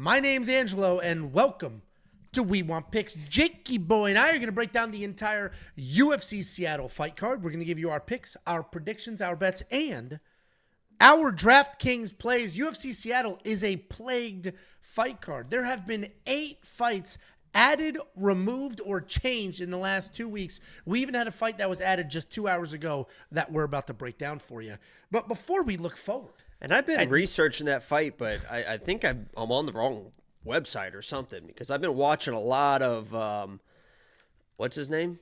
My name's Angelo, and welcome to We Want Picks. Jakey Boy and I are going to break down the entire UFC Seattle fight card. We're going to give you our picks, our predictions, our bets, and our DraftKings plays. UFC Seattle is a plagued fight card. There have been 8 fights added, removed, or changed in the last 2 weeks. We even had a fight that was added just 2 hours ago that we're about to break down for you. But before we look forward. And I've been researching that fight, but I think I'm on the wrong website or something, because I've been watching a lot of, what's his name?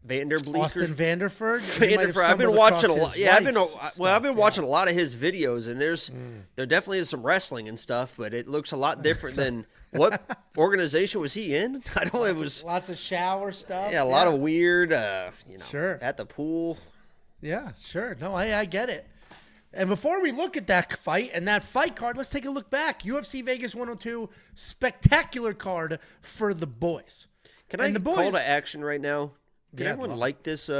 Vanderford. Austin Vanderford. Vanderford. I've been watching a lot. Yeah, I've been watching a lot of his videos, and there definitely is some wrestling and stuff, but it looks a lot different than what organization was he in? I don't know. It was lots of shower stuff. Yeah, a lot of weird. Sure. At the pool. Yeah, sure. No, I get it. And before we look at that fight and that fight card, let's take a look back. UFC Vegas 102, spectacular card for the boys. Can I call to action right now? Can everyone like this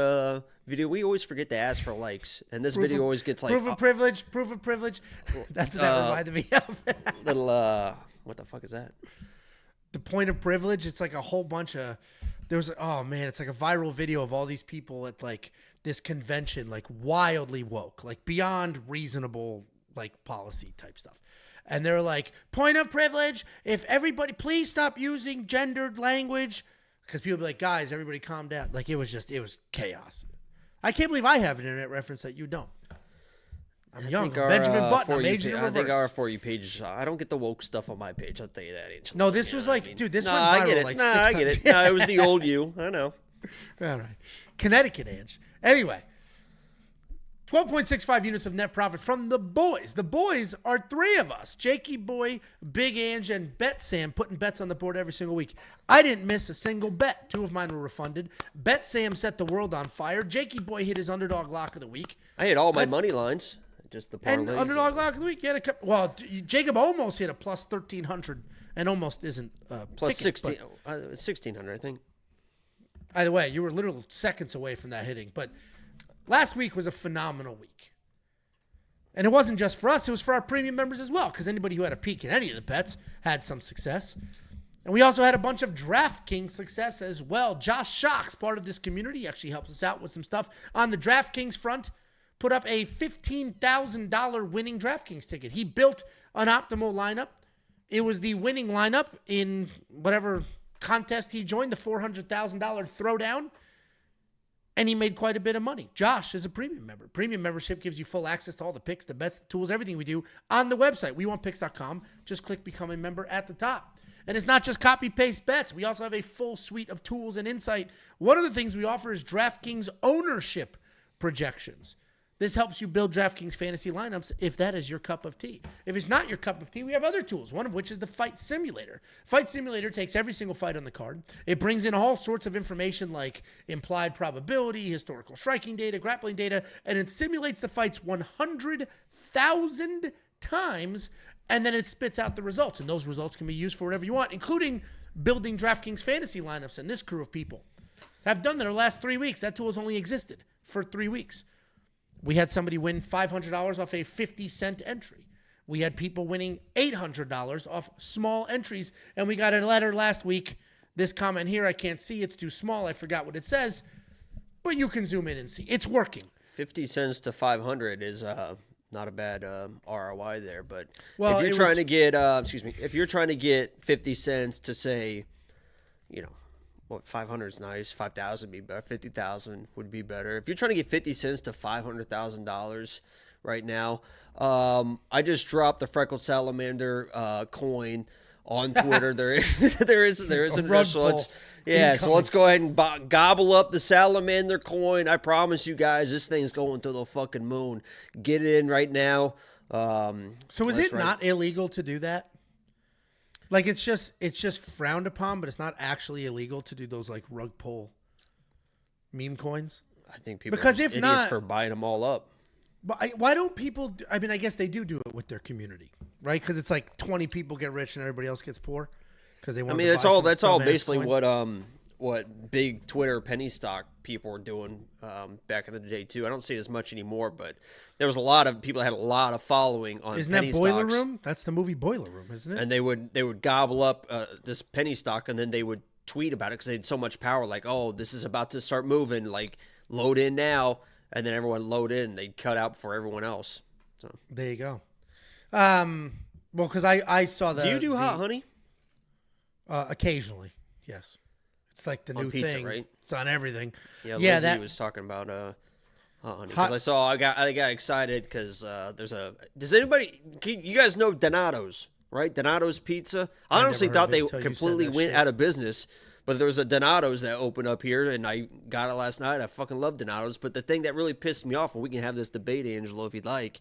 video? We always forget to ask for likes, and this video always gets like... Proof of privilege. That's what that reminded me of. Little, what the fuck is that? The point of privilege. It's like a whole bunch of... oh man, it's like a viral video of all these people at like this convention, like wildly woke, like beyond reasonable, like policy type stuff. And they're like, point of privilege. If everybody, please stop using gendered language. Because people be like, guys, everybody calm down. Like it was chaos. I can't believe I have an internet reference that you don't. I'm young. Benjamin Button. I'm aging in reverse. I think our For You page, I don't get the woke stuff on my page. I'll tell you that, Angel. No, this was like, dude, this went viral. I get it. Like I get it. No, it was the old you. I know. All right. Connecticut, Ange. Anyway, 12.65 units of net profit from the boys. The boys are 3 of us. Jakey Boy, Big Ange, and Bet Sam putting bets on the board every single week. I didn't miss a single bet. 2 of mine were refunded. Bet Sam set the world on fire. Jakey Boy hit his underdog lock of the week. I hit all my money lines. Just the parlays. And underdog lock of the week. You had a couple. Well, Jacob almost hit a plus 1,300 and almost isn't plus 1,600, I think. Either way, you were literal seconds away from that hitting. But last week was a phenomenal week. And it wasn't just for us. It was for our premium members as well, because anybody who had a peek at any of the bets had some success. And we also had a bunch of DraftKings success as well. Josh Shocks, part of this community, actually helps us out with some stuff on the DraftKings front. Put up a $15,000 winning DraftKings ticket. He built an optimal lineup. It was the winning lineup in whatever contest he joined, the $400,000 throwdown, and he made quite a bit of money. Josh is a premium member. Premium membership gives you full access to all the picks, the bets, the tools, everything we do on the website, wewantpicks.com. Just click Become a Member at the top. And it's not just copy-paste bets. We also have a full suite of tools and insight. One of the things we offer is DraftKings ownership projections. This helps you build DraftKings fantasy lineups if that is your cup of tea. If it's not your cup of tea, we have other tools, one of which is the Fight Simulator. Fight Simulator takes every single fight on the card. It brings in all sorts of information like implied probability, historical striking data, grappling data, and it simulates the fights 100,000 times, and then it spits out the results. And those results can be used for whatever you want, including building DraftKings fantasy lineups. And this crew of people have done that the last 3 weeks. That tool has only existed for 3 weeks. We had somebody win $500 off a 50-cent entry. We had people winning $800 off small entries. And we got a letter last week. This comment here, I can't see. It's too small. I forgot what it says. But you can zoom in and see. It's working. 50 cents to 500 is not a bad ROI there. But well, if you're trying to get, if you're trying to get 50 cents to say, 500 is nice. 5,000 would be better. 50,000 would be better. If you're trying to get 50 cents to $500,000 right now, I just dropped the freckled salamander coin on Twitter. there is an initial. So let's go ahead and gobble up the salamander coin. I promise you guys, this thing's going to the fucking moon. Get it in right now. So is it not illegal to do that? Like it's just frowned upon, but it's not actually illegal to do those like rug pull meme coins. I think people are idiots for buying them all up. But why don't people? I mean, I guess they do it with their community, right? Because it's like 20 people get rich and everybody else gets poor because they want. I mean, that's all basically what big Twitter penny stock people were doing back in the day too. I don't see it as much anymore, but there was a lot of people that had a lot of following on Isn't penny that Boiler stocks. Room? That's the movie Boiler Room, isn't it? And they would gobble up this penny stock, and then they would tweet about it because they had so much power. Like, oh, this is about to start moving. Like, load in now, and then everyone load in. They'd cut out for everyone else. So there you go. Well, because I saw the. Do you do hot honey? Occasionally, yes. It's like the On new pizza, thing. right? It's on everything. Yeah, yeah. Lizzie That was talking about hot honey because I got excited because there's a. Does anybody? You guys know Donato's, right? Donato's Pizza. I honestly never heard thought of it they until you completely said that went shit. out of business. But there was a Donato's that opened up here, and I got it last night. I fucking love Donato's. But the thing that really pissed me off, and we can have this debate, Angelo, if you'd like,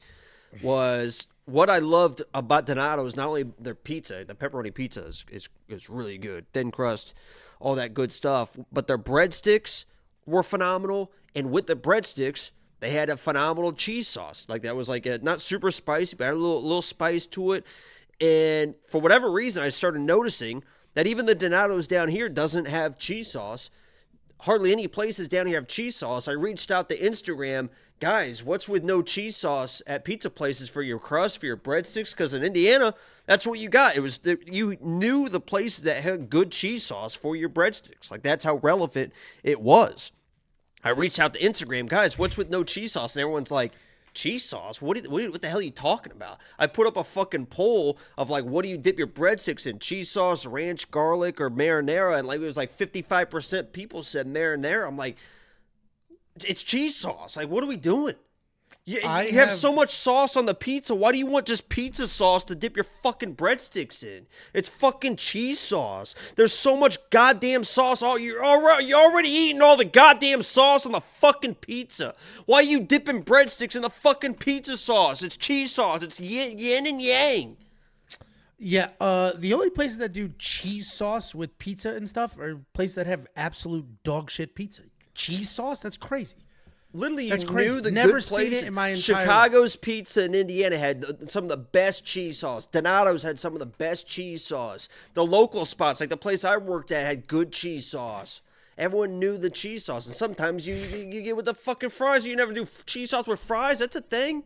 was what I loved about Donato's, not only their pizza, the pepperoni pizza is really good, thin crust, all that good stuff, but their breadsticks were phenomenal. And with the breadsticks, they had a phenomenal cheese sauce. Like that was like not super spicy, but had a little spice to it. And for whatever reason, I started noticing that even the Donato's down here doesn't have cheese sauce. Hardly any places down here have cheese sauce. I reached out to Instagram, guys, what's with no cheese sauce at pizza places for your crust, for your breadsticks? Because in Indiana, that's what you got. It was you knew the places that had good cheese sauce for your breadsticks. Like that's how relevant it was. I reached out to Instagram, guys, what's with no cheese sauce? And everyone's like, cheese sauce? What the hell are you talking about? I put up a fucking poll of like, what do you dip your breadsticks in? Cheese sauce, ranch, garlic, or marinara? And like it was like 55% people said marinara. I'm like, it's cheese sauce. Like, what are we doing? You have so much sauce on the pizza. Why do you want just pizza sauce to dip your fucking breadsticks in? It's fucking cheese sauce. There's so much goddamn sauce. Oh, you're already eating all the goddamn sauce on the fucking pizza. Why are you dipping breadsticks in the fucking pizza sauce? It's cheese sauce. It's yin and yang. Yeah, the only places that do cheese sauce with pizza and stuff are places that have absolute dog shit pizza. Cheese sauce? That's crazy. Literally, That's you crazy. knew the Never good seen places. it in my entire Chicago's Pizza in Indiana had some of the best cheese sauce. Donato's had some of the best cheese sauce. The local spots, like the place I worked at, had good cheese sauce. Everyone knew the cheese sauce. And sometimes you get with the fucking fries. You never do cheese sauce with fries. That's a thing.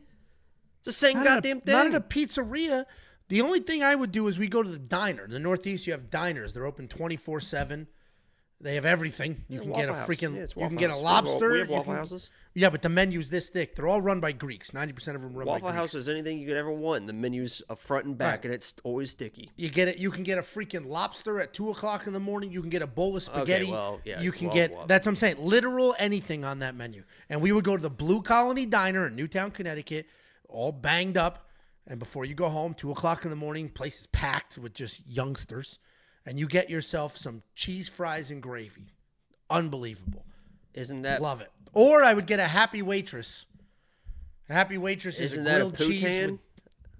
It's the same goddamn thing. Not at a pizzeria. The only thing I would do is we go to the diner. In the Northeast, you have diners. They're open 24/7. They have everything. You can get a freaking. You can get a lobster. We have Waffle Houses. Yeah, but the menu's this thick. They're all run by Greeks. 90% of them run by Greeks. Waffle House is anything you could ever want. The menu's a front and back, and it's always sticky. You get it. You can get a freaking lobster at 2:00 in the morning. You can get a bowl of spaghetti. Okay, well, yeah. You can get. That's what I'm saying. Literal anything on that menu. And we would go to the Blue Colony Diner in Newtown, Connecticut, all banged up. And before you go home, 2:00 in the morning, place is packed with just youngsters, and you get yourself some cheese fries and gravy. Unbelievable. Isn't that love it? Or I would get a Happy Waitress. A Happy Waitress is Isn't a that grilled a cheese poutine? with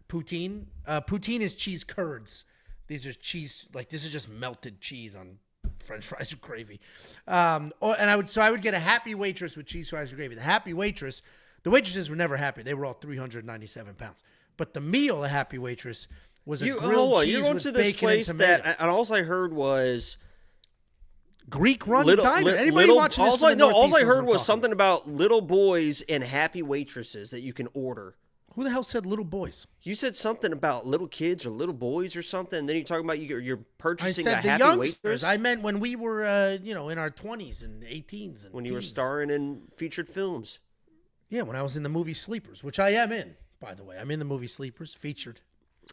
poutine. Poutine is cheese curds. These are cheese, like this is just melted cheese on French fries with gravy. I would get a Happy Waitress with cheese fries and gravy. The Happy Waitress, the waitresses were never happy. They were all 397 pounds. But the meal, a Happy Waitress, was a grilled cheese with bacon and tomato. And all I heard was Greek-run diner. Anybody watching this? All I heard was something about little boys and Happy Waitresses that you can order. Who the hell said little boys? You said something about little kids or little boys or something. And then you're talking about you're purchasing a I said Happy the youngsters. Waitress. I meant when we were, in our 20s and 18s and when teens. you were starring in featured films. Yeah, when I was in the movie Sleepers, which I am in, by the way. I'm in the movie Sleepers, featured.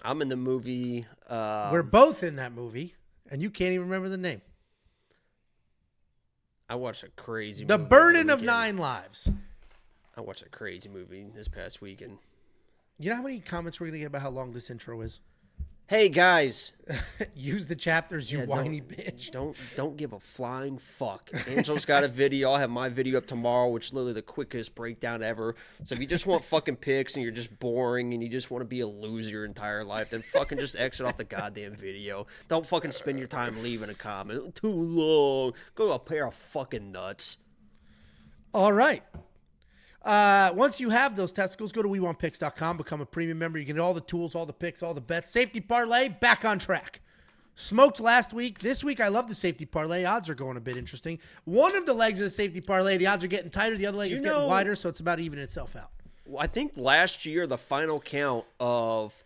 I'm in the movie. We're both in that movie, and you can't even remember the name. I watched a crazy movie. The Burden of 9 Lives. I watched a crazy movie this past weekend. You know how many comments we're going to get about how long this intro is? Hey, guys. Use the chapters, you whiny bitch. Don't give a flying fuck. Angel's got a video. I'll have my video up tomorrow, which is literally the quickest breakdown ever. So if you just want fucking picks and you're just boring and you just want to be a loser your entire life, then fucking just exit off the goddamn video. Don't fucking spend your time leaving a comment. Too long. Go to a pair of fucking nuts. All right. Once you have those testicles, go to WeWantPicks.com, become a premium member. You get all the tools, all the picks, all the bets. Safety parlay, back on track. Smoked last week. This week, I love the safety parlay. Odds are going a bit interesting. One of the legs of the safety parlay, the odds are getting tighter. The other leg is getting wider, so it's about evening itself out. I think last year, the final count of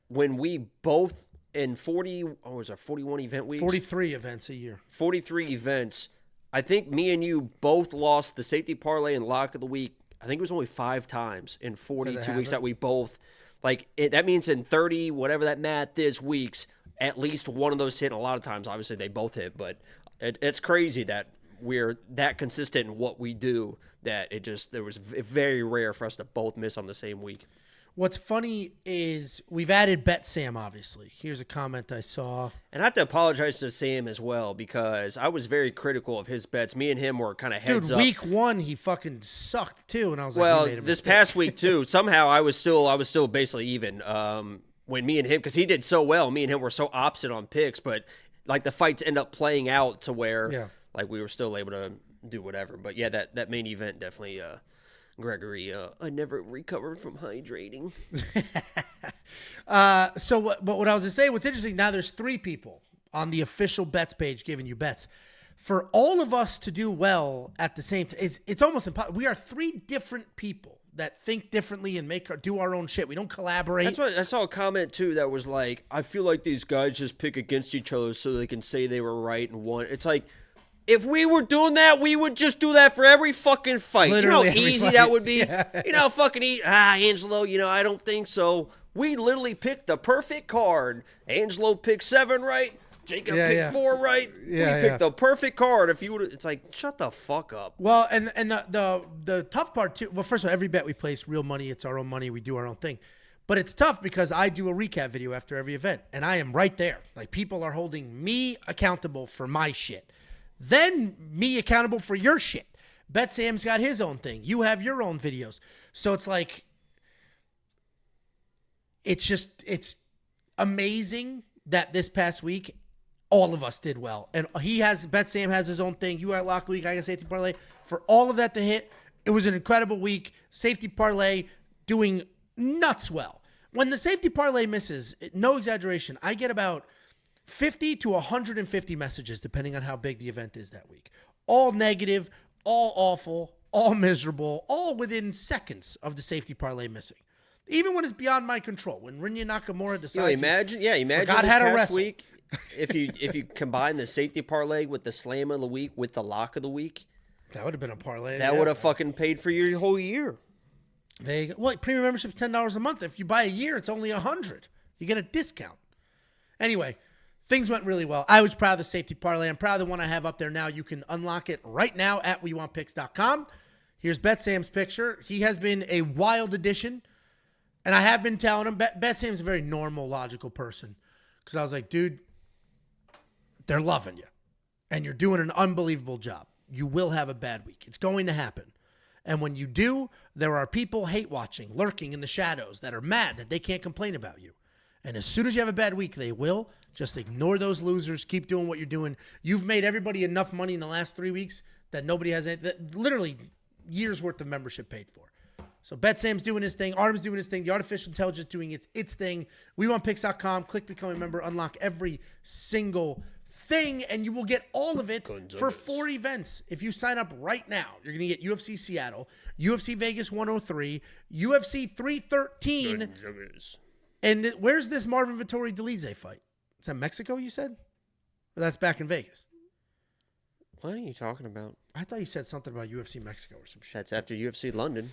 when we both in 41 event weeks? 43 events a year. 43 events. I think me and you both lost the safety parlay and lock of the week. I think it was only 5 times in 42 weeks that we both, that means in 30, whatever that math is, weeks, at least one of those hit. And a lot of times, obviously, they both hit, but it's crazy that we're that consistent in what we do that there was very rare for us to both miss on the same week. What's funny is we've added Bet Sam, obviously. Here's a comment I saw. And I have to apologize to Sam as well because I was very critical of his bets. Me and him were kind of heads up. Week 1, he fucking sucked too, and I was well, like, well, this past week too. Somehow I was still basically even when me and him, because he did so well. Me and him were so opposite on picks, but the fights end up playing out to where we were still able to do whatever. But yeah, that main event definitely. Gregory, I never recovered from hydrating. So what I was going to say, what's interesting, now there's 3 people on the official bets page giving you bets. For all of us to do well at the same time, it's almost impossible. We are 3 different people that think differently and do our own shit. We don't collaborate. That's what I saw a comment, too, that was like, I feel like these guys just pick against each other so they can say they were right and won. It's like, if we were doing that, we would just do that for every fucking fight. Literally, you know how easy that would be? Yeah. You know how fucking easy? Angelo, I don't think so. We literally picked the perfect card. Angelo picked 7 right. Jacob picked 4 right. We picked the perfect card. If you would, it's like, shut the fuck up. Well, and the tough part, too, well, first of all, every bet we place, real money, it's our own money. We do our own thing. But it's tough because I do a recap video after every event, and I am right there. People are holding me accountable for my shit. Then me accountable for your shit. Bet Sam's got his own thing. You have your own videos. So it's it's amazing that this past week, all of us did well. And Bet Sam has his own thing. You got Lock Week, I got Safety Parlay. For all of that to hit, it was an incredible week. Safety Parlay doing nuts well. When the Safety Parlay misses, no exaggeration, I get about 50 to 150 messages, depending on how big the event is that week. All negative, all awful, all miserable, all within seconds of the Safety Parlay missing. Even when it's beyond my control. When Rinya Nakamura decides imagine this past week, if you combine the Safety Parlay with the Slam of the week with the Lock of the week. That would have been a parlay. That would have fucking paid for your whole year. There you go. Well, premium membership's $10 a month. If you buy a year, it's only $100. You get a discount. Anyway, things went really well. I was proud of the Safety Parlay. I'm proud of the one I have up there now. You can unlock it right now at WeWantPicks.com. Here's Bet Sam's picture. He has been a wild addition. And I have been telling him, Bet Sam's a very normal, logical person. Because I was like, dude, they're loving you. And you're doing an unbelievable job. You will have a bad week. It's going to happen. And when you do, there are people hate watching, lurking in the shadows that are mad that they can't complain about you. And as soon as you have a bad week, they will. Just ignore those losers. Keep doing what you're doing. You've made everybody enough money in the last 3 weeks that nobody has literally years worth of membership paid for. So Bet Sam's doing his thing. Artem's doing his thing. The artificial intelligence doing its thing. WeWantPicks.com. Click Become a Member. Unlock every single thing, and you will get all of it for 4 events. If you sign up right now, you're going to get UFC Seattle, UFC Vegas 103, UFC 313. And where's this Marvin Vettori Delize fight? Is that Mexico, you said? Or that's back in Vegas? What are you talking about? I thought you said something about UFC Mexico or some shit. That's after UFC London.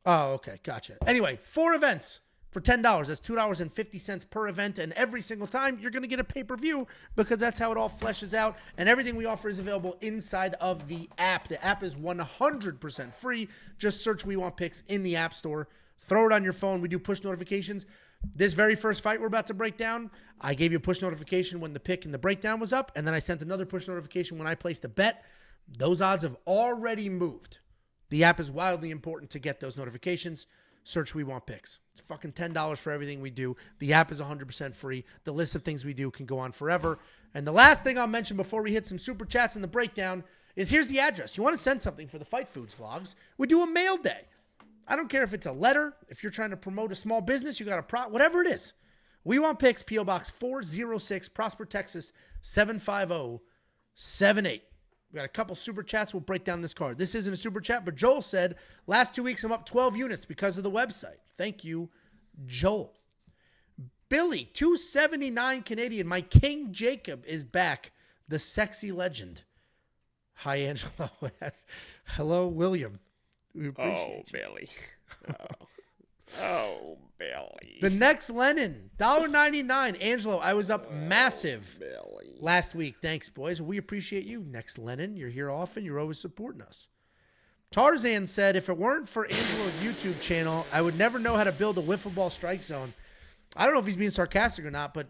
Oh, okay. Gotcha. Anyway, 4 events for $10. That's $2.50 per event. And every single time, you're going to get a pay-per-view because that's how it all fleshes out. And everything we offer is available inside of the app. The app is 100% free. Just search We Want Picks in the App Store. Throw it on your phone. We do push notifications. This very first fight we're about to break down, I gave you a push notification when the pick and the breakdown was up, and then I sent another push notification when I placed a bet. Those odds have already moved. The app is wildly important to get those notifications. Search We Want Picks. It's fucking $10 for everything we do. The app is 100% free. The list of things we do can go on forever. And the last thing I'll mention before we hit some super chats and the breakdown is here's the address. You want to send something for the Fight Foods vlogs, we do a mail day. I don't care if it's a letter, if you're trying to promote a small business, you got a whatever it is. We Want Picks, P.O. Box 406, Prosper, Texas, 75078. We got a couple super chats. We'll break down this card. This isn't a super chat, but Joel said, last 2 weeks I'm up 12 units because of the website. Thank you, Joel. Billy, 279 Canadian. My King Jacob is back. The sexy legend. Hi, Angelo. Hello, William. We appreciate you. Billy. Oh, Billy. The next Lennon, $1.99. Angelo, I was up massive Billy. last week. Thanks, boys. We appreciate you. Next Lennon, you're here often. You're always supporting us. Tarzan said, if it weren't for Angelo's YouTube channel, I would never know how to build a wiffle ball strike zone. I don't know if he's being sarcastic or not, but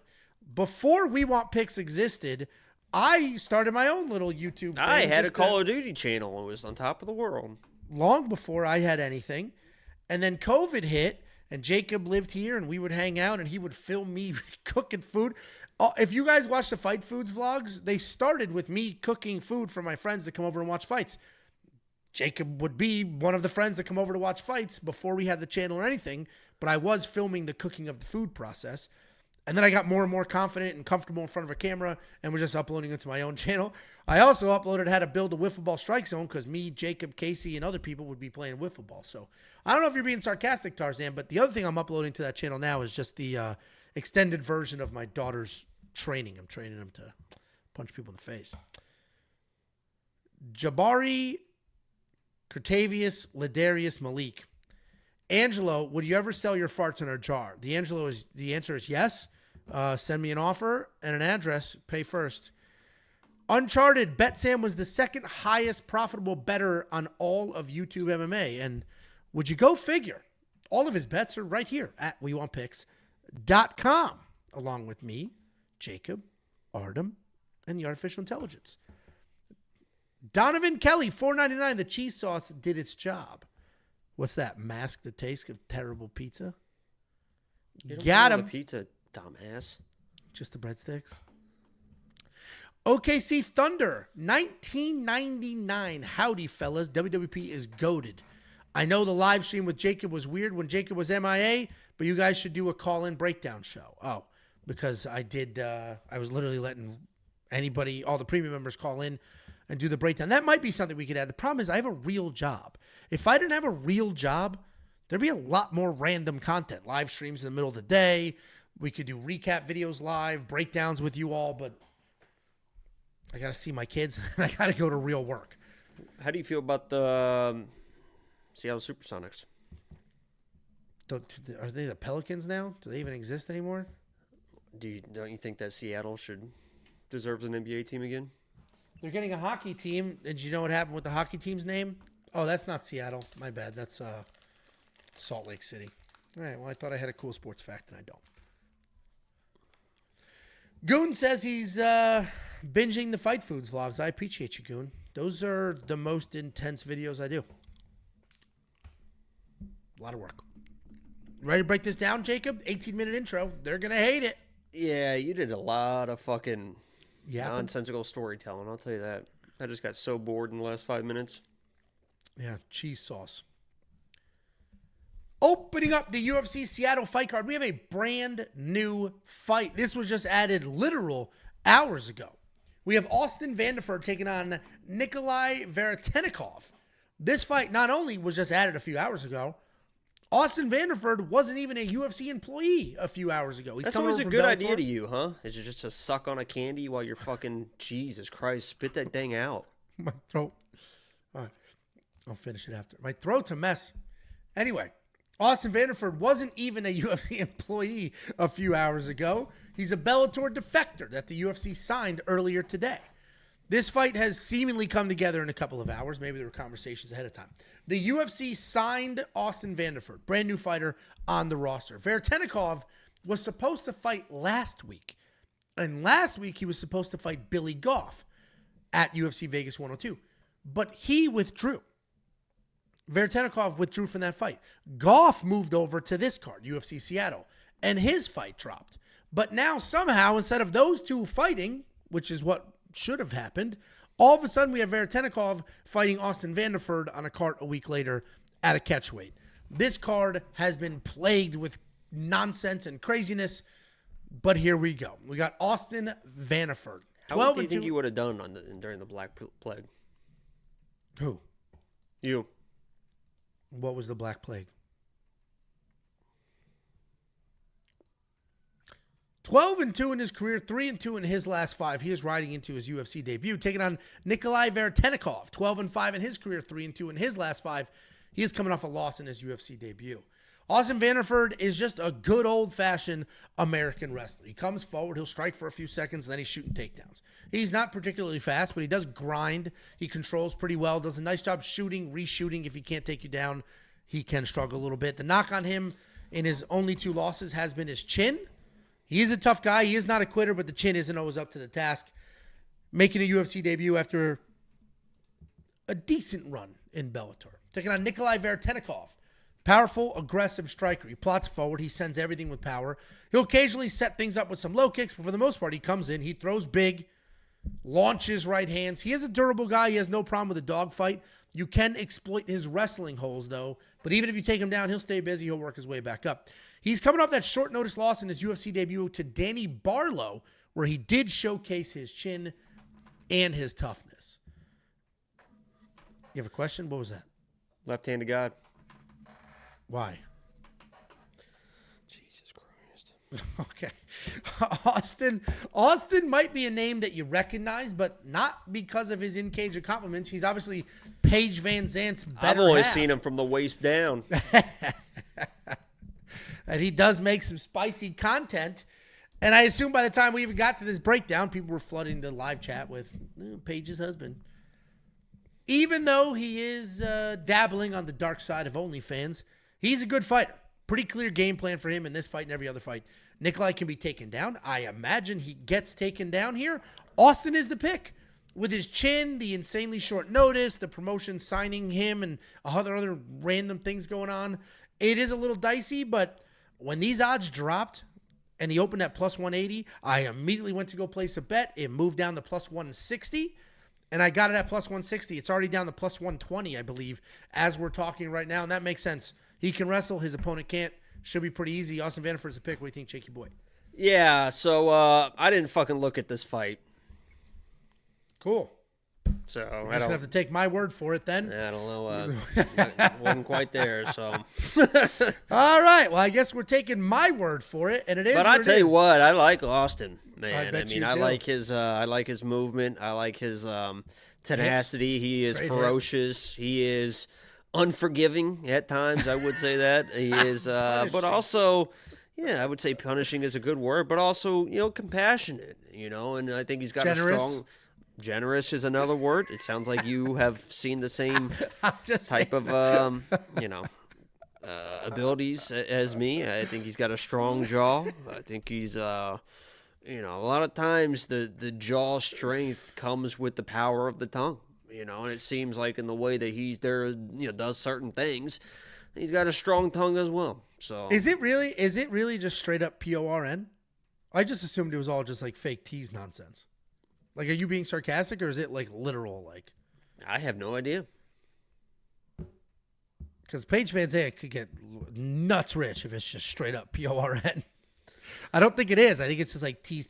before We Want Picks existed, I started my own little YouTube thing. I had a Call of Duty channel. It was on top of the world. Long before I had anything. And then COVID hit, and Jacob lived here, and we would hang out, and he would film me cooking food. If you guys watch the Fight Foods vlogs, they started with me cooking food for my friends that come over and watch fights. Jacob would be one of the friends that come over to watch fights before we had the channel or anything, but I was filming the cooking of the food process. And then I got more and more confident and comfortable in front of a camera and was just uploading it to my own channel. I also uploaded how to build a wiffle ball strike zone because me, Jacob, Casey, and other people would be playing wiffle ball. So I don't know if you're being sarcastic, Tarzan, but the other thing I'm uploading to that channel now is just the extended version of my daughter's training. I'm training them to punch people in the face. Jabari, Curtavius, Ladarius, Malik. Angelo, would you ever sell your farts in our jar? The answer is yes. Send me an offer and an address. Pay first. Uncharted, Bet Sam was the second highest profitable bettor on all of YouTube MMA. And would you go figure? All of his bets are right here at WeWantPicks.com, along with me, Jacob, Artem, and the artificial intelligence. Donovan Kelly, $4.99. The cheese sauce did its job. What's that? Mask the taste of terrible pizza? Got him. The pizza, dumbass. Just the breadsticks. OKC Thunder, 1999. Howdy, fellas. WWP is goated. I know the live stream with Jacob was weird when Jacob was MIA, but you guys should do a call-in breakdown show. Oh, because I did. I was literally letting anybody, all the premium members, call in and do the breakdown. That might be something we could add. The problem is I have a real job. If I didn't have a real job, there'd be a lot more random content. Live streams in the middle of the day. We could do recap videos live, breakdowns with you all, but I got to see my kids, and I got to go to real work. How do you feel about the Seattle Supersonics? Are they the Pelicans now? Do they even exist anymore? Don't you think that Seattle deserves an NBA team again? They're getting a hockey team. Did you know what happened with the hockey team's name? Oh, that's not Seattle. My bad. That's Salt Lake City. All right, well, I thought I had a cool sports fact, and I don't. Goon says he's binging the Fight Foods vlogs. I appreciate you, Goon. Those are the most intense videos I do. A lot of work. Ready to break this down, Jacob? 18-minute intro. They're going to hate it. Yeah, you did a lot of fucking nonsensical storytelling. I'll tell you that. I just got so bored in the last 5 minutes. Yeah, cheese sauce. Opening up the UFC Seattle fight card, we have a brand new fight. This was just added literal hours ago. We have Austin Vanderford taking on Nikolay Veretennikov. This fight not only was just added a few hours ago, Austin Vanderford wasn't even a UFC employee a few hours ago. That's always a good idea to you, huh? Is it just to suck on a candy while you're fucking, Jesus Christ, spit that thing out. My throat. All right. I'll finish it after. My throat's a mess. Anyway, Austin Vanderford wasn't even a UFC employee a few hours ago. He's a Bellator defector that the UFC signed earlier today. This fight has seemingly come together in a couple of hours. Maybe there were conversations ahead of time. The UFC signed Austin Vanderford, brand new fighter on the roster. Veretennikov was supposed to fight last week. And last week he was supposed to fight Billy Goff at UFC Vegas 102. But he withdrew. Veretennikov withdrew from that fight. Goff moved over to this card, UFC Seattle, and his fight dropped. But now somehow, instead of those two fighting, which is what should have happened, all of a sudden we have Veretennikov fighting Austin Vanderford on a card a week later at a catchweight. This card has been plagued with nonsense and craziness. But here we go. We got Austin Vanderford. How do you think you would have done during the Black Plague? Who? You. What was the Black Plague? 12-2 in his career, 3-2 in his last 5. He is riding into his UFC debut, taking on Nikolay Veretennikov. 12-5 in his career, 3-2 in his last 5. He is coming off a loss in his UFC debut. Austin Vanderford is just a good old-fashioned American wrestler. He comes forward, he'll strike for a few seconds, and then he's shooting takedowns. He's not particularly fast, but he does grind. He controls pretty well, does a nice job shooting, reshooting. If he can't take you down, he can struggle a little bit. The knock on him in his only 2 losses has been his chin. He is a tough guy. He is not a quitter, but the chin isn't always up to the task. Making a UFC debut after a decent run in Bellator. Taking on Nikolay Veretennikov. Powerful, aggressive striker. He plots forward. He sends everything with power. He'll occasionally set things up with some low kicks, but for the most part, he comes in. He throws big, launches right hands. He is a durable guy. He has no problem with a dogfight. You can exploit his wrestling holes, though. But even if you take him down, he'll stay busy. He'll work his way back up. He's coming off that short notice loss in his UFC debut to Danny Barlow, where he did showcase his chin and his toughness. You have a question? What was that? Left-handed God. Why? Jesus Christ. Okay. Austin might be a name that you recognize, but not because of his in-cage accomplishments. He's obviously Paige Van Zant's better I've always half. seen him from the waist down. And he does make some spicy content. And I assume by the time we even got to this breakdown, people were flooding the live chat with Paige's husband. Even though he is dabbling on the dark side of OnlyFans, he's a good fighter. Pretty clear game plan for him in this fight and every other fight. Nikolay can be taken down. I imagine he gets taken down here. Austin is the pick. With his chin, the insanely short notice, the promotion signing him, and other random things going on, it is a little dicey, but when these odds dropped and he opened at plus 180, I immediately went to go place a bet. It moved down to plus 160, and I got it at plus 160. It's already down to plus 120, I believe, as we're talking right now, and that makes sense. He can wrestle. His opponent can't. Should be pretty easy. Austin Vanderford's a pick. What do you think, Jakey boy? Yeah, so I didn't fucking look at this fight. Cool. So You're just going to have to take my word for it then. I don't know. Wasn't quite there, so. All right. Well, I guess we're taking my word for it, and it is. But I tell you what, I like Austin, man. I like his movement. I like his tenacity. He is ferocious. He is unforgiving at times. I would say that he is, but also, yeah, I would say punishing is a good word, but also, compassionate. And I think he's got generous. a strong. Generous is another word. It sounds like you have seen the same type of, abilities as me. I think he's got a strong jaw. I think he's, a lot of times the jaw strength comes with the power of the tongue, and it seems like in the way that he's there, does certain things, he's got a strong tongue as well. So is it really just straight up PORN? I just assumed it was all just like fake tease nonsense. Like, are you being sarcastic, or is it, like, literal, like? I have no idea. Because Paige Van Zandt could get nuts rich if it's just straight up PORN. I don't think it is. I think it's just, like, tease.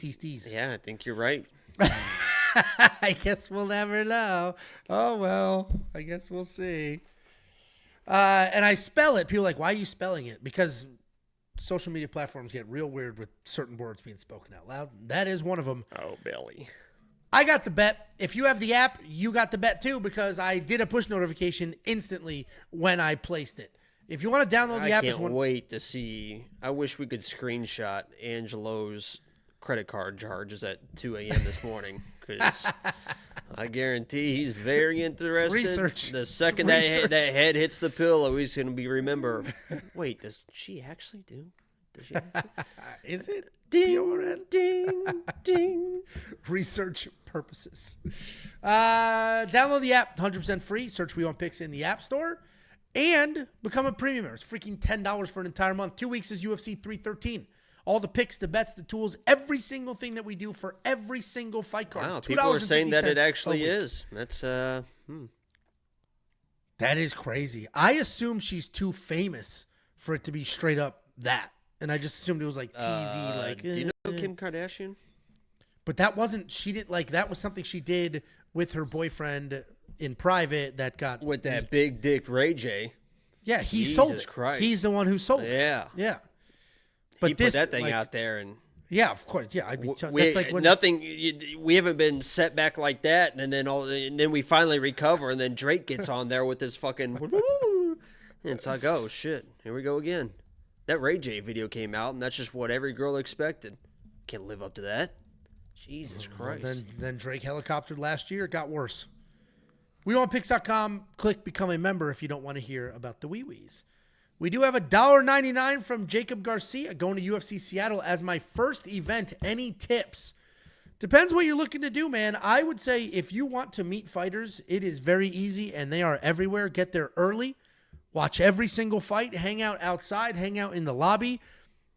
Yeah, I think you're right. I guess we'll never know. Oh, well, I guess we'll see. And I spell it. People are like, why are you spelling it? Because social media platforms get real weird with certain words being spoken out loud. That is one of them. Oh, Billy. I got the bet. If you have the app, you got the bet too, because I did a push notification instantly when I placed it. If you want to download the app, I can't wait to see. I wish we could screenshot Angelo's credit card charges at 2 a.m. this morning, because I guarantee he's very interested. Research. The second that head hits the pillow, he's going to be remember. Wait, does she actually do? Does she actually? Is it? Ding, ding, ding. Research purposes. Download the app, 100% free. Search We Want Picks in the App Store. And become a premium member. It's freaking $10 for an entire month. 2 weeks is UFC 313. All the picks, the bets, the tools, every single thing that we do for every single fight card. Wow, people are saying that it actually is. That's, That is crazy. I assume she's too famous for it to be straight up that. And I just assumed it was like teasy. Do you know Kim Kardashian? But that wasn't, she didn't like, that was something she did with her boyfriend in private that got. With that big dick Ray J. Yeah, he Jesus sold it. Christ. He's the one who sold it. Yeah. Yeah. But he put that thing out there and. Yeah, of course. Yeah, that's like when, nothing. We haven't been set back like that, and then we finally recover, and then Drake gets on there with his fucking. And it's like, oh shit, here we go again. That Ray J video came out, and that's just what every girl expected. Can't live up to that. Jesus Christ. Then Drake helicoptered last year. It got worse. WeWantPicks.com. Click become a member if you don't want to hear about the wee-wees. We do have $1.99 from Jacob Garcia going to UFC Seattle as my first event. Any tips? Depends what you're looking to do, man. I would say if you want to meet fighters, it is very easy, and they are everywhere. Get there early. Watch every single fight. Hang out outside. Hang out in the lobby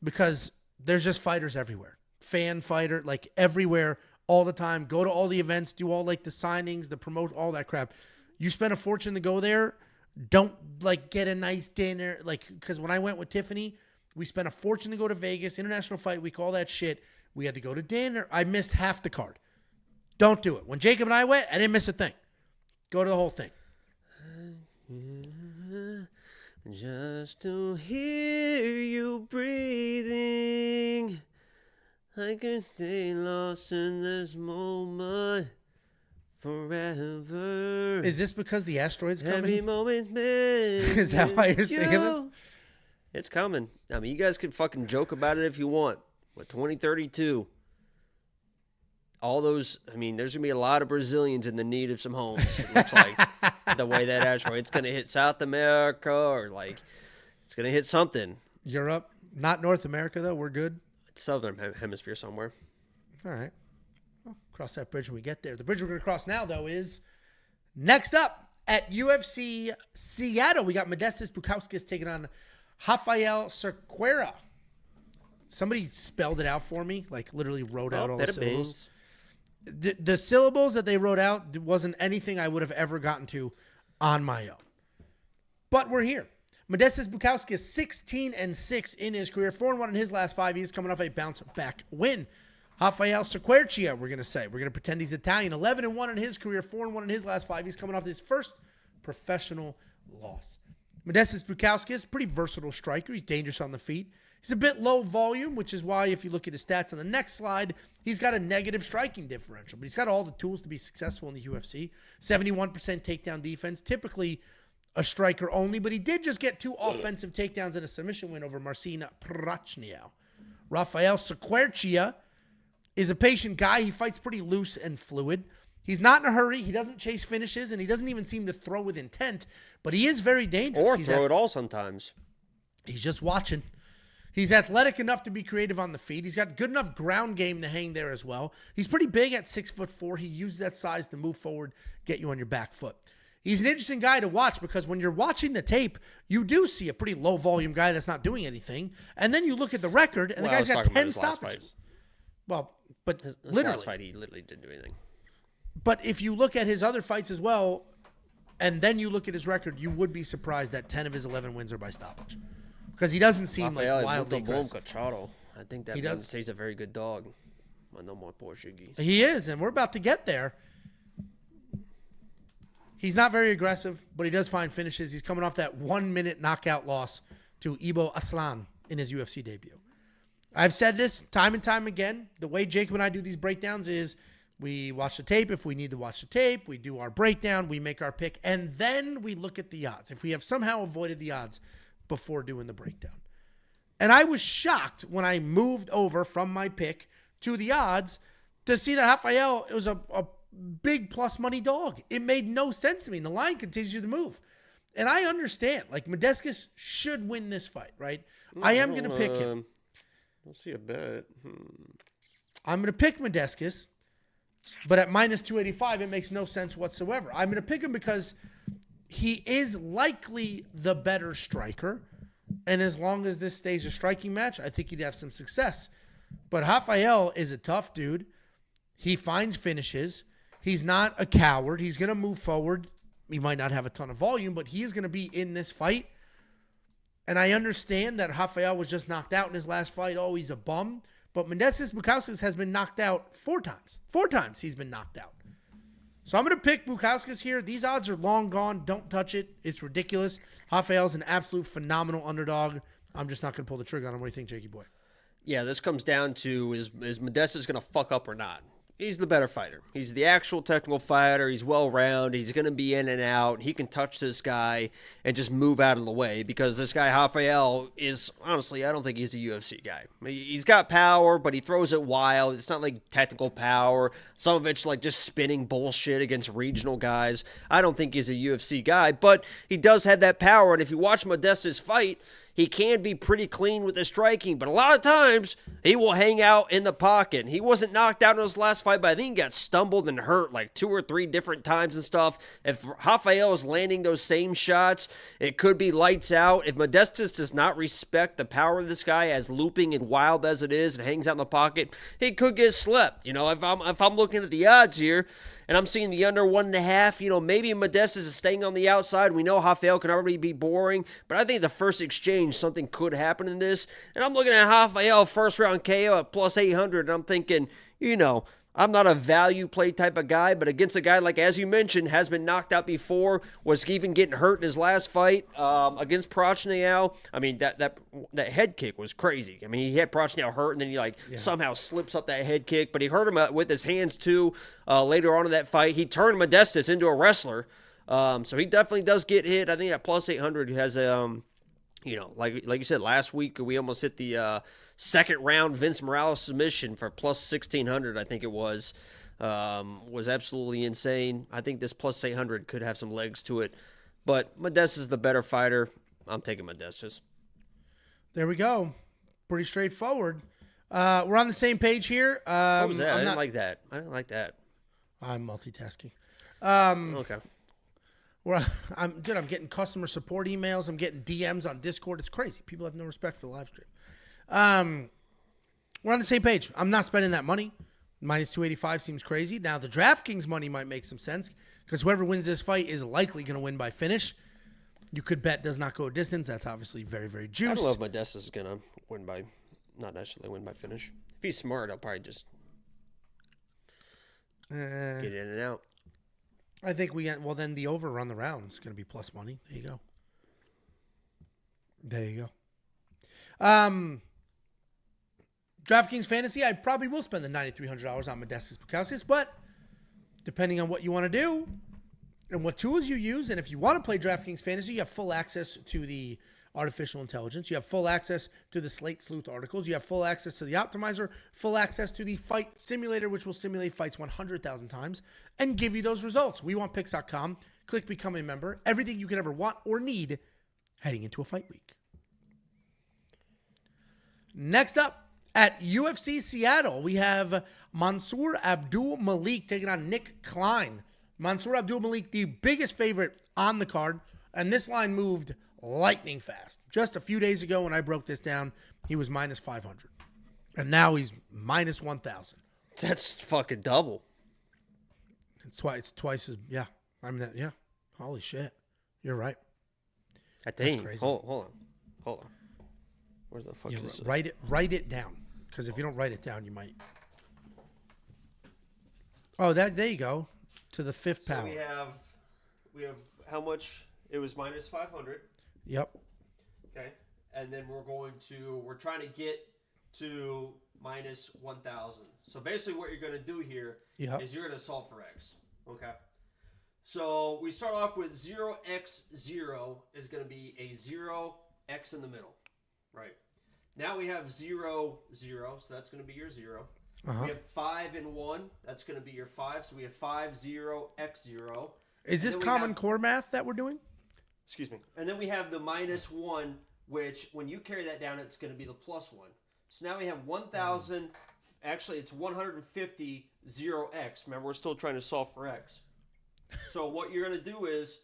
because there's just fighters everywhere. Fan fighter, like everywhere, all the time. Go to all the events. Do all like the signings, the promote, all that crap. You spend a fortune to go there. Don't like get a nice dinner, like, because when I went with Tiffany, we spent a fortune to go to Vegas, International Fight Week, all that shit. We had to go to dinner. I missed half the card. Don't do it. When Jacob and I went, I didn't miss a thing. Go to the whole thing. Just to hear you breathing, I can stay lost in this moment. Forever. Is this because the asteroid's coming? Every moment's Is that why you're singing this? It's coming. I mean, you guys can fucking joke about it if you want. With 2032, all those, I mean, there's going to be a lot of Brazilians in the need of some homes. It looks like the way that asteroid's going to hit South America or like it's going to hit something. Europe, not North America, though. We're good. It's Southern Hemisphere somewhere. All right. Cross that bridge when we get there. The bridge we're going to cross now, though, is next up at UFC Seattle. We got Modestas Bukauskas taking on Raffael Cerqueira. Somebody spelled it out for me, like literally wrote out all the syllables. The syllables that they wrote out wasn't anything I would have ever gotten to on my own. But we're here. Modestas Bukauskas 16-6 in his career, 4-1 in his last 5. He's coming off a bounce-back win. Rafael Cerqueira, we're going to say. We're going to pretend he's Italian. 11-1 in his career, 4-1 in his last 5. He's coming off his first professional loss. Modestas Bukauskas, pretty versatile striker. He's dangerous on the feet. He's a bit low volume, which is why if you look at his stats on the next slide, he's got a negative striking differential. But he's got all the tools to be successful in the UFC. 71% takedown defense, typically a striker only. But he did just get 2 offensive takedowns and a submission win over Marcin Prachnio. Rafael Cerqueira is a patient guy. He fights pretty loose and fluid. He's not in a hurry. He doesn't chase finishes, and he doesn't even seem to throw with intent, but he is very dangerous. Or throw it all sometimes. He's just watching. He's athletic enough to be creative on the feet. He's got good enough ground game to hang there as well. He's pretty big at 6'4". He uses that size to move forward, get you on your back foot. He's an interesting guy to watch because when you're watching the tape, you do see a pretty low-volume guy that's not doing anything, and then you look at the record, and the guy's got 10 stoppages. Well, but his literally. last fight, he literally didn't do anything. But if you look at his other fights as well, and then you look at his record, you would be surprised that 10 of his 11 wins are by stoppage. Because he doesn't seem like wildly aggressive. I think that doesn't say he's a very good dog. I know more Portuguese. He is, and we're about to get there. He's not very aggressive, but he does find finishes. He's coming off that 1-minute knockout loss to Ibo Aslan in his UFC debut. I've said this time and time again. The way Jacob and I do these breakdowns is we watch the tape. If we need to watch the tape, we do our breakdown, we make our pick, and then we look at the odds. If we have somehow avoided the odds before doing the breakdown. And I was shocked when I moved over from my pick to the odds to see that Raffael was a big plus money dog. It made no sense to me. And the line continues to move. And I understand. Like, Modestas should win this fight, right? I am going to pick him. We'll see a bet. I'm going to pick Modestas, but at minus 285, it makes no sense whatsoever. I'm going to pick him because he is likely the better striker, and as long as this stays a striking match, I think he'd have some success. But Raffael is a tough dude. He finds finishes. He's not a coward. He's going to move forward. He might not have a ton of volume, but he is going to be in this fight. And I understand that Raffael was just knocked out in his last fight. Oh, he's a bum. But Modestas Bukauskas has been knocked out 4 times. 4 times he's been knocked out. So I'm going to pick Bukauskas here. These odds are long gone. Don't touch it. It's ridiculous. Raffael's an absolute phenomenal underdog. I'm just not going to pull the trigger on him. What do you think, Jakey boy? Yeah, this comes down to is Modestas going to fuck up or not? He's the better fighter. He's the actual technical fighter. He's well-rounded. He's going to be in and out. He can touch this guy and just move out of the way because this guy, Raffael, is, honestly, I don't think he's a UFC guy. He's got power, but he throws it wild. It's not like technical power. Some of it's like just spinning bullshit against regional guys. I don't think he's a UFC guy, but he does have that power. And if you watch Modestas fight, he can be pretty clean with the striking, but a lot of times he will hang out in the pocket. He wasn't knocked out in his last fight, but I think he got stumbled and hurt like 2 or 3 different times and stuff. If Raffael is landing those same shots, it could be lights out. If Modestas does not respect the power of this guy, as looping and wild as it is, and hangs out in the pocket, he could get slept. You know, if I'm looking at the odds here, and I'm seeing the under 1.5, you know, maybe Modestas is staying on the outside. We know Raffael can already be boring, but I think the first exchange, something could happen in this. And I'm looking at Raffael first round KO at plus 800, and I'm thinking, you know, I'm not a value play type of guy, but against a guy like, as you mentioned, has been knocked out before, was even getting hurt in his last fight against Prochnow. I mean, that head kick was crazy. I mean, he had Prochnow hurt, and then he somehow slips up that head kick, but he hurt him with his hands too later on in that fight. He turned Modestas into a wrestler, so he definitely does get hit. I think at plus 800 has you know, like you said, last week we almost hit the second round Vince Morales submission for plus 1,600, I think it was absolutely insane. I think this plus 800 could have some legs to it, but Modestas is the better fighter. I'm taking Modestas. There we go. Pretty straightforward. We're on the same page here. What was that? I didn't like that. I'm multitasking. Okay. I'm getting customer support emails. I'm getting DMs on Discord. It's crazy. People have no respect for the live stream. We're on the same page. I'm not spending that money. Minus 285 seems crazy. Now, the DraftKings money might make some sense because whoever wins this fight is likely going to win by finish. You could bet does not go a distance. That's obviously very, very juiced. I don't know if Modestas is going to win by, not necessarily win by finish. If he's smart, I'll probably just get in and out. I think then the over on the round is going to be plus money. There you go. DraftKings Fantasy, I probably will spend the $9,300 on Modestas Bukauskas, but depending on what you want to do and what tools you use, and if you want to play DraftKings Fantasy, you have full access to the artificial intelligence. You have full access to the Slate Sleuth articles. You have full access to the optimizer, full access to the fight simulator, which will simulate fights 100,000 times and give you those results. WeWantPicks.com. Click Become a Member. Everything you could ever want or need heading into a fight week. Next up, at UFC Seattle, we have Mansur Abdul-Malik taking on Nick Klein. Mansur Abdul-Malik, the biggest favorite on the card, and this line moved lightning fast. Just a few days ago when I broke this down, he was minus 500. And now he's minus 1,000. That's fucking double. It's twice as, yeah. I mean, yeah. Holy shit. You're right. That's crazy. Hold on. Where the fuck is it? Write it down. Because if you don't write it down, you might. Oh, there you go. To the 5th power. So we have how much? It was minus 500. Yep. Okay. And then we're trying to get to minus 1,000. So basically what you're going to do here is you're going to solve for X. Okay. So we start off with 0x0 is going to be a 0x in the middle. Right. Now we have 0, 0. So that's going to be your 0. We have 5 and 1. That's going to be your 5. So we have 5, 0, x 0. Is this Common Core math that we're doing? Excuse me. And then we have the minus 1, which when you carry that down, it's going to be the plus 1. So now we have 1,000. Actually, it's 150, 0x. Remember, we're still trying to solve for x. So what you're going to do is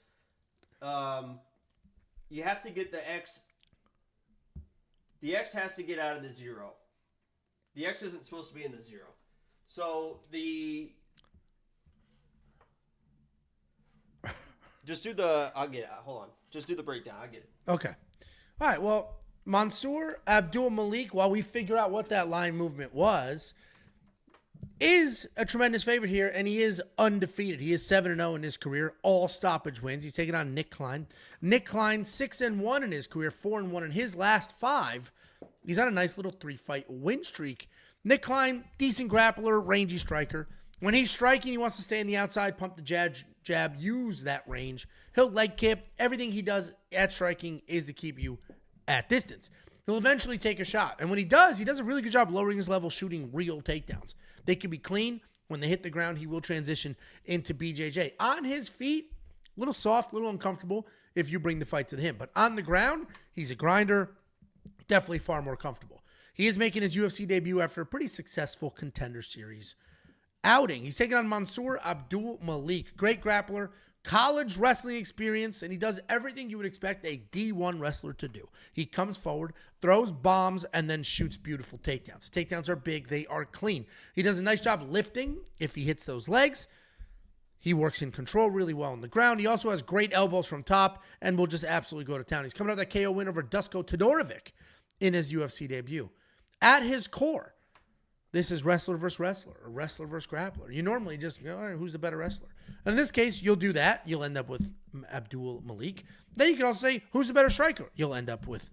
you have to get the x. The x has to get out of the 0. The x isn't supposed to be in the 0. So just do the, I'll get it. Hold on. Just do the breakdown. I get it. Okay. All right, well, Mansur Abdul-Malik, while we figure out what that line movement was, is a tremendous favorite here, and he is undefeated. He is 7-0 in his career, all stoppage wins. He's taking on Nick Klein. Nick Klein, 6-1 in his career, 4-1 in his last 5. He's on a nice little 3-fight win streak. Nick Klein, decent grappler, rangy striker. When he's striking, he wants to stay on the outside, pump the jab, use that range. He'll leg kick. Everything he does at striking is to keep you at distance. He'll eventually take a shot. And when he does a really good job lowering his level, shooting real takedowns. They can be clean. When they hit the ground, he will transition into BJJ. On his feet, a little soft, a little uncomfortable if you bring the fight to him. But on the ground, he's a grinder, definitely far more comfortable. He is making his UFC debut after a pretty successful Contender Series outing. He's taking on Mansur Abdul-Malik. Great grappler, college wrestling experience, and he does everything you would expect a D1 wrestler to do. He comes forward, throws bombs, and then shoots beautiful takedowns. Takedowns are big. They are clean. He does a nice job lifting if he hits those legs. He works in control really well on the ground. He also has great elbows from top and will just absolutely go to town. He's coming out that KO win over Dusko Todorovic in his UFC debut. At his core, this is wrestler versus wrestler, or wrestler versus grappler. You normally just, all right, who's the better wrestler? And in this case, you'll do that. You'll end up with Abdul-Malik. Then you can also say, who's the better striker? You'll end up with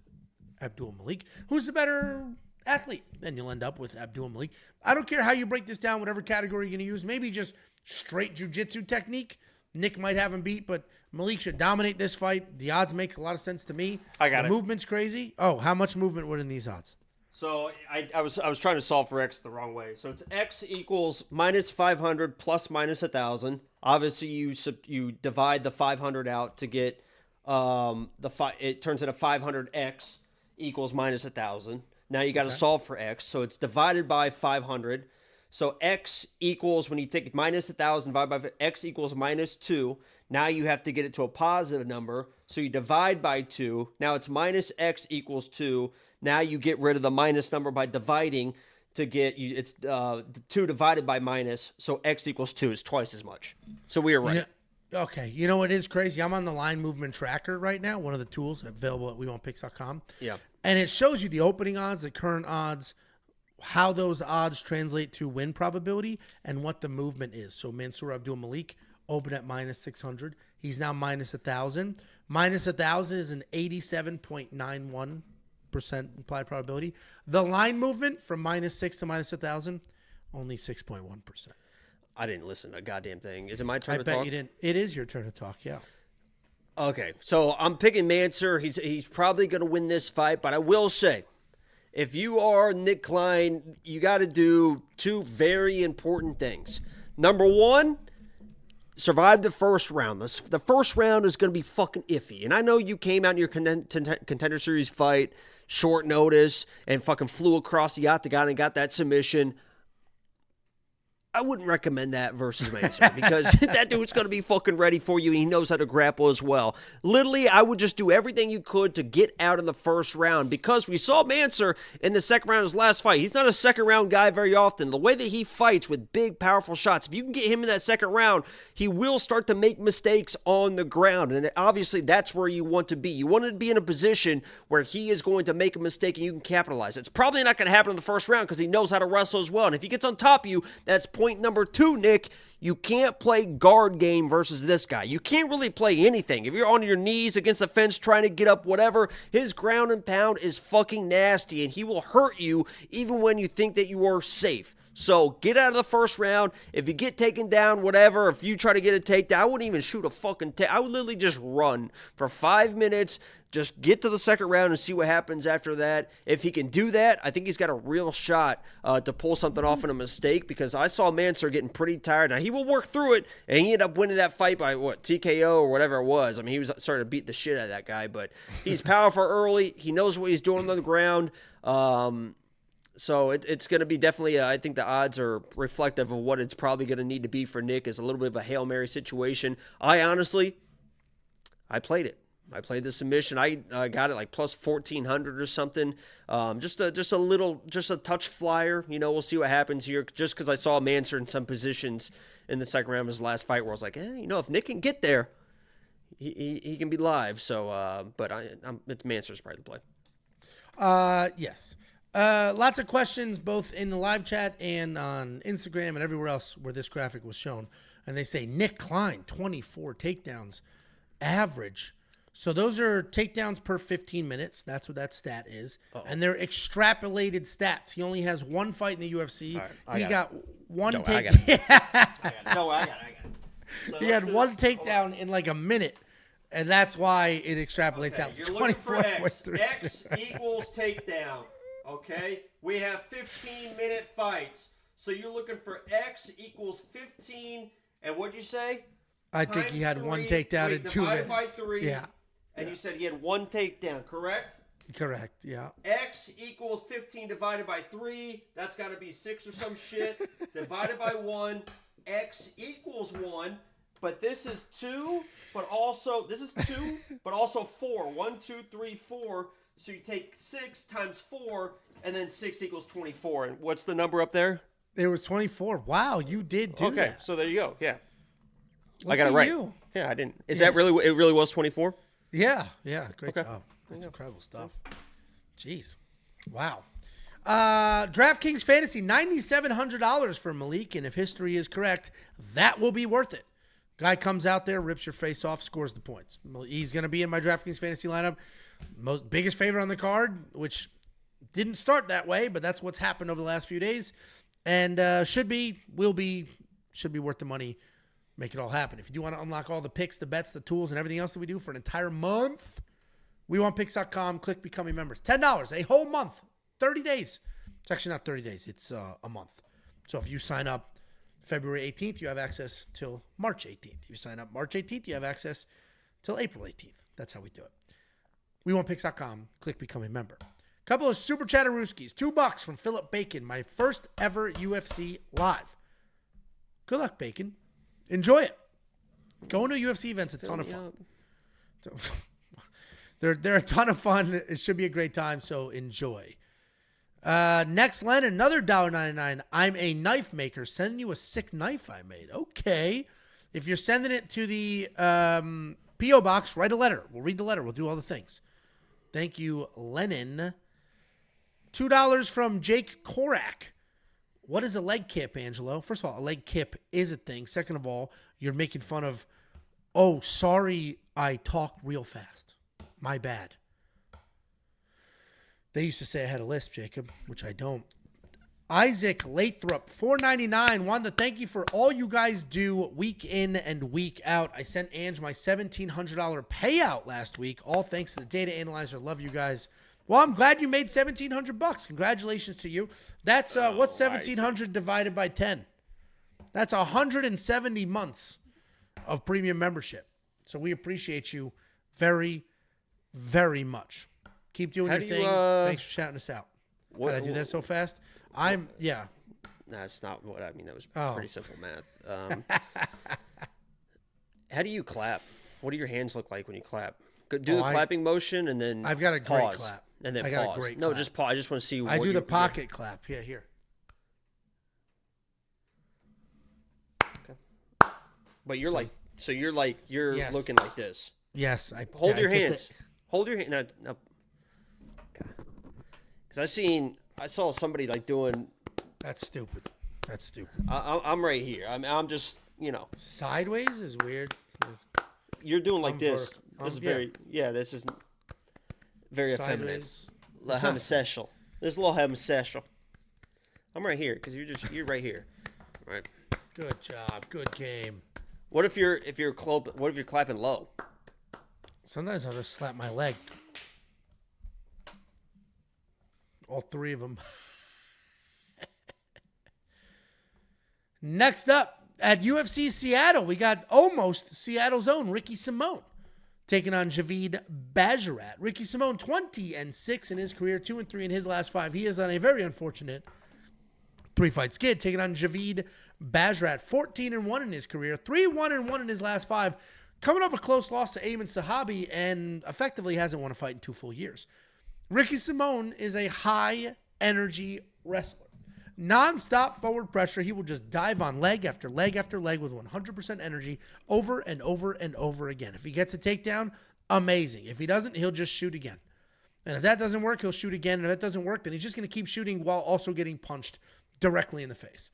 Abdul-Malik. Who's the better athlete? Then you'll end up with Abdul-Malik. I don't care how you break this down, whatever category you're going to use. Maybe just straight jiu-jitsu technique. Nick might have him beat, but Malik should dominate this fight. The odds make a lot of sense to me. I got the it. Movement's crazy. Oh, how much movement were in these odds? So I was trying to solve for X the wrong way. So it's X equals minus 500 plus minus 1,000. Obviously, you divide the 500 out to get it turns into 500X equals minus 1,000. Now you got to solve for X. So it's divided by 500. So X equals, when you take minus 1,000 divided by X equals minus 2. Now you have to get it to a positive number. So you divide by 2. Now it's minus X equals 2. Now you get rid of the minus number by dividing to get you. It's 2 divided by minus, so X equals 2 is twice as much. So we are right. Okay. You know what is crazy? I'm on the line movement tracker right now, one of the tools available at WeWantPicks.com. Yeah. And it shows you the opening odds, the current odds, how those odds translate to win probability, and what the movement is. So Mansur Abdul-Malik opened at minus 600. He's now minus 1,000. Minus 1,000 is an 87.91% implied probability. The line movement from minus 6 to minus 1,000, only 6.1%. I didn't listen to a goddamn thing. Is it my turn I to bet talk? you didn't. It is your turn to talk, yeah. Okay, so I'm picking Mansur. He's probably going to win this fight, but I will say, if you are Nick Klein, you got to do 2 very important things. Number 1, survive the first round. The first round is going to be fucking iffy. And I know you came out in your Contender Series fight, short notice, and fucking flew across the octagon and got that submission. I wouldn't recommend that versus Mansur because that dude's going to be fucking ready for you. And he knows how to grapple as well. Literally, I would just do everything you could to get out in the first round because we saw Mansur in the second round of his last fight. He's not a second round guy very often. The way that he fights with big, powerful shots, if you can get him in that second round, he will start to make mistakes on the ground. And obviously, that's where you want to be. You want to be in a position where he is going to make a mistake and you can capitalize. It's probably not going to happen in the first round because he knows how to wrestle as well. And if he gets on top of you, that's point number 2, Nick. You can't play guard game versus this guy. You can't really play anything. If you're on your knees against the fence trying to get up, whatever, his ground and pound is fucking nasty, and he will hurt you even when you think that you are safe. So get out of the first round. If you get taken down, whatever, if you try to get a takedown, I wouldn't even shoot a fucking I would literally just run for 5 minutes, just get to the second round and see what happens after that. If he can do that, I think he's got a real shot to pull something off in a mistake because I saw Mansur getting pretty tired. Now, he will work through it, and he ended up winning that fight by, TKO or whatever it was. I mean, he was starting to beat the shit out of that guy, but he's powerful early. He knows what he's doing on the ground. So it's going to be definitely, I think the odds are reflective of what it's probably going to need to be for Nick is a little bit of a Hail Mary situation. I played it. I played the submission. I got it like plus 1,400 or something. Just a touch flyer. You know, we'll see what happens here. Just because I saw Mansur in some positions in the second round of his last fight where I was like, if Nick can get there, he can be live. So, but Mansur's probably the play. Yes. Lots of questions both in the live chat and on Instagram and everywhere else where this graphic was shown. And they say Nick Klein, 24 takedowns average. So those are takedowns per 15 minutes. That's what that stat is. Uh-oh. And they're extrapolated stats. He only has one fight in the UFC. Right, he got one takedown. I got it. So he had one takedown in like a minute. And that's why it extrapolates out to 24.3. X equals takedown. Okay? We have 15-minute fights. So you're looking for X equals 15. And what'd you say? I think he had one takedown in 2 minutes. By 3. Yeah. And you said he had one takedown, correct? Correct, yeah. X equals 15 divided by 3. That's got to be 6 or some shit. Divided by 1. X equals 1. But this is 2, but also, this is 2, but also 4. 1, 2, 3, 4. So you take 6 times 4, and then 6 equals 24. And what's the number up there? It was 24. Wow, you did do that. Okay, so there you go. Yeah. Look I got it right. You. Yeah, I didn't. Is that really, it really was 24? Yeah, great job. That's incredible stuff. Jeez. Wow. DraftKings Fantasy, $9,700 for Malik, and if history is correct, that will be worth it. Guy comes out there, rips your face off, scores the points. He's going to be in my DraftKings Fantasy lineup. Biggest favorite on the card, which didn't start that way, but that's what's happened over the last few days, and should be worth the money. Make it all happen. If you do want to unlock all the picks, the bets, the tools, and everything else that we do for an entire month, WeWantPicks.com. Click Becoming Members. $10, a whole month, 30 days. It's actually not 30 days. It's a month. So if you sign up February 18th, you have access till March 18th. If you sign up March 18th, you have access till April 18th. That's how we do it. WeWantPicks.com. Click Become a Member. Couple of Super Chatterooskies. $2 from Philip Bacon, my first ever UFC live. Good luck, Bacon. Enjoy it. Going to UFC events, a ton of fun. They're a ton of fun. It should be a great time, so enjoy. Next line, another $1.99. I'm a knife maker. Sending you a sick knife I made. Okay. If you're sending it to the P.O. Box, write a letter. We'll read the letter. We'll do all the things. Thank you, Lennon. $2 from Jake Korak. What is a leg kip, Angelo? First of all, a leg kip is a thing. Second of all, you're making fun of, oh, sorry, I talk real fast. My bad. They used to say I had a lisp, Jacob, which I don't. Isaac Lathrop, $4.99. Wanted to thank you for all you guys do week in and week out. I sent Ange my $1,700 payout last week. All thanks to the data analyzer. Love you guys. Well, I'm glad you made $1,700. Congratulations to you. That's what's 1,700 divided by 10? That's 170 months of premium membership. So we appreciate you very, very much. Keep doing your thing. Thanks for shouting us out. Did I do that so fast? Yeah. That's not what I mean. That was pretty simple math. How do you clap? What do your hands look like when you clap? Do the clapping motion and then I've got a great clap. And then I pause. got a great no, clap. just pause. I just want to see what I do the pocket clap. Yeah, here. Okay. But you're you're yes. looking like this. Yes. Hold your hands. Hold your hand. No. Because I saw somebody like doing. That's stupid. I'm right here. I'm just, Sideways is weird. You're doing like this. This is very, this is very effeminate. Homosexual. There's a little homosexual. I'm right here because you're right here. Right. Good job. Good game. What if you're clapping low? Sometimes I'll just slap my leg. All three of them. Next up, at UFC Seattle, we got almost Seattle's own Ricky Simón taking on Javid Basharat. Ricky Simón, 20-6 in his career, 2-3 in his last 5. He is on a very unfortunate 3-fight skid, taking on Javid Basharat, 14-1 in his career, 3-1-1 in his last 5, coming off a close loss to Ayman Sahabi, and effectively hasn't won a fight in 2 full years. Ricky Simón is a high-energy wrestler. Non-stop forward pressure. He will just dive on leg after leg after leg with 100% energy over and over and over again. If he gets a takedown, amazing. If he doesn't, he'll just shoot again. And if that doesn't work, he'll shoot again. And if that doesn't work, then he's just going to keep shooting while also getting punched directly in the face.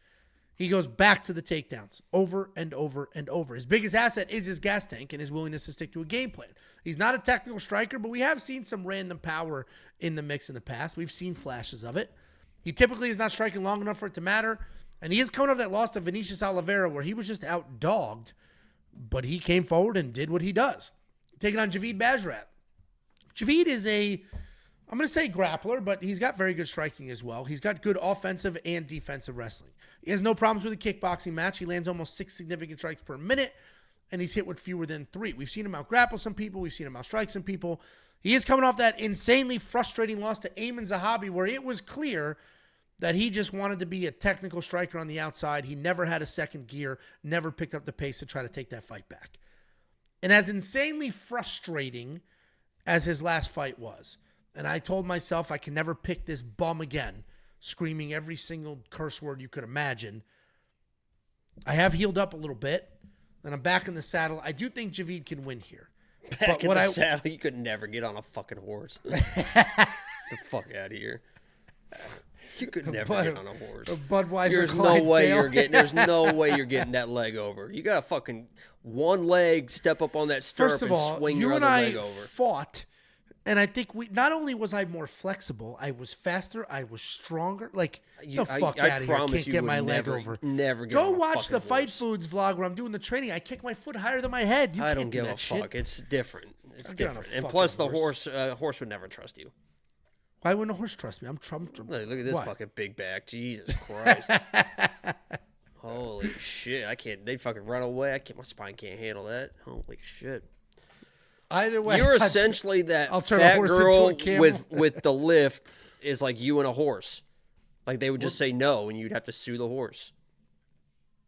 He goes back to the takedowns over and over and over. His biggest asset is his gas tank and his willingness to stick to a game plan. He's not a technical striker, but we have seen some random power in the mix in the past. We've seen flashes of it. He typically is not striking long enough for it to matter. And he is coming off that loss to Vinicius Oliveira where he was just out-dogged, but he came forward and did what he does. Taking on Javid Basharat. Javid is I'm going to say grappler, but he's got very good striking as well. He's got good offensive and defensive wrestling. He has no problems with a kickboxing match. He lands almost 6 significant strikes per minute, and he's hit with fewer than 3. We've seen him out-grapple some people. We've seen him out-strike some people. He is coming off that insanely frustrating loss to Ayman Zahabi where it was clear that he just wanted to be a technical striker on the outside. He never had a second gear, never picked up the pace to try to take that fight back. And as insanely frustrating as his last fight was, and I told myself I can never pick this bum again, screaming every single curse word you could imagine. I have healed up a little bit, and I'm back in the saddle. I do think Javid can win here. Back in the saddle, you could never get on a fucking horse. Get the fuck out of here. You could never get on a horse. There's no way you're getting that leg over. You got to fucking one leg, step up on that stirrup and swing your other leg over. Fought. And I think not only was I more flexible, I was faster, I was stronger. Like, the fuck out of here. I can't get my leg over. Never get Go on a watch the fucking Fight horse. Foods vlog where I'm doing the training. I kick my foot higher than my head. I don't give a fuck. It's different. It's different. And plus, the horse would never trust you. Why wouldn't a horse trust me? I'm Trump. Look at this fucking big back. Jesus Christ. Holy shit. I can't. They fucking run away. My spine can't handle that. Holy shit. Either way, you're essentially that fat girl with the lift is like you and a horse. Like they would just say no, and you'd have to sue the horse.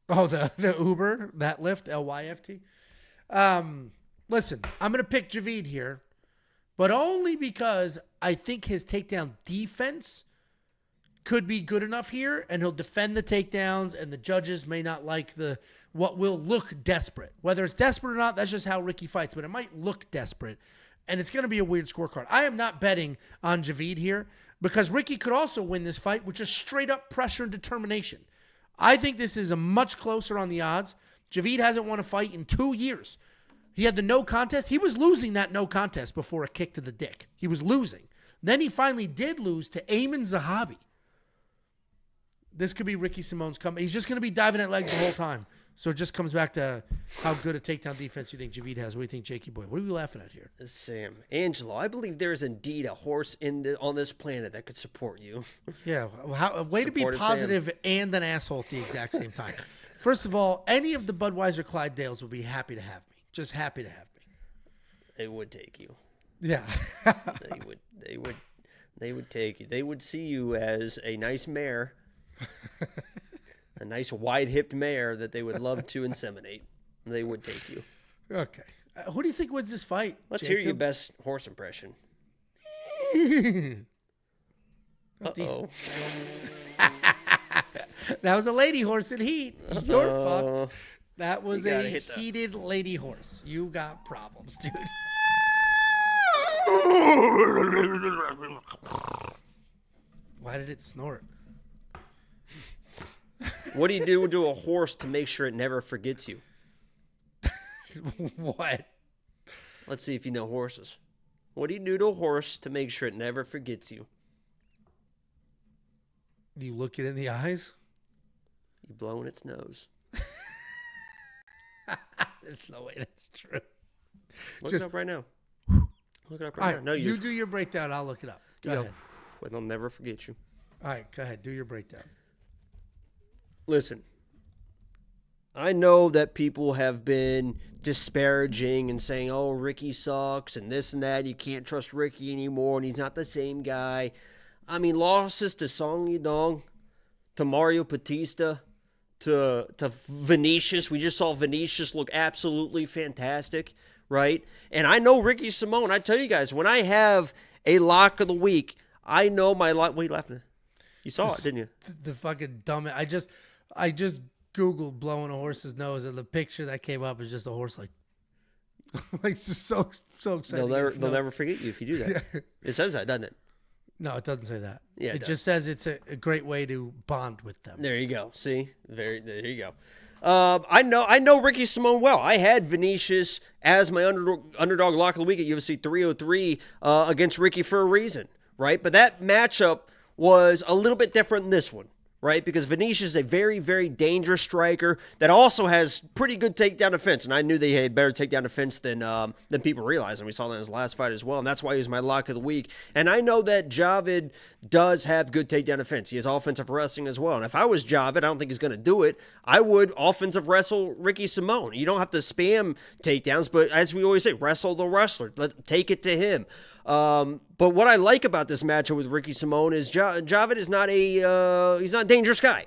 Oh, the Uber, that lift, LYFT. Listen, I'm going to pick Javid here, but only because I think his takedown defense could be good enough here, and he'll defend the takedowns, and the judges may not like what will look desperate. Whether it's desperate or not, that's just how Ricky fights, but it might look desperate, and it's going to be a weird scorecard. I am not betting on Javid here because Ricky could also win this fight with just straight-up pressure and determination. I think this is a much closer on the odds. Javid hasn't won a fight in 2 years. He had the no contest. He was losing that no contest before a kick to the dick. He was losing. Then he finally did lose to Ayman Zahabi. This could be Ricky Simone's comeback. He's just going to be diving at legs the whole time. So it just comes back to how good a takedown defense you think Javid has. What do you think, Jakey boy? What are we laughing at here? Sam, Angelo, I believe there is indeed a horse on this planet that could support you. Yeah, a way to be positive and an asshole at the exact same time. First of all, any of the Budweiser Clydesdales would be happy to have me. Just happy to have me. They would take you. Yeah. They would take you. They would see you as a nice mare. A nice wide-hipped mare that they would love to inseminate. They would take you. Okay. Who do you think wins this fight? Let's hear your best horse impression. Uh-oh. That was a lady horse in heat. You're fucked. That was a heated lady horse. You got problems, dude. Why did it snort? What do you do to a horse to make sure it never forgets you? What? Let's see if you know horses. What do you do to a horse to make sure it never forgets you? Do you look it in the eyes? You blow in its nose. There's no way that's true. Look it up right now. Look it up right now. No, you do your breakdown. I'll look it up. Go ahead. Well, they'll never forget you. All right, go ahead. Do your breakdown. Listen, I know that people have been disparaging and saying, oh, Ricky sucks and this and that. You can't trust Ricky anymore and he's not the same guy. I mean, losses to Song Yudong, to Mario Batista, to Vinicius. We just saw Vinicius look absolutely fantastic, right? And I know Ricky Simone. I tell you guys, when I have a lock of the week, I know my lock. What are you laughing at? You saw it, didn't you? The fucking dumb. I just Googled blowing a horse's nose, and the picture that came up is just a horse like it's just so exciting. They'll never forget you if you do that. It says that, doesn't it? No, it doesn't say that. Yeah, it just says it's a great way to bond with them. There you go. See, there you go. I know Ricky Simón well. I had Vinicius as my underdog lock of the week at UFC 303 against Ricky for a reason, right? But that matchup was a little bit different than this one, right? Because Vinicius is a very, very dangerous striker that also has pretty good takedown defense, and I knew they had better takedown defense than people realize, and we saw that in his last fight as well, and that's why he was my lock of the week. And I know that Javid does have good takedown defense. He has offensive wrestling as well, and if I was Javid, I don't think he's going to do it. I would offensive wrestle Ricky Simón. You don't have to spam takedowns, but as we always say, wrestle the wrestler. Take it to him. But what I like about this matchup with Ricky Simón is Javid is not he's not a dangerous guy.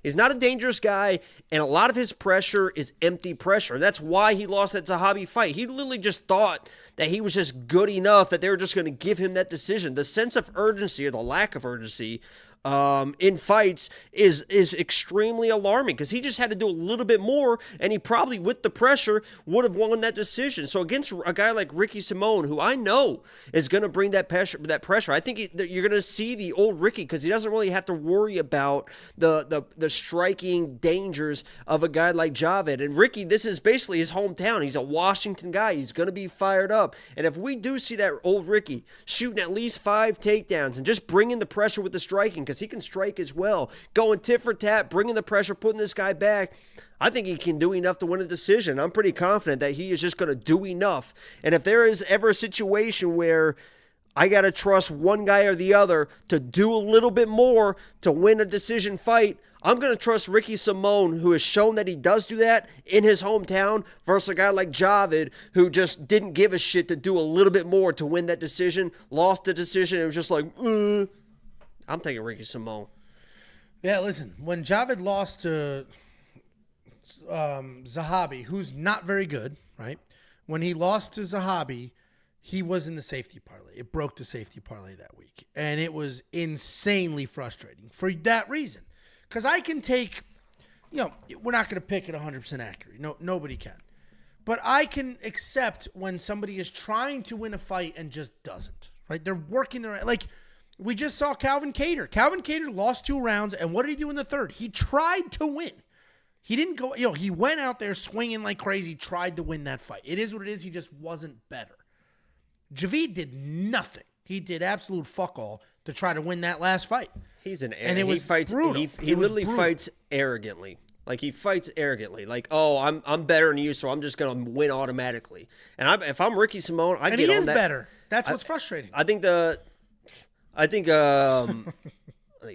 He's not a dangerous guy, and a lot of his pressure is empty pressure. That's why he lost that Zahabi fight. He literally just thought that he was just good enough that they were just going to give him that decision. The sense of urgency or the lack of urgency in fights is extremely alarming because he just had to do a little bit more, and he probably, with the pressure, would have won that decision. So against a guy like Ricky Simón, who I know is going to bring that pressure, I think you're going to see the old Ricky because he doesn't really have to worry about the striking dangers of a guy like Javid. And Ricky, this is basically his hometown. He's a Washington guy. He's going to be fired up. And if we do see that old Ricky shooting at least 5 takedowns and just bringing the pressure with the striking, because he can strike as well, going tit for tat, bringing the pressure, putting this guy back, I think he can do enough to win a decision. I'm pretty confident that he is just going to do enough. And if there is ever a situation where I got to trust one guy or the other to do a little bit more to win a decision fight, I'm going to trust Ricky Simón, who has shown that he does do that in his hometown, versus a guy like Javid, who just didn't give a shit to do a little bit more to win that decision, lost the decision. It was just like, I'm taking Ricky Simón. Yeah, listen, when Javid lost to Zahabi, who's not very good, right? When he lost to Zahabi, he was in the safety parlay. It broke the safety parlay that week. And it was insanely frustrating for that reason. Because I can take, we're not going to pick it 100% accurate. No, nobody can. But I can accept when somebody is trying to win a fight and just doesn't, right? They're working their, we just saw Calvin Kattar. Calvin Kattar lost 2 rounds, and what did he do in the third? He tried to win. He didn't go, he went out there swinging like crazy, tried to win that fight. It is what it is. He just wasn't better. Javid did nothing. He did absolute fuck all to try to win that last fight. He's an and it was brutal. He literally fights arrogantly. Like, he fights arrogantly. Like, oh, I'm better than you, so I'm just going to win automatically. And if I'm Ricky Simón, I get on that. And he is better. That's what's frustrating. I think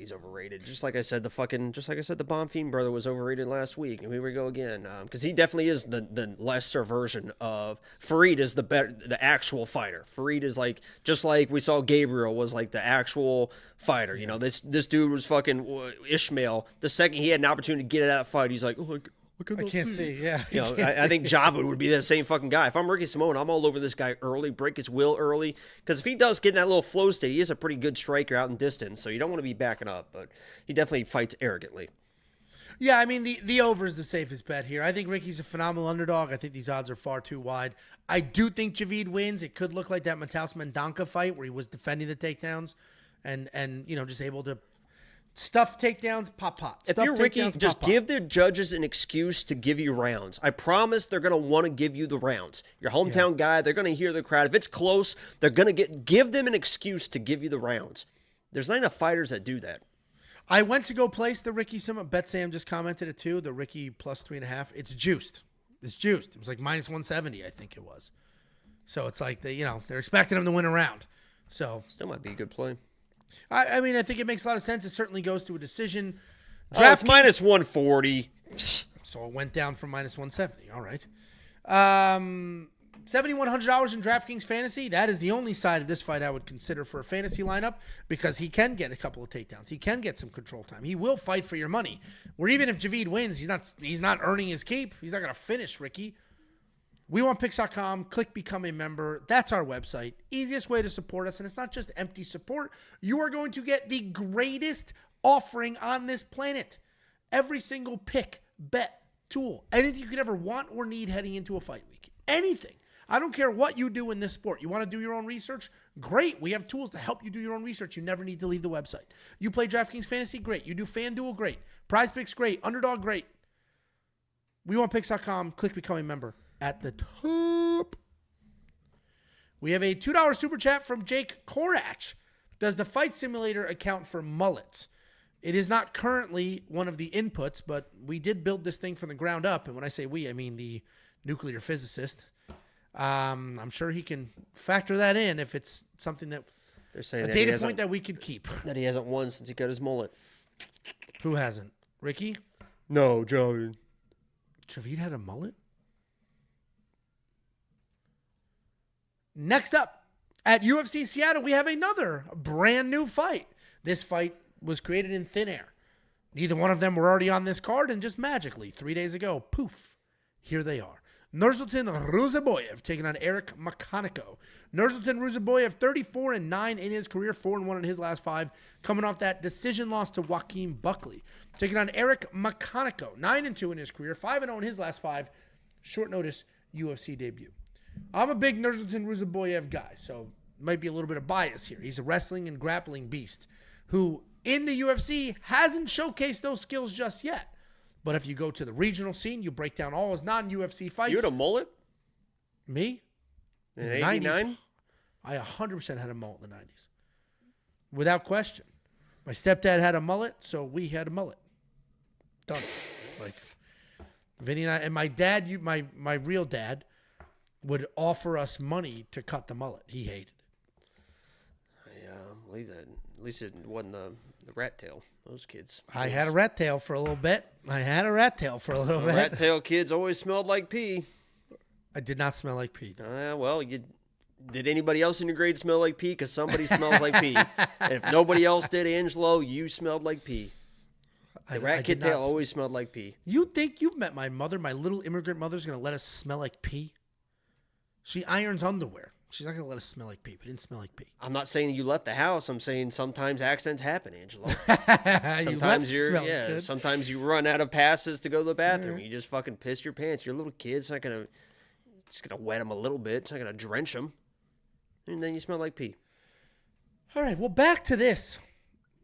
he's overrated. Just like I said, the Bonfim brother was overrated last week, and here we go again. Because he definitely is the lesser version of Farid is the actual fighter. Farid is just like we saw Gabriel was like the actual fighter. You know, this dude was fucking Ishmael. The second he had an opportunity to get it out of the fight, he's like, oh, I can't see. Yeah. I think Javid would be the same fucking guy. If I'm Ricky Simón, I'm all over this guy early, break his will early. Because if he does get in that little flow state, he is a pretty good striker out in distance. So you don't want to be backing up. But he definitely fights arrogantly. Yeah, I mean, the over is the safest bet here. I think Ricky's a phenomenal underdog. I think these odds are far too wide. I do think Javid wins. It could look like that Matheus Mendonça fight where he was defending the takedowns and just able to stuff takedowns, pop. If you're Ricky, just give the judges an excuse to give you rounds. I promise they're going to want to give you the rounds. Your hometown guy, they're going to hear the crowd. If it's close, they're going to give them an excuse to give you the rounds. There's not enough fighters that do that. I went to go place the Ricky Simón. Bet Sam just commented it too. The Ricky plus 3.5. It's juiced. It was like minus 170, I think it was. So it's like they're expecting him to win a round. So still might be a good play. I mean, I think it makes a lot of sense. It certainly goes to a decision. It's minus 140. So it went down from minus 170. All right. $7,100 in DraftKings Fantasy. That is the only side of this fight I would consider for a fantasy lineup because he can get a couple of takedowns. He can get some control time. He will fight for your money. Where even if Javid wins, he's not earning his keep. He's not going to finish, Ricky. WeWantPicks.com. Click Become a Member. That's our website. Easiest way to support us. And it's not just empty support. You are going to get the greatest offering on this planet. Every single pick, bet, tool, anything you could ever want or need heading into a fight week. Anything. I don't care what you do in this sport. You want to do your own research? Great. We have tools to help you do your own research. You never need to leave the website. You play DraftKings Fantasy? Great. You do FanDuel? Great. Prize Picks? Great. Underdog? Great. WeWantPicks.com. Click Become a Member at the top. We have a $2 super chat from Jake Korach. Does the Fight Simulator account for mullets? It is not currently one of the inputs, but we did build this thing from the ground up. And when I say we, I mean the nuclear physicist. I'm sure he can factor that in if it's something that They're saying a data point that we could keep. That he hasn't won since he cut his mullet. Who hasn't? Ricky? No, Javid. Javid had a mullet? Next up, at UFC Seattle, we have another brand new fight. This fight was created in thin air. Neither one of them were already on this card, and just magically, 3 days ago, poof, here they are. Nursulton Ruziboev taking on Eric McConico. Nursulton Ruziboev, 34-9 in his career, 4-1 in his last 5, coming off that decision loss to Joaquin Buckley. Taking on Eric McConico, 9-2 in his career, 5-0 in his last 5. Short notice UFC debut. I'm a big Nursulton Ruziboev guy, so might be a little bit of bias here. He's a wrestling and grappling beast who, in the UFC, hasn't showcased those skills just yet. But if you go to the regional scene, you break down all his non-UFC fights. You had a mullet? Me? In 89? I 100% had a mullet in the 90s. Without question. My stepdad had a mullet, so we had a mullet. Done. Like, Vinny and I, and my dad, my real dad, would offer us money to cut the mullet. He hated it. Yeah, I believe that. At least it wasn't the rat tail. Those kids. I had a rat tail for a little bit. Rat tail kids always smelled like pee. I did not smell like pee. Well, did anybody else in your grade smell like pee? Because somebody smells like pee. And if nobody else did, Angelo, you smelled like pee. The rat kid tail always smelled like pee. You think you've met my mother? My little immigrant mother's going to let us smell like pee? She irons underwear. She's not going to let us smell like pee. But it didn't smell like pee. I'm not saying you left the house. I'm saying sometimes accidents happen, Angelo. Sometimes you run out of passes to go to the bathroom. You just fucking piss your pants. Your little kid's not going to, just going to wet them a little bit. It's not going to drench them. And then you smell like pee. All right, well, back to this.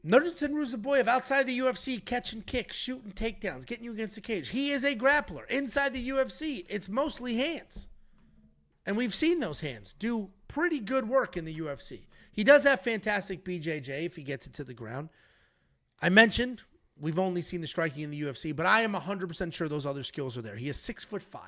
Nursulton Ruziboev outside the UFC, catching kicks, shooting takedowns, getting you against the cage. He is a grappler. Inside the UFC, it's mostly hands. And we've seen those hands do pretty good work in the UFC. He does have fantastic BJJ if he gets it to the ground. I mentioned we've only seen the striking in the UFC, but I am 100% sure those other skills are there. He is 6'5".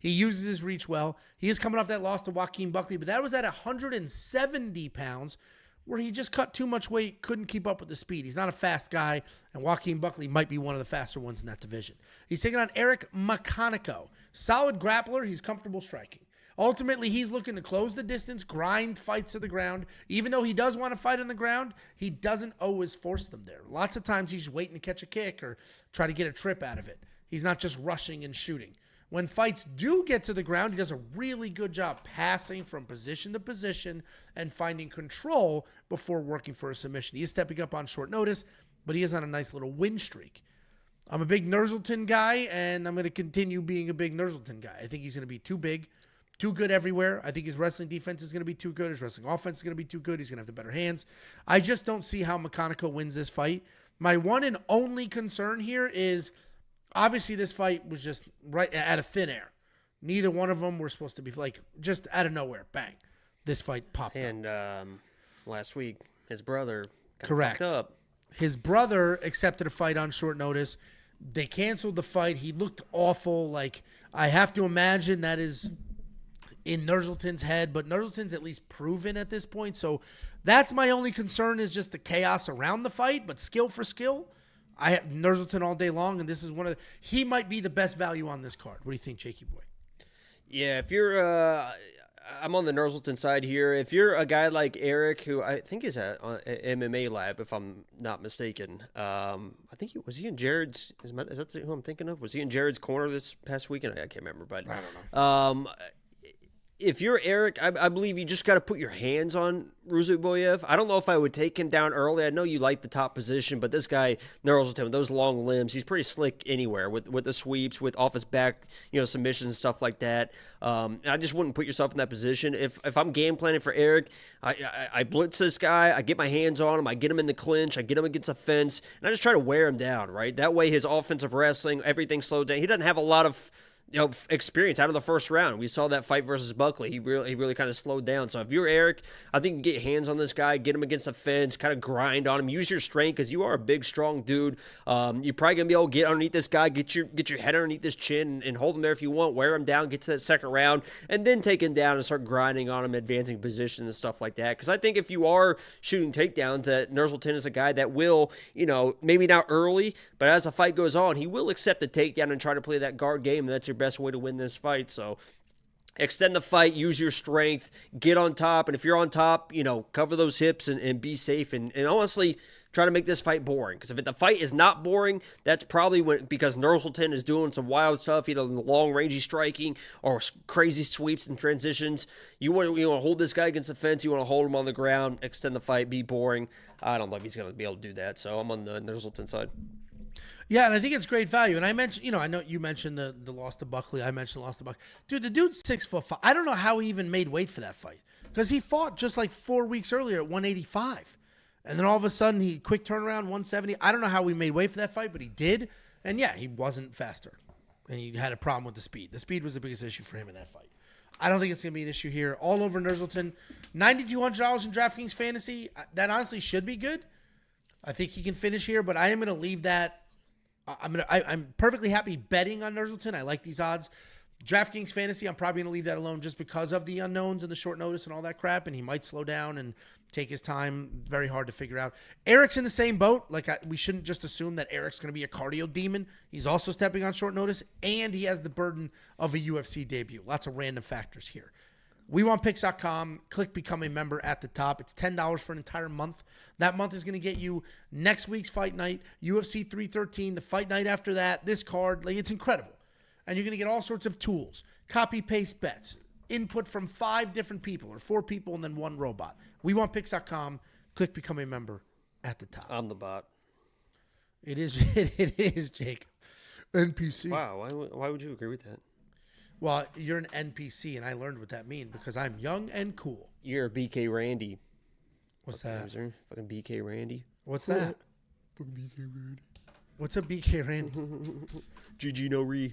He uses his reach well. He is coming off that loss to Joaquin Buckley, but that was at 170 pounds where he just cut too much weight, couldn't keep up with the speed. He's not a fast guy, and Joaquin Buckley might be one of the faster ones in that division. He's taking on Eric McConico. Solid grappler. He's comfortable striking. Ultimately, he's looking to close the distance, grind fights to the ground. Even though he does want to fight on the ground, he doesn't always force them there. Lots of times he's waiting to catch a kick or try to get a trip out of it. He's not just rushing and shooting. When fights do get to the ground, he does a really good job passing from position to position and finding control before working for a submission. He is stepping up on short notice, but he is on a nice little win streak. I'm a big Nursulton guy, and I'm going to continue being a big Nursulton guy. I think he's going to be too big. Too good everywhere. I think his wrestling defense is going to be too good. His wrestling offense is going to be too good. He's going to have the better hands. I just don't see how McConico wins this fight. My one and only concern here is, obviously, this fight was just right out of thin air. Neither one of them were supposed to be, like, just out of nowhere. Bang. This fight popped up. And last week, his brother got Correct. fucked up. His brother accepted a fight on short notice. They canceled the fight. He looked awful. Like, I have to imagine that is in Nursulton's head, but Nursulton's at least proven at this point. So that's my only concern, is just the chaos around the fight. But skill for skill, I have Nursulton all day long, and this is he might be the best value on this card. What do you think, Jakey boy? Yeah, if you're, I'm on the Nursulton side here. If you're a guy like Eric, who I think is at MMA Lab, if I'm not mistaken, I think was he in Jared's? Is that who I'm thinking of? Was he in Jared's corner this past weekend? I can't remember, but I don't know. if you're Eric, I believe you just got to put your hands on Ruziboev. I don't know if I would take him down early. I know you like the top position, but this guy, Nursulton, those long limbs, he's pretty slick anywhere with the sweeps, with off his back, submissions and stuff like that. I just wouldn't put yourself in that position. If I'm game planning for Eric, I blitz this guy, I get my hands on him, I get him in the clinch, I get him against a fence, and I just try to wear him down, right? That way his offensive wrestling, everything slowed down. He doesn't have a lot of experience out of the first round. We saw that fight versus Buckley. He really kind of slowed down. So if you're Eric, I think you can get hands on this guy, get him against the fence, kind of grind on him, use your strength because you are a big, strong dude. You're probably gonna be able to get underneath this guy, get your head underneath his chin, and hold him there if you want. Wear him down, get to that second round, and then take him down and start grinding on him, advancing positions and stuff like that. Because I think if you are shooting takedowns, that Nursulton is a guy that will, maybe not early, but as the fight goes on, he will accept the takedown and try to play that guard game, and that's your best way to win this fight. So extend the fight, use your strength, get on top, and if you're on top, cover those hips and be safe, and honestly try to make this fight boring, because if the fight is not boring, that's probably because Nursulton is doing some wild stuff, either in the long rangey striking or crazy sweeps and transitions. You want to hold this guy against the fence, you want to hold him on the ground, extend the fight, be boring. I don't know if he's going to be able to do that, so I'm on the Nursulton side. Yeah, and I think it's great value. And I mentioned, I know you mentioned the loss to Buckley. I mentioned the loss to Buckley. Dude, the dude's 6'5". I don't know how he even made weight for that fight, because he fought just like 4 weeks earlier at 185. And then all of a sudden, he quick turnaround, 170. I don't know how he made weight for that fight, but he did. And yeah, he wasn't faster. And he had a problem with the speed. The speed was the biggest issue for him in that fight. I don't think it's going to be an issue here. All over Nursulton. $9,200 in DraftKings Fantasy. That honestly should be good. I think he can finish here, but I am going to leave that. I'm perfectly happy betting on Nursulton. I like these odds. DraftKings Fantasy, I'm probably going to leave that alone just because of the unknowns and the short notice and all that crap, and he might slow down and take his time. Very hard to figure out. Eric's in the same boat. We shouldn't just assume that Eric's going to be a cardio demon. He's also stepping on short notice, and he has the burden of a UFC debut. Lots of random factors here. WeWantPicks.com. Click Become a Member at the top. It's $10 for an entire month. That month is going to get you next week's fight night, UFC 313, the fight night after that, this card. It's incredible. And you're going to get all sorts of tools, copy-paste bets, input from 5 different people or 4 people and then 1 robot. WeWantPicks.com. Click Become a Member at the top. I'm the bot. It is, Jake. NPC. Wow, why would you agree with that? Well, you're an NPC, and I learned what that means because I'm young and cool. You're a BK Randy. What's that? Fucking BK Randy. What's that? Fucking BK Randy. What's a BK Randy? GG no re.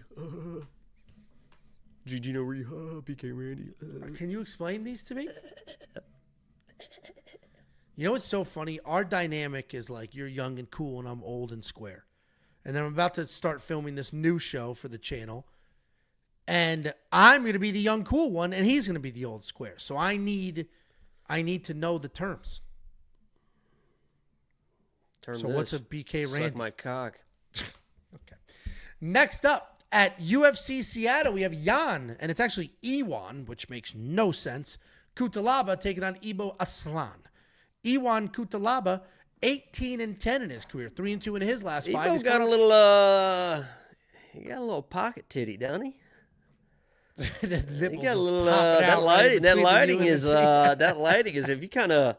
GG no re. BK Randy. Can you explain these to me? You know what's so funny? Our dynamic is like you're young and cool, and I'm old and square. And then I'm about to start filming this new show for the channel. And I'm going to be the young, cool one, and he's going to be the old square. So I need to know the terms. What's a BK Randy? Suck my cock. Okay. Next up, at UFC Seattle, we have Jan, and it's actually Iwan, which makes no sense. Cutelaba taking on Ibo Aslan. Iwan Cutelaba, 18-10 in his career, 3-2 in his last 5. Ibo's got a little pocket titty, don't he? You got a little that lighting is if you kind of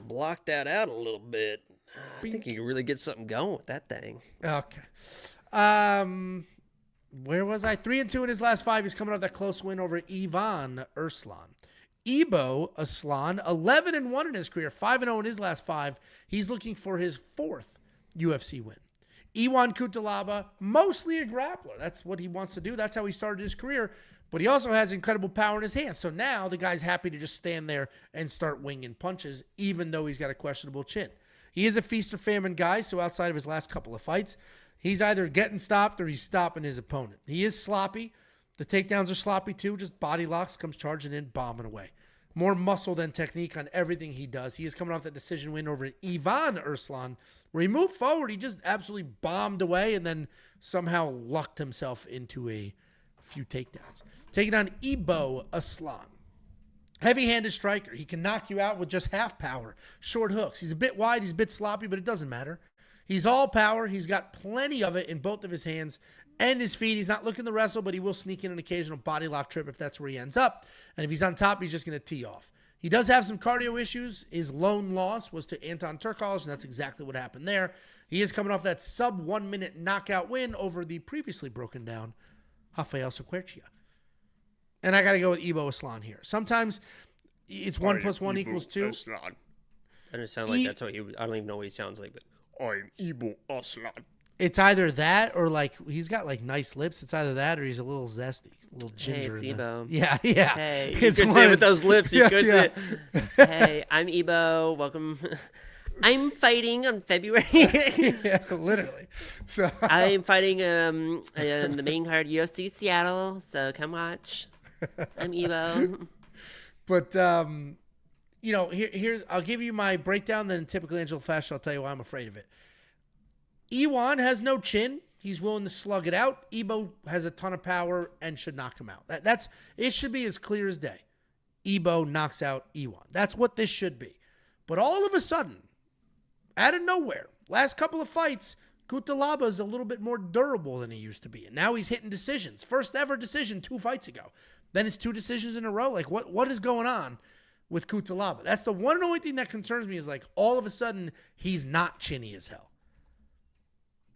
block that out a little bit, I think you can really get something going with that thing. Okay. Where was I? 3-2 in his last 5. He's coming off that close win over Ivan Aslan. Ibo Aslan, 11-1 in his career, 5-0 in his last 5. He's looking for his 4th UFC win. Iwan Cutelaba, mostly a grappler. That's what he wants to do. That's how he started his career. But he also has incredible power in his hands. So now the guy's happy to just stand there and start winging punches, even though he's got a questionable chin. He is a feast or famine guy, so outside of his last couple of fights, he's either getting stopped or he's stopping his opponent. He is sloppy. The takedowns are sloppy too. Just body locks, comes charging in, bombing away. More muscle than technique on everything he does. He is coming off that decision win over Ivan Aslan, where he moved forward. He just absolutely bombed away and then somehow lucked himself into a few takedowns. Taking on Ibo Aslan. Heavy-handed striker. He can knock you out with just half power. Short hooks. He's a bit wide. He's a bit sloppy, but it doesn't matter. He's all power. He's got plenty of it in both of his hands and his feet. He's not looking to wrestle, but he will sneak in an occasional body lock trip if that's where he ends up. And if he's on top, he's just going to tee off. He does have some cardio issues. His lone loss was to Anton Turkalj, and that's exactly what happened there. He is coming off that sub 1 minute knockout win over the previously broken down Raffael Cerqueira. And I got to go with Ibo Aslan here. Sometimes it's 1 + 1 = 2. Aslan. Doesn't sound like that's what he would. I don't even know what he sounds like, but I'm Ibo Aslan. It's either that or like he's got like nice lips. It's either that or he's a little zesty, a little ginger. Hey, it's Ibo. Yeah. Hey, You could say it with those lips. You could say it. Hey, I'm Ibo. Welcome. I'm fighting on February. Yeah, literally. So I'm fighting in the main card UFC Seattle. So come watch. I'm Ibo. But here's I'll give you my breakdown. Then typical Angelo fashion, I'll tell you why I'm afraid of it. Iwan has no chin. He's willing to slug it out. Ibo has a ton of power and should knock him out. It should be as clear as day. Ibo knocks out Iwan. That's what this should be. But all of a sudden, out of nowhere, last couple of fights, Cutelaba is a little bit more durable than he used to be. And now he's hitting decisions. First ever decision 2 fights ago. Then it's 2 decisions in a row. Like, what is going on with Cutelaba? That's the one and only thing that concerns me is like all of a sudden he's not chinny as hell.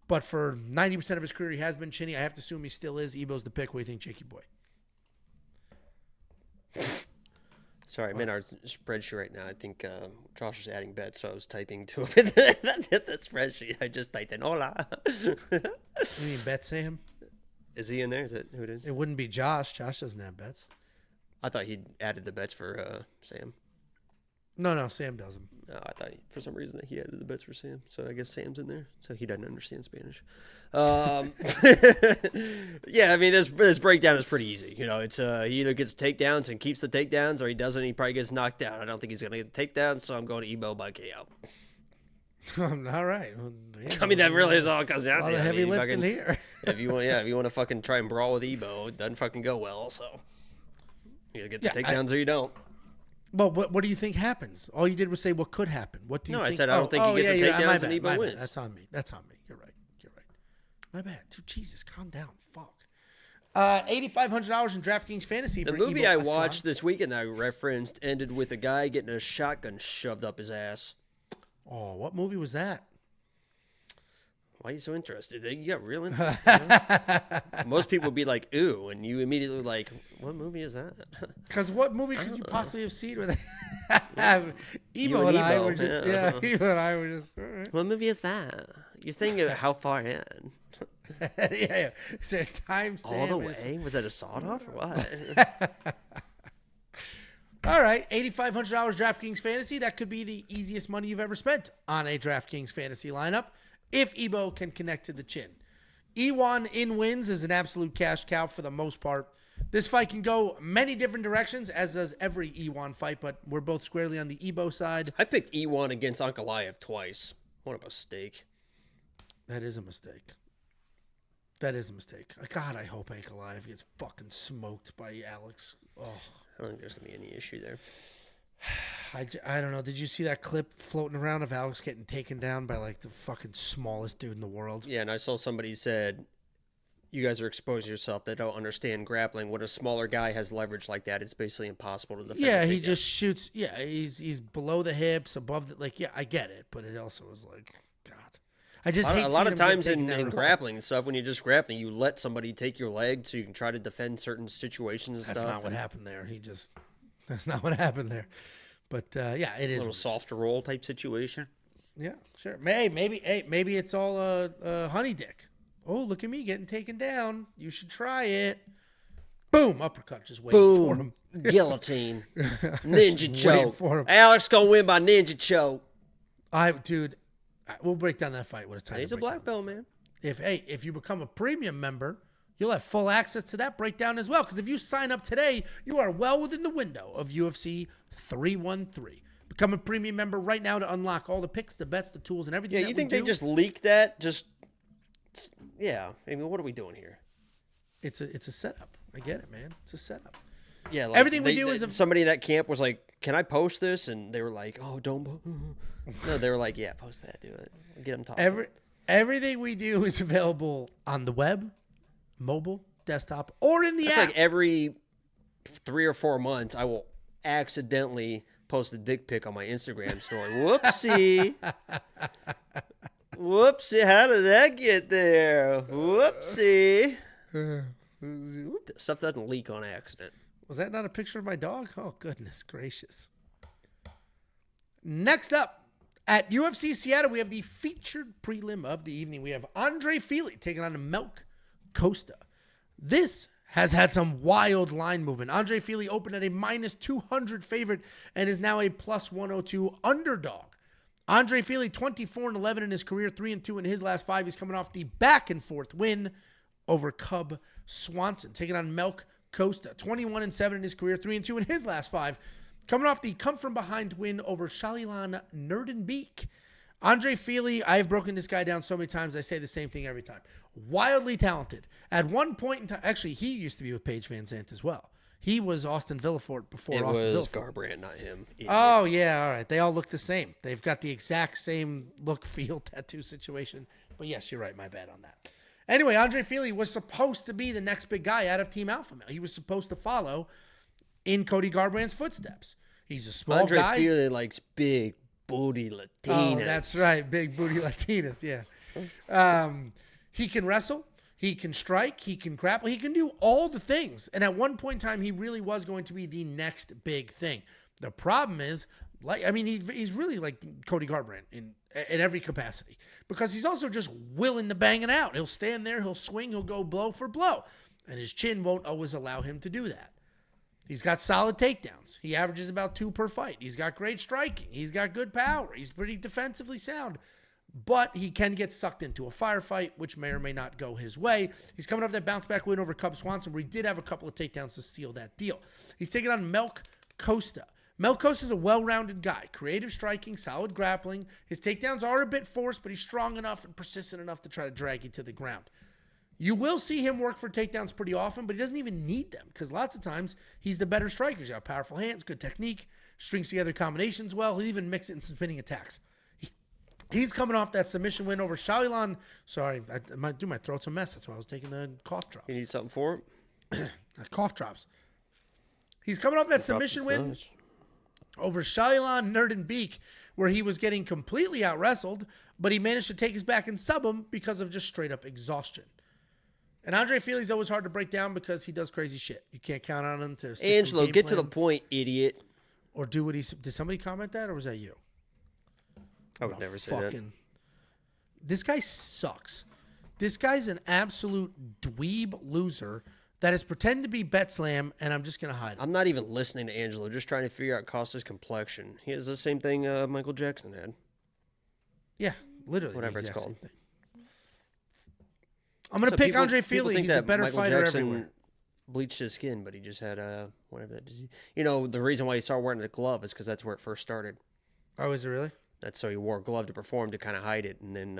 But for 90% of his career, he has been chinny. I have to assume he still is. Ibo's the pick. What do you think, Jakey boy? Sorry, I'm in our spreadsheet right now. I think Josh is adding bets, so I was typing to him. The spreadsheet. I just typed in hola. You mean Bet Sam? Is he in there? Is that who it is? It wouldn't be Josh. Josh doesn't have bets. I thought he'd added the bets for Sam. No, Sam doesn't. No, I thought for some reason that he added the bets for Sam. So I guess Sam's in there. So he doesn't understand Spanish. Yeah, I mean, this breakdown is pretty easy. You know, it's he either gets takedowns and keeps the takedowns, or he doesn't. He probably gets knocked out. I don't think he's going to get the takedowns, so I'm going to Ibo by KO. All right. Well, yeah, I mean, that really is all it comes down to. all the heavy lifting here. If you want to fucking try and brawl with Ibo, it doesn't fucking go well. So you either get the takedowns or you don't. Well, what do you think happens? All you did was say what could happen. What do you think? I said I don't think he gets the takedowns and Ibo wins. That's on me. You're right. My bad. Dude, Jesus, calm down. Fuck. $8,500 in DraftKings Fantasy. The movie Ibo I Aslan. watched this weekend I referenced ended with a guy getting a shotgun shoved up his ass. Oh, what movie was that? Why are you so interested? You got real interest. Most people would be like, ooh, and you immediately like, what movie is that? Because what movie could you possibly have seen where they have Ibo and I were just, Ibo and I were just, all right. What movie is that? You're thinking how far in? yeah. Is there a timestamp? All the way? Was that a sawed-off or what? All right, $8,500 DraftKings Fantasy. That could be the easiest money you've ever spent on a DraftKings Fantasy lineup if Ibo can connect to the chin. Iwan in wins is an absolute cash cow for the most part. This fight can go many different directions, as does every Iwan fight, but we're both squarely on the Ibo side. I picked Iwan against Ankalaev twice. What a mistake. That is a mistake. God, I hope Ankalaev gets fucking smoked by Alex. Oh. I don't think there's going to be any issue there. I don't know. Did you see that clip floating around of Alex getting taken down by like the fucking smallest dude in the world? Yeah, and I saw somebody said, you guys are exposing yourself. They don't understand grappling. When a smaller guy has leverage like that, it's basically impossible to defend. Yeah, he just shoots. Yeah, he's below the hips, above the, like, yeah, I get it. But it also was like, God. I just hate a lot of times in in grappling and stuff, when you're just grappling, you let somebody take your leg so you can try to defend certain situations and That's stuff. not what happened there. That's not what happened there. But yeah, it is a little softer roll type situation. Yeah, sure. Maybe it's all a honey dick. Oh, look at me getting taken down. You should try it. Boom, uppercut, just waiting for him. Guillotine, ninja choke. For him. Alex gonna win by ninja choke. Dude, we'll break down that fight when it's time. He's a black belt, man. If you become a premium member, you'll have full access to that breakdown as well. Because if you sign up today, you are well within the window of UFC 313. Become a premium member right now to unlock all the picks, the bets, the tools, and everything. Yeah, you think they just leaked that? Yeah. I mean, what are we doing here? It's a setup. I get it, man. It's a setup. Yeah, like everything we do is somebody in that camp was like, "Can I post this?" And they were like, "Oh, don't." No, they were like, "Yeah, post that. Do it. Get them talking." Everything we do is available on the web, mobile, desktop, or in the app. Like every 3 or 4 months, I will accidentally post a dick pic on my Instagram story. Whoopsie. Whoopsie. How did that get there? Whoopsie. Stuff doesn't leak on accident. Was that not a picture of my dog? Oh, goodness gracious. Next up, at UFC Seattle, we have the featured prelim of the evening. We have Andre Fili taking on Costa. This has had some wild line movement. Andre Fili opened at a -200 favorite and is now a +102 underdog. Andre Fili, 24-11 in his career, 3-2 in his last 5. He's coming off the back-and-forth win over Cub Swanson, taking on Costa, 21-7 in his career, 3-2 in his last 5. Coming off the come-from-behind win over Shalilan Nerdenbeek. Andre Fili, I have broken this guy down so many times, I say the same thing every time. Wildly talented. At one point in time, actually, he used to be with Paige Van Zandt as well. He was Austin Villafort before Austin Villafort. It was Garbrandt, not him. Idiot. Oh, yeah, all right. They all look the same. They've got the exact same look, feel, tattoo situation. But yes, you're right. My bad on that. Anyway, Andre Fili was supposed to be the next big guy out of Team Alpha Male. He was supposed to follow in Cody Garbrandt's footsteps. He's a small guy. Andre Fili likes big booty Latinas. Oh, that's right. Big booty Latinas, yeah. He can wrestle. He can strike. He can grapple. He can do all the things. And at one point in time, he really was going to be the next big thing. The problem is, he's really like Cody Garbrandt in every capacity because he's also just willing to bang it out. He'll stand there. He'll swing. He'll go blow for blow. And his chin won't always allow him to do that. He's got solid takedowns. He averages about 2 per fight. He's got great striking. He's got good power. He's pretty defensively sound. But he can get sucked into a firefight, which may or may not go his way. He's coming off that bounce-back win over Cub Swanson, where he did have a couple of takedowns to seal that deal. He's taking on Costa. Costa is a well-rounded guy. Creative striking, solid grappling. His takedowns are a bit forced, but he's strong enough and persistent enough to try to drag you to the ground. You will see him work for takedowns pretty often, but he doesn't even need them because lots of times he's the better striker. He's got powerful hands, good technique, strings together combinations well. He'll even mix it in some spinning attacks. He's coming off that submission win over Shalilan. Sorry, my throat's a mess. That's why I was taking the cough drops. You need something for it? Cough drops. He's coming off that submission win over Shalilan Nerdenbeek, where he was getting completely out-wrestled, but he managed to take his back and sub him because of just straight-up exhaustion. And Andre Fili's always hard to break down because he does crazy shit. You can't count on him to stick Angelo, to the game get plan to the point, idiot. Or do what he... Did somebody comment that, or was that you? I would never say that. This guy sucks. This guy's an absolute dweeb loser that is pretending to be Bet-Slam, and I'm just going to hide him. I'm not even listening to Angelo, just trying to figure out Costa's complexion. He has the same thing Michael Jackson had. Yeah, literally. Whatever it's called. I'm going to pick Andre Fili. He's a better Michael fighter Jackson everywhere. Bleached his skin, but he just had whatever that disease. You know, the reason why he started wearing the glove is because that's where it first started. Oh, is it really? That's so he wore a glove to perform to kind of hide it, and then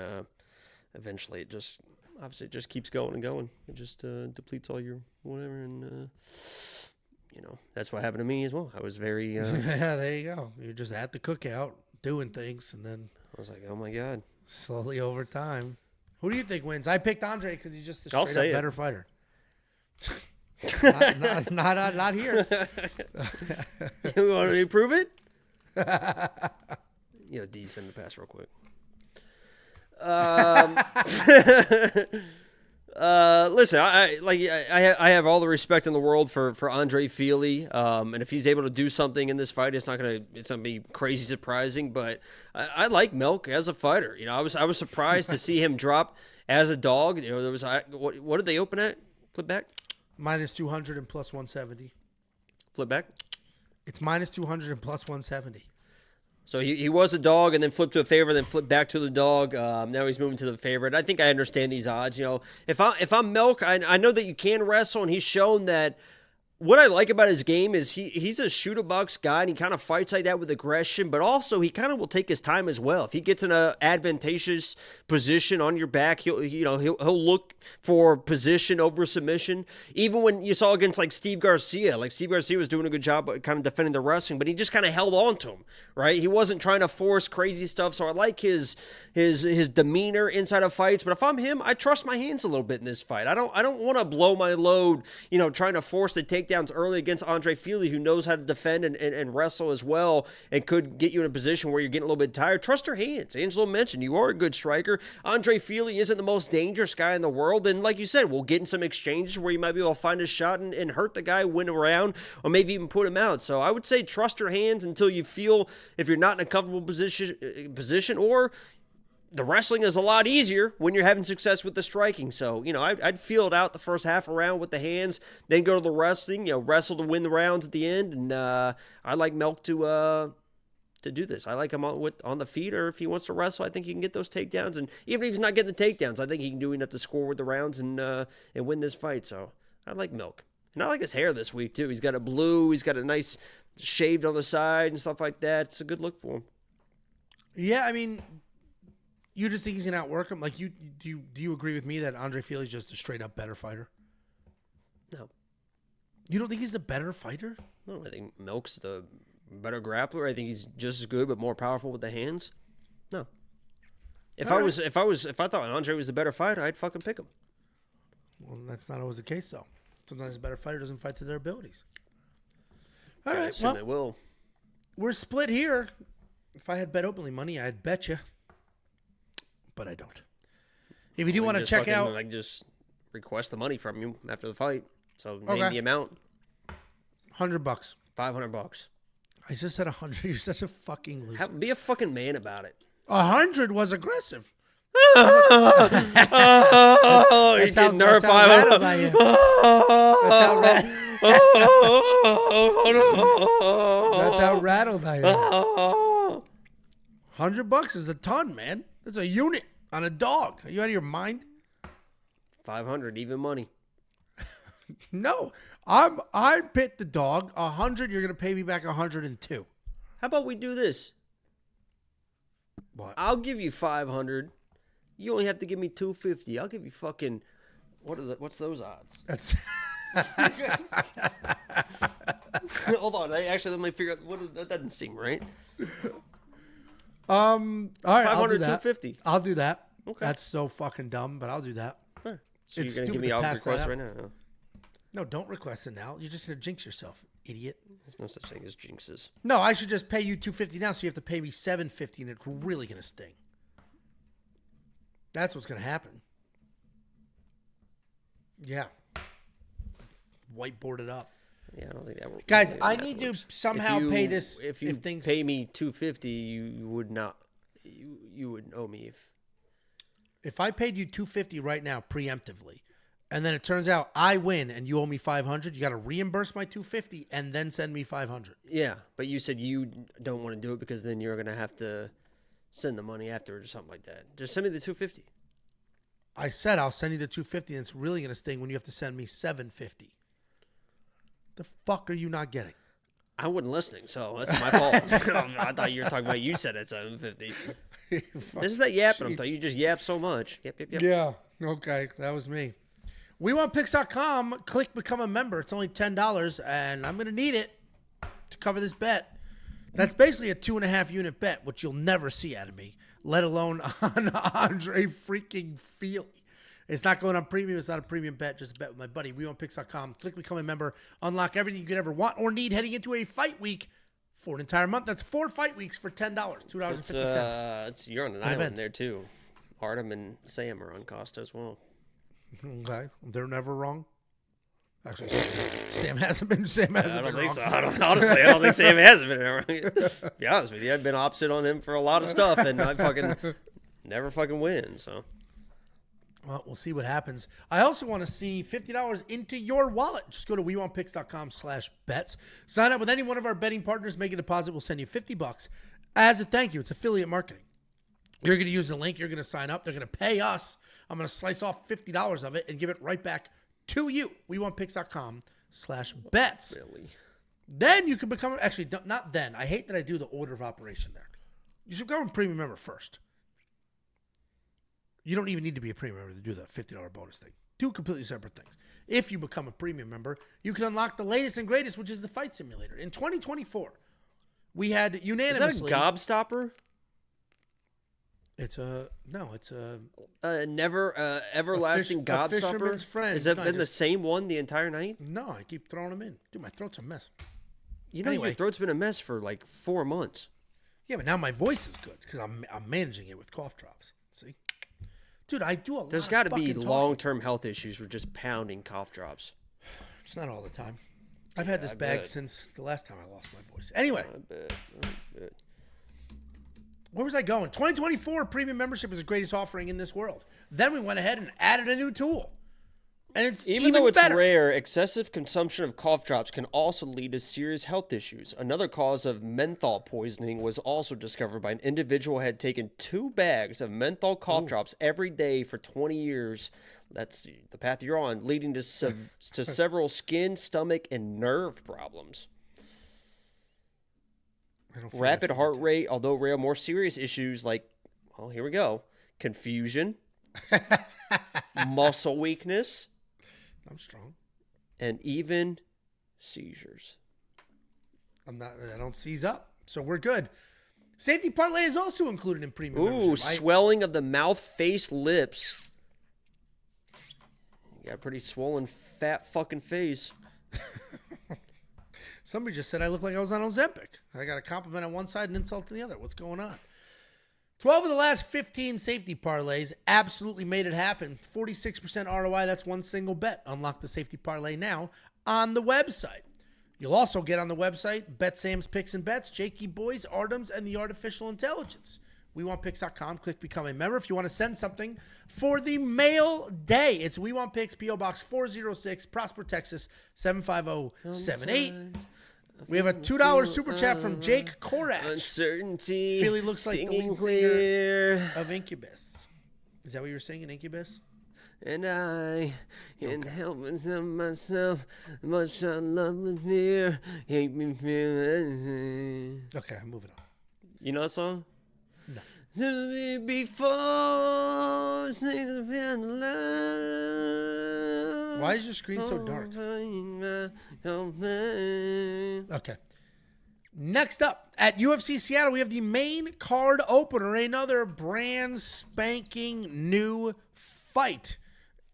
eventually it just keeps going and going. It just depletes all your whatever, and that's what happened to me as well. I was very yeah, there you go. You're just at the cookout doing things, and then I was like, oh my god. Slowly over time. Who do you think wins? I picked Andre because he's just a straight up better fighter. not here. You want me to prove it? D send the pass real quick. Listen, I have all the respect in the world for Andre Fili, and if he's able to do something in this fight, it's not gonna be crazy surprising. But I like Melk as a fighter. I was surprised to see him drop as a dog. There was what did they open at? Flip back. -200 and +170. Flip back. It's -200 and +170. So he was a dog and then flipped to a favorite, then flipped back to the dog. Now he's moving to the favorite. I think I understand these odds. If I'm Melk, I know that you can wrestle, and he's shown that what I like about his game is he's a shoot-a-box guy, and he kind of fights like that with aggression, but also he kind of will take his time as well. If he gets in an advantageous position on your back, he'll look for position over submission. Even when you saw against like Steve Garcia was doing a good job kind of defending the wrestling, but he just kind of held on to him, right? He wasn't trying to force crazy stuff, so I like his demeanor inside of fights. But if I'm him, I trust my hands a little bit in this fight. I don't want to blow my load, trying to force the takedowns early against Andre Fili, who knows how to defend and wrestle as well, and could get you in a position where you're getting a little bit tired. Trust your hands. Angelo mentioned you are a good striker. Andre Fili isn't the most dangerous guy in the world, and like you said, we'll get in some exchanges where you might be able to find a shot and hurt the guy, win around, or maybe even put him out. So I would say trust your hands until you feel if you're not in a comfortable position, or the wrestling is a lot easier when you're having success with the striking. So, I'd feel it out the first half around with the hands, then go to the wrestling, wrestle to win the rounds at the end. And I like Melk to do this. I like him on the feet, or if he wants to wrestle, I think he can get those takedowns. And even if he's not getting the takedowns, I think he can do enough to score with the rounds and win this fight. So I like Melk. And I like his hair this week, too. He's got a blue. He's got a nice shaved on the side and stuff like that. It's a good look for him. Yeah, I mean, you just think he's gonna outwork him? Like, do you agree with me that Andre Fili's just a straight up better fighter? No. You don't think he's the better fighter? No, I think Melk's the better grappler. I think he's just as good but more powerful with the hands. No. If I thought Andre was the better fighter, I'd fucking pick him. Well, that's not always the case, though. Sometimes a better fighter doesn't fight to their abilities. All right, I assume they will. We're split here. If I had bet openly money, I'd bet you. But I don't. If you do want to check out, I can just request the money from you after the fight. So name Okay. the amount. $100. $500. I just said 100. You're such a fucking loser. Be a fucking man about it. 100 was aggressive. Oh, That's how rattled I am. That's how rattled I am. $100 is a ton, man. That's a unit on a dog. Are you out of your mind? 500, even money. No, I bit the dog 100. You're gonna pay me back 102. How about we do this? What? I'll give you 500. You only have to give me 250. I'll give you fucking. What's those odds? That's. Hold on. Let me figure out. That doesn't seem right. All right. 500, I'll do that. 250. I'll do that. Okay. That's so fucking dumb, but I'll do that. Huh. So It's you're gonna give stupid me to all pass that requests up. right now? Huh? No, don't request it now. You're just gonna jinx yourself, idiot. There's no such thing as jinxes. No, I should just pay you $250 now, so you have to pay me $750, and it's really gonna sting. That's what's gonna happen. Yeah. Whiteboard it up. Yeah, I don't think that will. Guys, I need to somehow pay this. If you pay me $250, you would not. You would owe me If I paid you $250 right now, preemptively, and then it turns out I win and you owe me $500, you got to reimburse my $250 and then send me $500. Yeah, but you said you don't want to do it because then you're gonna have to send the money afterwards or something like that. Just send me the $250. I said I'll send you the $250, and it's really gonna sting when you have to send me $750. The fuck are you not getting? I wasn't listening, so that's my fault. I thought you were talking about you said it's $750. This is that yapping. I'm telling you, just yap so much. Yep. Yeah. Okay, that was me. WeWantPicks.com. Click become a member. It's only $10, and I'm gonna need it to cover this bet. That's basically a 2.5 unit bet, which you'll never see out of me, let alone on Andre freaking Fili. It's not going on premium. It's not a premium bet. Just a bet with my buddy. WeWantPicks.com. Click become a member. Unlock everything you could ever want or need heading into a fight week for an entire month. That's 4 fight weeks for $10. $2.50. You're on an island there too. Artem and Sam are on Costa as well. Okay, they're never wrong. Actually, Sam hasn't been. I don't think so. Honestly, I don't think Sam hasn't been wrong. To be honest with you, I've been opposite on him for a lot of stuff, and I fucking never fucking win. So. Well, we'll see what happens. I also want to see $50 into your wallet. Just go to WeWantPicks.com/bets. Sign up with any one of our betting partners. Make a deposit. We'll send you $50 as a thank you. It's affiliate marketing. You're going to use the link. You're going to sign up. They're going to pay us. I'm going to slice off $50 of it and give it right back to you. WeWantPicks.com premiummembers.com/bets. Really? Then you can become, actually, not then. I hate that I do the order of operation there. You should become a premium member first. You don't even need to be a premium member to do the $50 bonus thing. Two completely separate things. If you become a premium member, you can unlock the latest and greatest, which is the Fight Simulator. In 2024, we had unanimously... Is that a gobstopper? It's a... No, it's a... Everlasting gobstopper? A fisherman's friend. Has that No, been the same one the entire night? No, I keep throwing them in. Dude, my throat's a mess. You know, Anyway. your throat's been a mess for like 4 months. Yeah, but now my voice is good because I'm managing it with cough drops. See? Dude, I do a lot There's of got to be fucking talking. long-term health issues with just pounding cough drops. It's not all the time. I've had this bag since the last time I lost my voice. Anyway, I bet. where was I going? 2024 premium membership is the greatest offering in this world. Then we went ahead and added a new tool. And it's Even though it's better. rare, excessive consumption of cough drops can also lead to serious health issues. Another cause of menthol poisoning was also discovered by an individual who had taken 2 bags of menthol cough drops every day for 20 years. That's the path you're on, leading to to several skin, stomach, and nerve problems. Rapid heart rate, although rare, more serious issues like, well, here we go, confusion, muscle weakness, I'm strong. and even seizures. I don't seize up. So we're good. Safety parlay is also included in premium Ooh, membership. swelling of the mouth, face, lips. You got a pretty swollen, fat fucking face. Somebody just said I look like I was on Ozempic. I got a compliment on one side and insult on the other. What's going on? 12 of the last 15 safety parlays absolutely made it happen. 46% ROI. That's one single bet. Unlock the safety parlay now on the website. You'll also get on the website Bet Sam's Picks and Bets, Jakey Boys, Artems, and the Artificial Intelligence. WeWantPicks.com. Click Become a Member if you want to send something for the mail day. It's We Want Picks, P.O. Box 406, Prosper, Texas 75078. We have a $2 super chat from Jake Korach. Uncertainty. Fili looks like the lead singer of Incubus. Is that what you were singing, Incubus? And I can't help myself. Much I love with fear. Hate me feeling. Okay, I'm moving on. You know that song? No. Before things been love. Why is your screen so dark? Okay. Next up, at UFC Seattle, we have the main card opener, another brand spanking new fight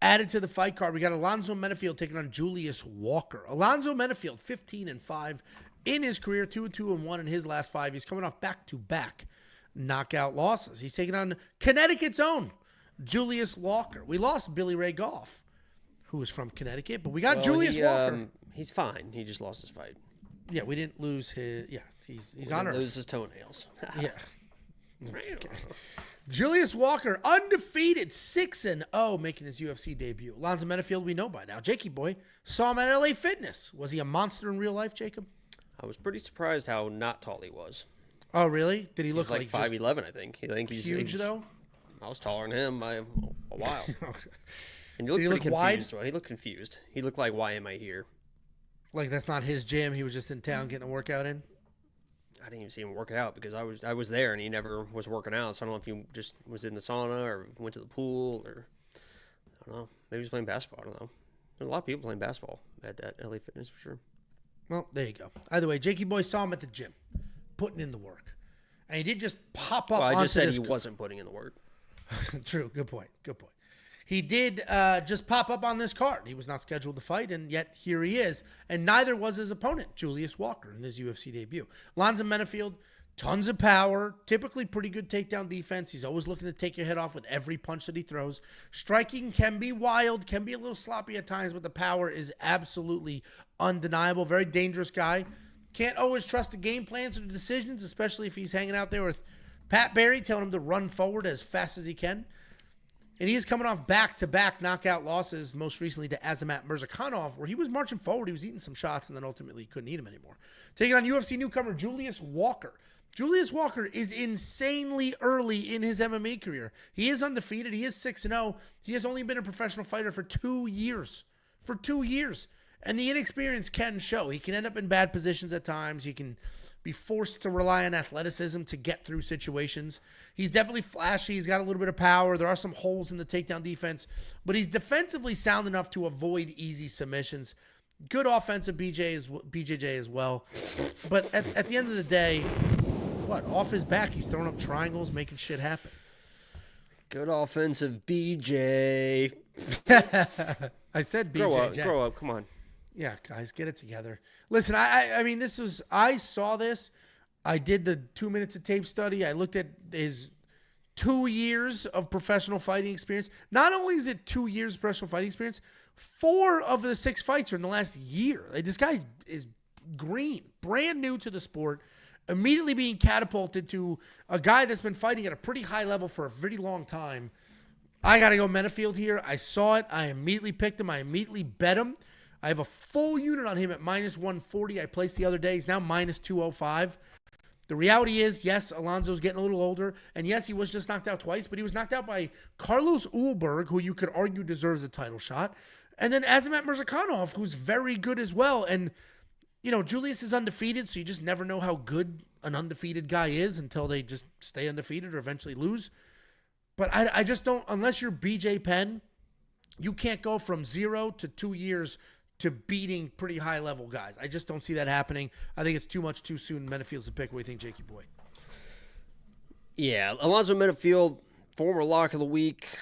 added to the fight card. We got Alonzo Menifield taking on Julius Walker. Alonzo Menifield, 15-5 in his career, 2-2-1 in his last 5. He's coming off back-to-back knockout losses. He's taking on Connecticut's own Julius Walker. We lost Billy Ray Goff, who was from Connecticut, but we got Julius Walker. He's fine. He just lost his fight. Yeah, we didn't lose his. Yeah, he's He on didn't Earth. lose his toenails. Yeah. Okay. Julius Walker, undefeated, 6-0, making his UFC debut. Alonzo Menifield, we know by now. Jakey boy saw him at LA Fitness. Was he a monster in real life, Jacob? I was pretty surprised how not tall he was. Oh, really? Did he look He's like 5'11", I think. I think he's huge, though? I was taller than him by a while. Okay. And he looked Did he pretty look wide? confused. He looked confused. He looked like, why am I here? Like that's not his gym. He was just in town getting a workout in. I didn't even see him work out because I was there and he never was working out. So I don't know if he just was in the sauna or went to the pool or I don't know. Maybe he was playing basketball. I don't know. There's a lot of people playing basketball at that LA Fitness for sure. Well, there you go. Either way, Jakey boy saw him at the gym, putting in the work, and he did just pop up. Well, I just said this he wasn't putting in the work. True. Good point. Good point. He did just pop up on this card. He was not scheduled to fight, and yet here he is. And neither was his opponent, Julius Walker, in his UFC debut. Alonzo Menifield, tons of power, typically pretty good takedown defense. He's always looking to take your head off with every punch that he throws. Striking can be wild, can be a little sloppy at times, but the power is absolutely undeniable. Very dangerous guy. Can't always trust the game plans or the decisions, especially if he's hanging out there with Pat Barry telling him to run forward as fast as he can. And he is coming off back-to-back knockout losses, most recently to Azamat Murzakanov, where he was marching forward. He was eating some shots, and then ultimately couldn't eat him anymore. Taking on UFC newcomer Julius Walker. Julius Walker is insanely early in his MMA career. He is undefeated. He is 6-0. He has only been a professional fighter for 2 years. For 2 years. And the inexperience can show. He can end up in bad positions at times. He can be forced to rely on athleticism to get through situations. He's definitely flashy. He's got a little bit of power. There are some holes in the takedown defense, but he's defensively sound enough to avoid easy submissions. Good offensive BJJ as well. But at the end of the day, off his back, he's throwing up triangles, making shit happen. Good offensive BJ. I said BJJ. Grow up. Come on. Yeah, guys, get it together. Listen, I mean, I saw this. I did the 2 minutes of tape study. I looked at his 2 years of professional fighting experience. Not only is it 2 years of professional fighting experience, 4 of the 6 fights are in the last year. Like, this guy is green, brand new to the sport, immediately being catapulted to a guy that's been fighting at a pretty high level for a very long time. I got to go Menifield here. I saw it. I immediately picked him. I immediately bet him. I have a full unit on him at minus 140. I placed the other day. He's now minus 205. The reality is, yes, Alonzo's getting a little older. And yes, he was just knocked out twice, but he was knocked out by Carlos Ulberg, who you could argue deserves a title shot. And then Azamat Murzakanov, who's very good as well. And, you know, Julius is undefeated, so you just never know how good an undefeated guy is until they just stay undefeated or eventually lose. But I just don't, unless you're BJ Penn, you can't go from 0 to 2 years to beating pretty high-level guys. I just don't see that happening. I think it's too much too soon. Menifield's a pick. What do you think, Jakey boy? Yeah, Alonzo Menifield, former lock of the week.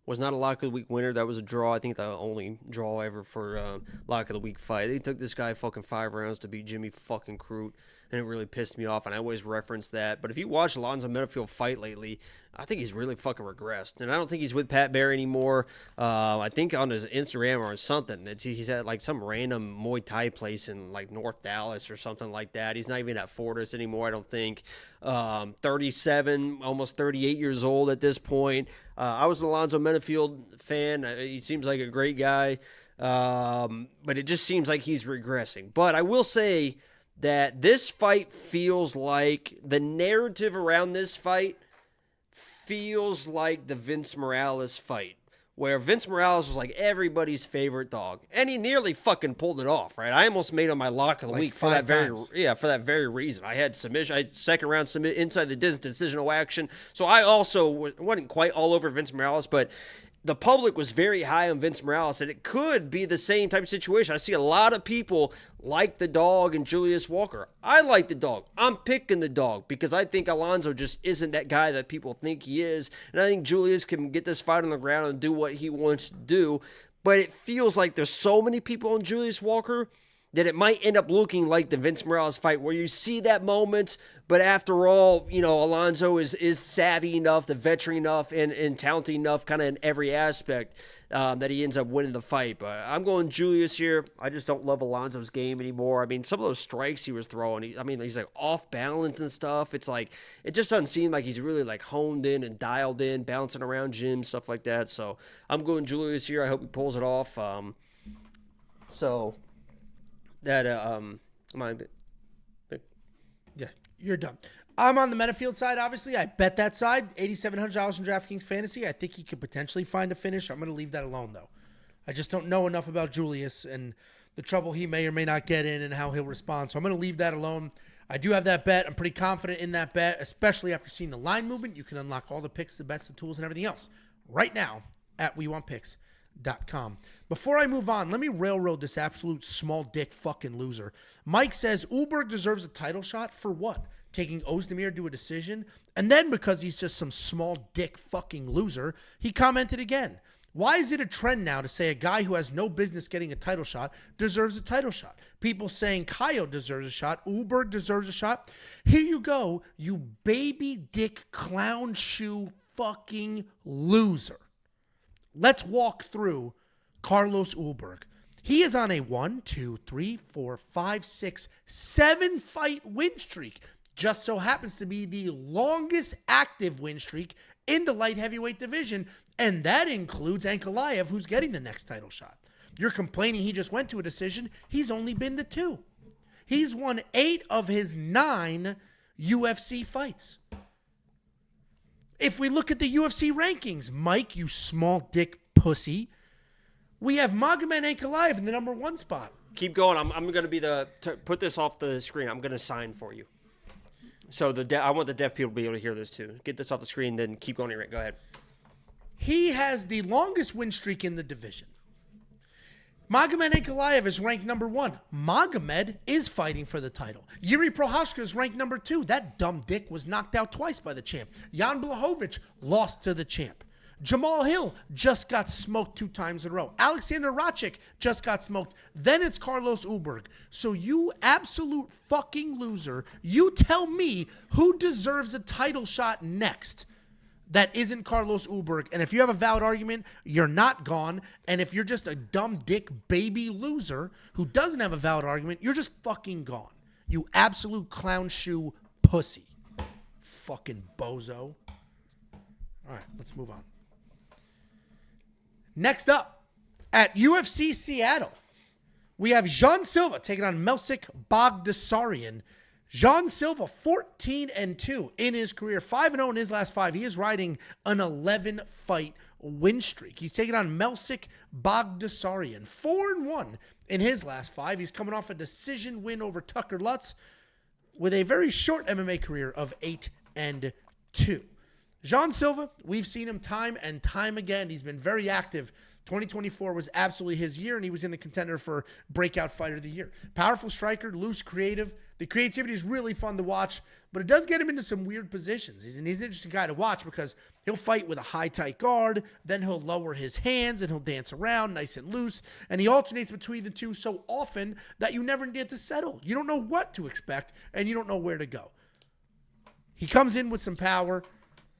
Was not a lock of the week winner. That was a draw. I think the only draw ever for lock of the week fight. They took this guy fucking 5 rounds to beat Jimmy fucking Crute, and it really pissed me off, and I always reference that. But if you watch Alonzo Menifield fight lately, I think he's really fucking regressed. And I don't think he's with Pat Barry anymore. I think on his Instagram or something, he's at like some random Muay Thai place in like North Dallas or something like that. He's not even at Fortis anymore, I don't think. 37, almost 38 years old at this point. I was an Alonzo Menifield fan. He seems like a great guy. But it just seems like he's regressing. But I will say that this fight feels like the narrative around this fight feels like the Vince Morales fight, where Vince Morales was like everybody's favorite dog, and he nearly fucking pulled it off, right? I almost made him my lock of the week for that very reason. I had submission, I had second round submit inside the decisional action, so I also wasn't quite all over Vince Morales, but the public was very high on Vince Morales, and it could be the same type of situation. I see a lot of people like the dog and Julius Walker. I like the dog. I'm picking the dog because I think Alonzo just isn't that guy that people think he is, and I think Julius can get this fight on the ground and do what he wants to do, but it feels like there's so many people on Julius Walker that it might end up looking like the Vince Morales fight where you see that moment, but after all, you know, Alonzo is savvy enough, the veteran enough, and talented enough kind of in every aspect that he ends up winning the fight. But I'm going Julius here. I just don't love Alonzo's game anymore. I mean, some of those strikes he was throwing, he's like off balance and stuff. It's like, it just doesn't seem like he's really like honed in and dialed in, bouncing around gyms, stuff like that. So I'm going Julius here. I hope he pulls it off. Yeah, you're done. I'm on the Menifield side, obviously. I bet that side, $8,700 in DraftKings Fantasy. I think he could potentially find a finish. I'm going to leave that alone, though. I just don't know enough about Julius and the trouble he may or may not get in and how he'll respond. So I'm going to leave that alone. I do have that bet. I'm pretty confident in that bet, especially after seeing the line movement. You can unlock all the picks, the bets, the tools, and everything else right now at WeWantPicks.com. Before I move on, let me railroad this absolute small dick fucking loser. Mike says Ulberg deserves a title shot for what? Taking Ozdemir to a decision? And then because he's just some small dick fucking loser, he commented again. Why is it a trend now to say a guy who has no business getting a title shot deserves a title shot? People saying Kaio deserves a shot, Ulberg deserves a shot. Here you go, you baby dick clown shoe fucking loser. Let's walk through Carlos Ulberg. He is on a 1, 2, 3, 4, 5, 6, 7 fight win streak. Just so happens to be the longest active win streak in the light heavyweight division, and that includes Ankalaev, who's getting the next title shot. You're complaining he just went to a decision. He's only been to 2. He's won 8 of his 9 UFC fights. If we look at the UFC rankings, Mike, you small dick pussy, we have Magomed Ankalaev in the number 1 spot. Keep going. I'm going to be put this off the screen. I'm going to sign for you. So I want the deaf people to be able to hear this too. Get this off the screen, then keep going. Go ahead. He has the longest win streak in the division. Magomed Ankalaev is ranked number 1. Magomed is fighting for the title. Yuri Prochazka is ranked number 2. That dumb dick was knocked out twice by the champ. Jan Blachowicz lost to the champ. Jamal Hill just got smoked 2 times in a row. Alexander Rakic just got smoked. Then it's Carlos Ulberg. So you absolute fucking loser, you tell me who deserves a title shot next that isn't Carlos Ulberg. And if you have a valid argument, you're not gone. And if you're just a dumb dick baby loser who doesn't have a valid argument, you're just fucking gone. You absolute clown shoe pussy. Fucking bozo. All right, let's move on. Next up, at UFC Seattle, we have Jean Silva taking on Melsik Baghdasaryan. Jean Silva, 14-2 in his career, 5-0 in his last 5. He is riding an 11-fight win streak. He's taking on Melsik Baghdasaryan, 4-1 in his last 5. He's coming off a decision win over Tucker Lutz with a very short MMA career of 8-2. Jean Silva, we've seen him time and time again. He's been very active. 2024 was absolutely his year, and he was in the contender for Breakout Fighter of the Year. Powerful striker, loose, creative. The creativity is really fun to watch, but it does get him into some weird positions. He's an interesting guy to watch because he'll fight with a high, tight guard, then he'll lower his hands, and he'll dance around nice and loose, and he alternates between the two so often that you never get to settle. You don't know what to expect, and you don't know where to go. He comes in with some power.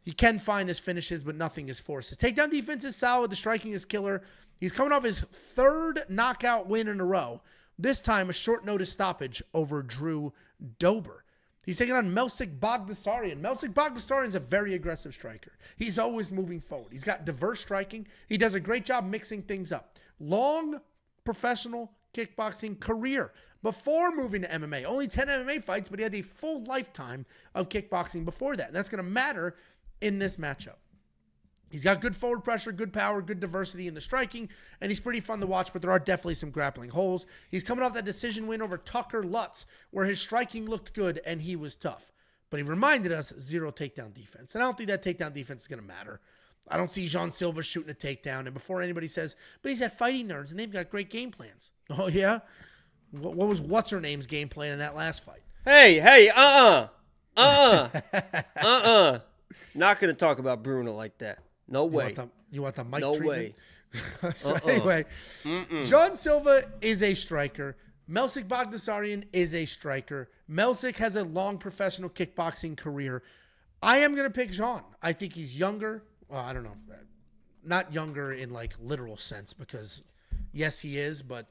He can find his finishes, but nothing is forced. His takedown defense is solid. The striking is killer. He's coming off his 3rd knockout win in a row. This time, a short notice stoppage over Drew Dober. He's taking on Melsik Baghdasaryan. Melsik Baghdasaryan is a very aggressive striker. He's always moving forward. He's got diverse striking. He does a great job mixing things up. Long professional kickboxing career before moving to MMA. Only 10 MMA fights, but he had a full lifetime of kickboxing before that. And that's going to matter in this matchup. He's got good forward pressure, good power, good diversity in the striking, and he's pretty fun to watch, but there are definitely some grappling holes. He's coming off that decision win over Tucker Lutz, where his striking looked good and he was tough. But he reminded us 0 takedown defense. And I don't think that takedown defense is going to matter. I don't see Jean Silva shooting a takedown. And before anybody says, but he's at Fighting Nerds and they've got great game plans. Oh, yeah? What was What's-Her-Name's game plan in that last fight? Hey, Not going to talk about Bruno like that. No way. You want the mic no treatment? Way. So anyway, Jean Silva is a striker. Melsik Baghdasaryan is a striker. Melsik has a long professional kickboxing career. I am going to pick Jean. I think he's younger. Well, I don't know. Not younger in like literal sense because yes, he is. But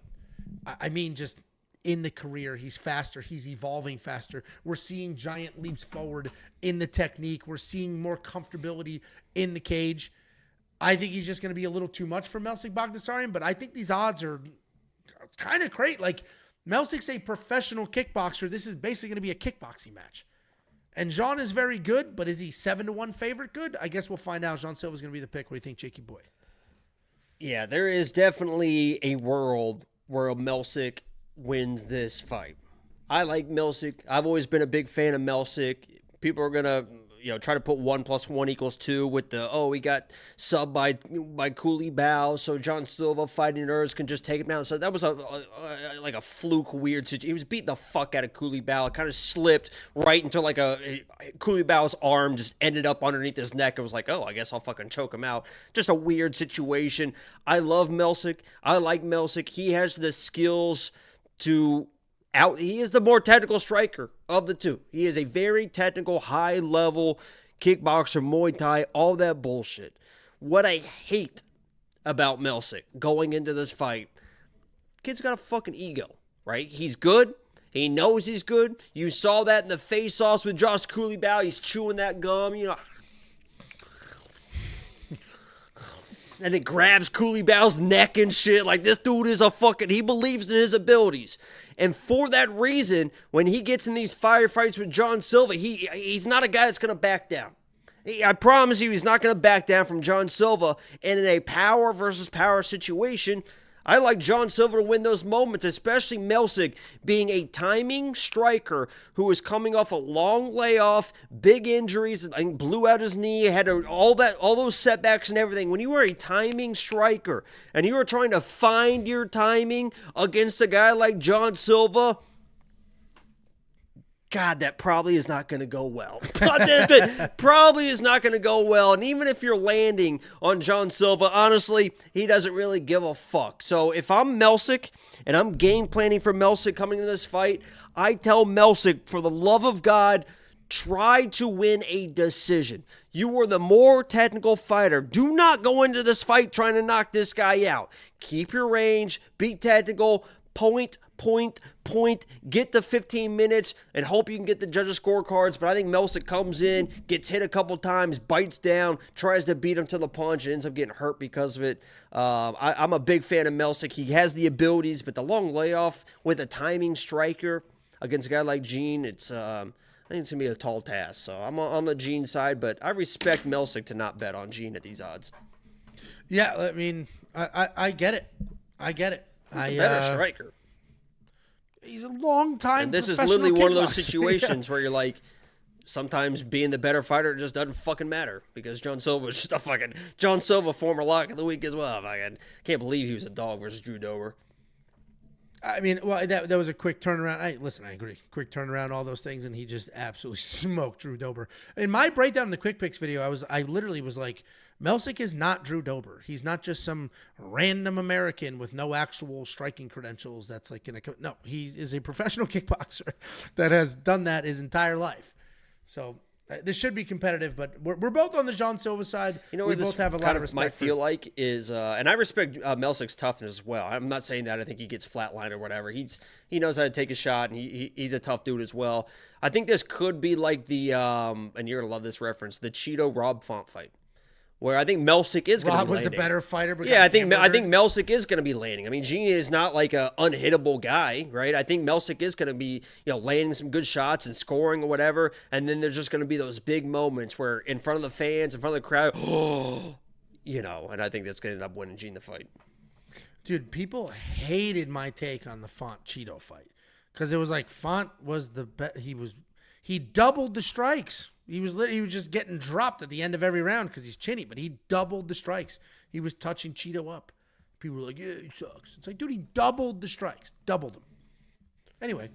I mean just in the career, he's faster. He's evolving faster. We're seeing giant leaps forward in the technique. We're seeing more comfortability in the cage. I think he's just going to be a little too much for Melsik Baghdasaryan, but I think these odds are kind of great. Like, Melsik's a professional kickboxer. This is basically going to be a kickboxing match. And Jean is very good, but is he 7-1 favorite good? I guess we'll find out. Jean Silva's going to be the pick. What do you think, Jakey boy? Yeah, there is definitely a world where Melsik wins this fight. I like Melsik. I've always been a big fan of Melsik. People are gonna, try to put 1 + 1 = 2 with the he got subbed by Cutelaba, so Jean Silva Fighting Nerds can just take him down. So that was like a fluke weird situation. He was beating the fuck out of Cutelaba. Kind of slipped right into like Culiba's arm just ended up underneath his neck. It was like, I guess I'll fucking choke him out. Just a weird situation. I love Melsik. I like Melsik. He has the skills he is the more technical striker of the two. He is a very technical, high-level kickboxer, Muay Thai, all that bullshit. What I hate about Melsik going into this fight, kid's got a fucking ego, right? He's good. He knows he's good. You saw that in the face-offs with Josh Cutelaba. He's chewing that gum, And it grabs Culiba's neck and shit. Like, this dude is he believes in his abilities. And for that reason, when he gets in these firefights with Jean Silva, he's not a guy that's going to back down. I promise you he's not going to back down from John Silva. And in a power versus power situation, I like John Silva to win those moments, especially Melsik being a timing striker who is coming off a long layoff, big injuries, and blew out his knee, had all those setbacks and everything. When you are a timing striker and you are trying to find your timing against a guy like John Silva, God, that probably is not going to go well. Probably is not going to go well. And even if you're landing on John Silva, honestly, he doesn't really give a fuck. So if I'm Melsik and I'm game planning for Melsik coming into this fight, I tell Melsik, for the love of God, try to win a decision. You are the more technical fighter. Do not go into this fight trying to knock this guy out. Keep your range, be technical, point, get the 15 minutes, and hope you can get the judges' scorecards. But I think Melsik comes in, gets hit a couple times, bites down, tries to beat him to the punch, and ends up getting hurt because of it. I'm a big fan of Melsik. He has the abilities, but the long layoff with a timing striker against a guy like Gene, I think it's going to be a tall task. So I'm on the Gene side, but I respect Melsik to not bet on Gene at these odds. Yeah, I mean, I get it. He's a better striker. He's a long time. And this is literally one of those situations where you're like, sometimes being the better fighter just doesn't fucking matter because John Silva is just a fucking John Silva, former lock of the week as well. I can't believe he was a dog versus Drew Dober. I mean, well, that was a quick turnaround. I agree. Quick turnaround, all those things, and he just absolutely smoked Drew Dober. In my breakdown in the Quick Picks video, I literally was like, Melsik is not Drew Dober. He's not just some random American with no actual striking credentials that's like no, he is a professional kickboxer that has done that his entire life. So this should be competitive, but we're both on the John Silva side. You know, we both have a lot of respect. Might feel like is, and I respect Melsik's toughness as well. I'm not saying that I think he gets flatlined or whatever. He knows how to take a shot, and he's a tough dude as well. I think this could be like the and you're gonna love this reference, the Cheeto Rob Font fight, where I think Melsik is going to be landing. Rob was the better fighter. But yeah, I think Melsik is going to be landing. I mean, Gene is not like a unhittable guy, right? I think Melsik is going to be, landing some good shots and scoring or whatever. And then there's just going to be those big moments where in front of the fans, in front of the crowd, and I think that's going to end up winning Gene the fight. Dude, people hated my take on the Font Cheeto fight because it was like Font was the best. He doubled the strikes. He was just getting dropped at the end of every round because he's chinny, but he doubled the strikes. He was touching Cheeto up. People were like, yeah, he sucks. It's like, dude, he doubled the strikes. Doubled them. Anyway,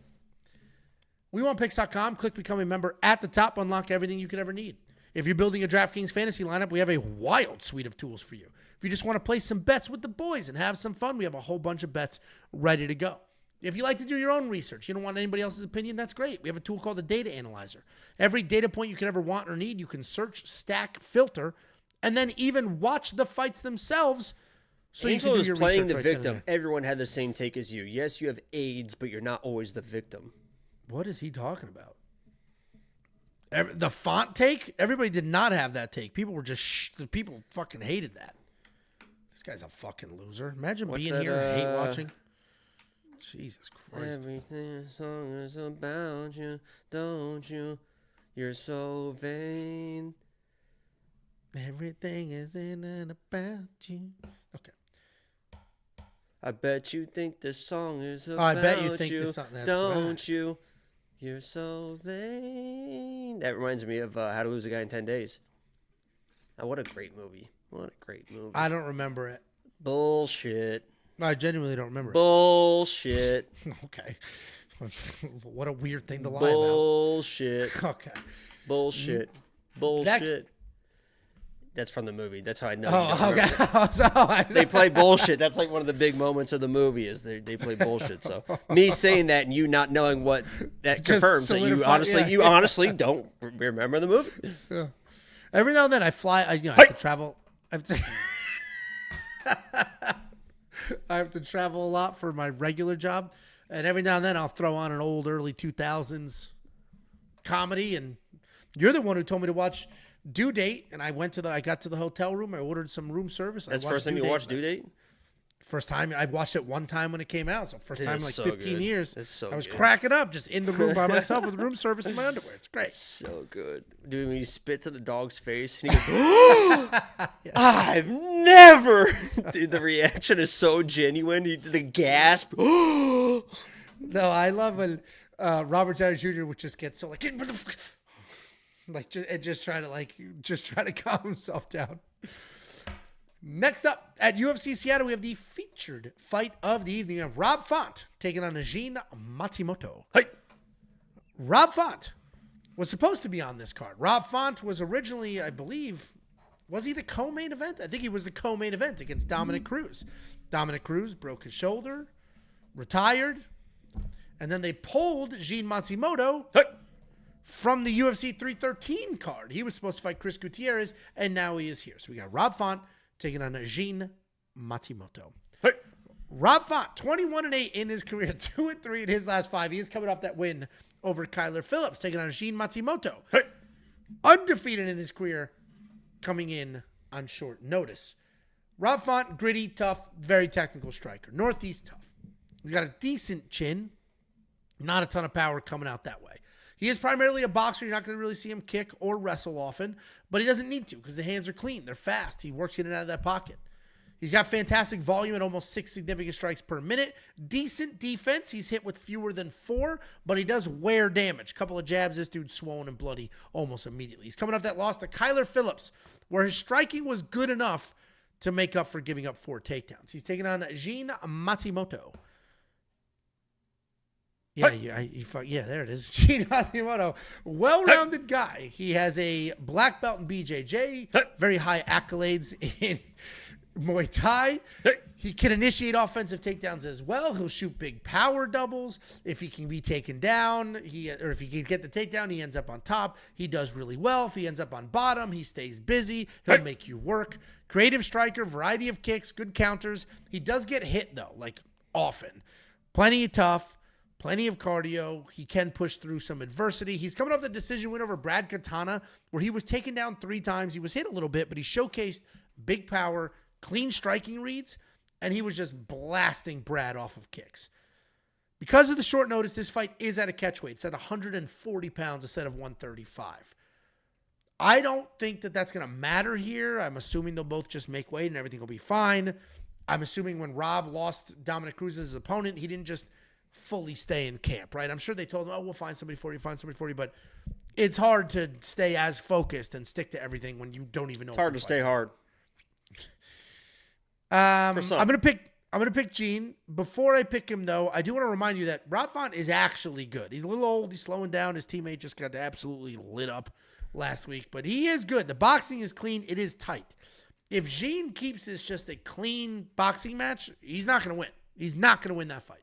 WeWantPicks.com. Click Become a Member at the top. Unlock everything you could ever need. If you're building a DraftKings fantasy lineup, we have a wild suite of tools for you. If you just want to play some bets with the boys and have some fun, we have a whole bunch of bets ready to go. If you like to do your own research, you don't want anybody else's opinion, that's great. We have a tool called the Data Analyzer. Every data point you could ever want or need, you can search, stack, filter, and then even watch the fights themselves. So Angel you can do your playing the research victim. Everyone had the same take as you. Yes, you have AIDS, but you're not always the victim. What is he talking about? The Font take? Everybody did not have that take. People were just people fucking hated that. This guy's a fucking loser. Imagine being here and hate watching. Jesus Christ. Everything a song is about you, don't you? You're so vain. Everything is in and about you. Okay. I bet you think this song is about I bet you think this song, don't right. you? You're so vain. That reminds me of How to Lose a Guy in 10 Days. Oh, what a great movie. What a great movie. I don't remember it. Bullshit. I genuinely don't remember Bullshit. it. Okay. What a weird thing to lie Bullshit. about. Okay. Bullshit. Bullshit. That's from the movie. That's how I know. Oh, okay. They play bullshit. That's like one of the big moments of the movie is they play bullshit. So me saying that and you not knowing what that confirms that you honestly don't remember the movie. Yeah. Every now and then I fly. I have to travel. I have to travel a lot for my regular job, and every now and then I'll throw on an old early 2000s comedy. And you're the one who told me to watch Due Date, and I got to the hotel room. I ordered some room service. That's the first time you watched Due Date? First time I watched it one time when it came out, so first time in like 15 years. It's so I was good. cracking up just in the room by myself with room service in my underwear. It's great. So good. Dude, when he spits in the dog's face and he goes, I've never. Dude, the reaction is so genuine. The gasp. No, I love when Robert Downey Jr. would just get so like, just trying to calm himself down. Next up, at UFC Seattle, we have the featured fight of the evening. We have Rob Font taking on Jean Matsumoto. Hey. Rob Font was supposed to be on this card. Rob Font was originally, I believe, was he the co-main event? I think he was the co-main event against Dominic Cruz. Dominic Cruz broke his shoulder, retired, and then they pulled Jean Matsumoto from the UFC 313 card. He was supposed to fight Chris Gutierrez, and now he is here. So we got Rob Font taking on Jean Matsumoto. Hey. Rob Font, 21-8 in his career, 2-3 in his last 5. He is coming off that win over Kyler Phillips, taking on Jean Matsumoto. Hey. Undefeated in his career, coming in on short notice. Rob Font, gritty, tough, very technical striker. Northeast tough. He's got a decent chin. Not a ton of power coming out that way. He is primarily a boxer. You're not going to really see him kick or wrestle often, but he doesn't need to because the hands are clean. They're fast. He works in and out of that pocket. He's got fantastic volume at almost 6 significant strikes per minute. Decent defense. He's hit with fewer than 4, but he does wear damage. Couple of jabs. This dude's swollen and bloody almost immediately. He's coming off that loss to Kyler Phillips, where his striking was good enough to make up for giving up 4 takedowns. He's taking on Jean Matsumoto. Yeah, there it is. Jean Matsumoto, well-rounded guy. He has a black belt in BJJ, very high accolades in Muay Thai. He can initiate offensive takedowns as well. He'll shoot big power doubles. If he can be taken down, or if he can get the takedown, he ends up on top. He does really well. If he ends up on bottom, he stays busy. He'll make you work. Creative striker, variety of kicks, good counters. He does get hit, though, like often. Plenty of tough. Plenty of cardio. He can push through some adversity. He's coming off the decision win over Brad Katana, where he was taken down 3 times. He was hit a little bit, but he showcased big power, clean striking reads, and he was just blasting Brad off of kicks. Because of the short notice, this fight is at a catchweight. It's at 140 pounds instead of 135. I don't think that that's going to matter here. I'm assuming they'll both just make weight and everything will be fine. I'm assuming when Rob lost Dominic Cruz as his opponent, he didn't just fully stay in camp, right? I'm sure they told him, oh, we'll find somebody for you, but it's hard to stay as focused and stick to everything when you don't even know. It's hard to stay hard. I'm gonna pick Jean. Before I pick him, though, I do want to remind you that Rob Font is actually good. He's a little old. He's slowing down. His teammate just got absolutely lit up last week, but he is good. The boxing is clean. It is tight. If Jean keeps this just a clean boxing match, he's not going to win. He's not going to win that fight.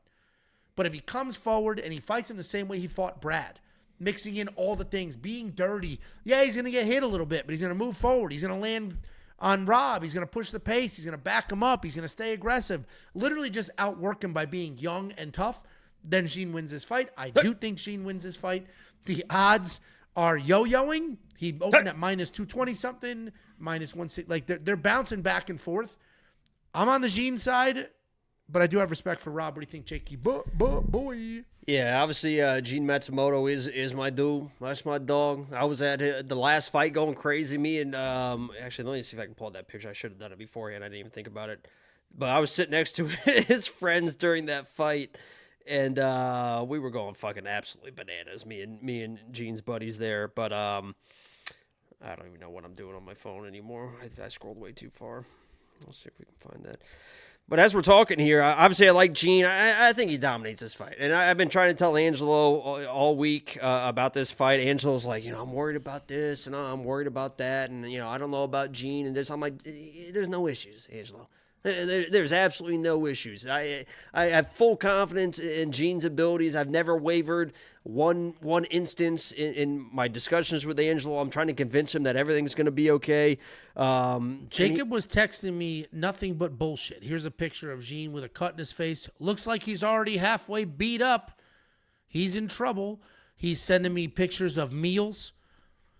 But if he comes forward and he fights him the same way he fought Brad, mixing in all the things, being dirty, yeah, he's going to get hit a little bit, but he's going to move forward. He's going to land on Rob. He's going to push the pace. He's going to back him up. He's going to stay aggressive. Literally just outwork him by being young and tough. Then Jean wins this fight. I do think Jean wins this fight. The odds are yo-yoing. He opened at minus 220 something, minus 160. Like they're bouncing back and forth. I'm on the Jean side. But I do have respect for Rob. What do you think, Jakey? Boy. Yeah, obviously, Jean Matsumoto is my dude. That's my dog. I was at the last fight going crazy. Me and actually, let me see if I can pull out that picture. I should have done it beforehand. I didn't even think about it. But I was sitting next to his friends during that fight, and we were going fucking absolutely bananas. Me and Jean's buddies there. But I don't even know what I'm doing on my phone anymore. I scrolled way too far. Let's see if we can find that. But as we're talking here, obviously I like Jean. I think he dominates this fight. And I've been trying to tell Angelo all week about this fight. Angelo's like, I'm worried about this, and I'm worried about that, and, I don't know about Jean and this. I'm like, there's no issues, Angelo. There's absolutely no issues. I have full confidence in Jean's abilities. I've never wavered one instance in my discussions with Angelo. I'm trying to convince him that everything's going to be okay. Jacob was texting me nothing but bullshit. Here's a picture of Jean with a cut in his face. Looks like he's already halfway beat up. He's in trouble. He's sending me pictures of meals.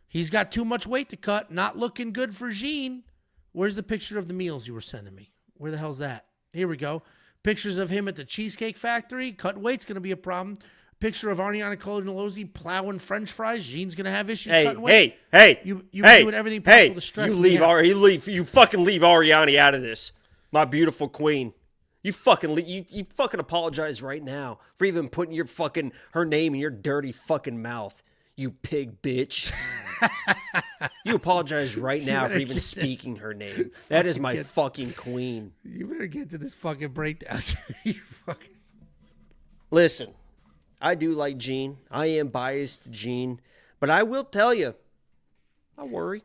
He's got too much weight to cut. Not looking good for Jean. Where's the picture of the meals you were sending me? Where the hell's that? Here we go. Pictures of him at the Cheesecake Factory. Cutting weight's going to be a problem. Picture of Arnie Nicolosi plowing French fries. Gene's going to have issues cutting weight. You've been doing everything possible to stress me out. You fucking leave Ariani out of this. My beautiful queen. You fucking apologize right now for even putting her name in your dirty fucking mouth. You pig bitch. You apologize right now for even speaking her name. That is my fucking queen. You better get to this fucking breakdown. You fucking... Listen, I do like Gene. I am biased to Gene. But I will tell you, I worry.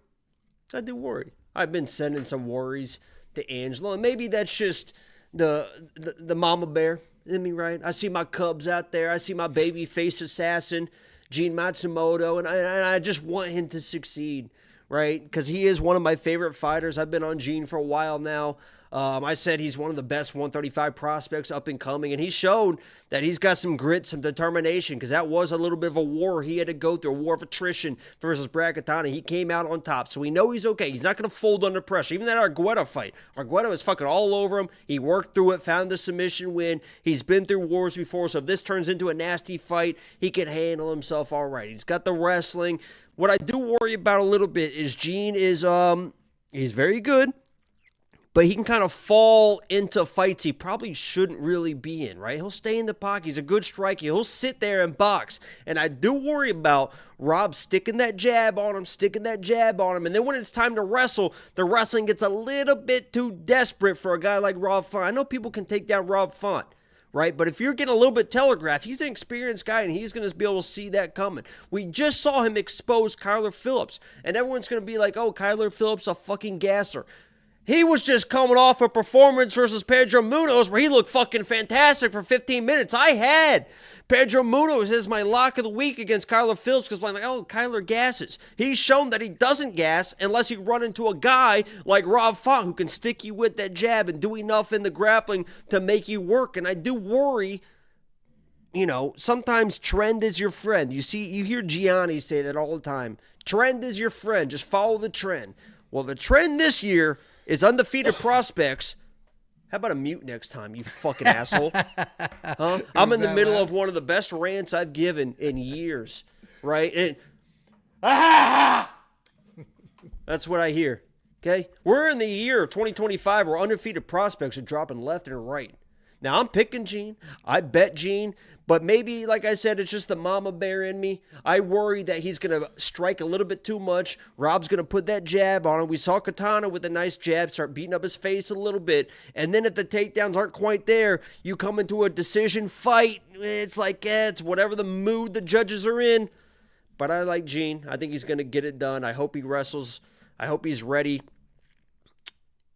I do worry. I've been sending some worries to Angela. And maybe that's just the mama bear in me, right? I see my cubs out there. I see my baby face assassin, Gene Matsumoto, and I just want him to succeed, right? Because he is one of my favorite fighters. I've been on Gene for a while now. I said he's one of the best 135 prospects up and coming, and he showed that he's got some grit, some determination, because that was a little bit of a war he had to go through, a war of attrition versus Brackettani. He came out on top, so we know he's okay. He's not going to fold under pressure. Even that Argueta fight, Argueta was fucking all over him. He worked through it, found the submission win. He's been through wars before, so if this turns into a nasty fight, he can handle himself all right. He's got the wrestling. What I do worry about a little bit is Gene is he's very good, but he can kind of fall into fights he probably shouldn't really be in, right? He'll stay in the pocket. He's a good striker. He'll sit there and box. And I do worry about Rob sticking that jab on him. And then when it's time to wrestle, the wrestling gets a little bit too desperate for a guy like Rob Font. I know people can take down Rob Font, right? But if you're getting a little bit telegraphed, he's an experienced guy, and he's going to be able to see that coming. We just saw him expose Kyler Phillips, and everyone's going to be like, oh, Kyler Phillips, a fucking gasser. He was just coming off a performance versus Pedro Munoz where he looked fucking fantastic for 15 minutes. I had Pedro Munoz as my lock of the week against Kyler Phillips because I'm like, oh, Kyler gasses. He's shown that he doesn't gas unless you run into a guy like Rob Font who can stick you with that jab and do enough in the grappling to make you work. And I do worry, you know, sometimes trend is your friend. You hear Gianni say that all the time. Trend is your friend. Just follow the trend. Well, the trend this year is undefeated prospects. How about a mute next time, you fucking asshole? Huh? I'm in the middle of one of the best rants I've given in years, right? And that's what I hear, okay? We're in the year of 2025 where undefeated prospects are dropping left and right. Now, I'm picking Gene. I bet Gene. But maybe, like I said, it's just the mama bear in me. I worry that he's going to strike a little bit too much. Rob's going to put that jab on him. We saw Katana with a nice jab start beating up his face a little bit. And then if the takedowns aren't quite there, you come into a decision fight. It's like, it's whatever the mood the judges are in. But I like Gene. I think he's going to get it done. I hope he wrestles. I hope he's ready.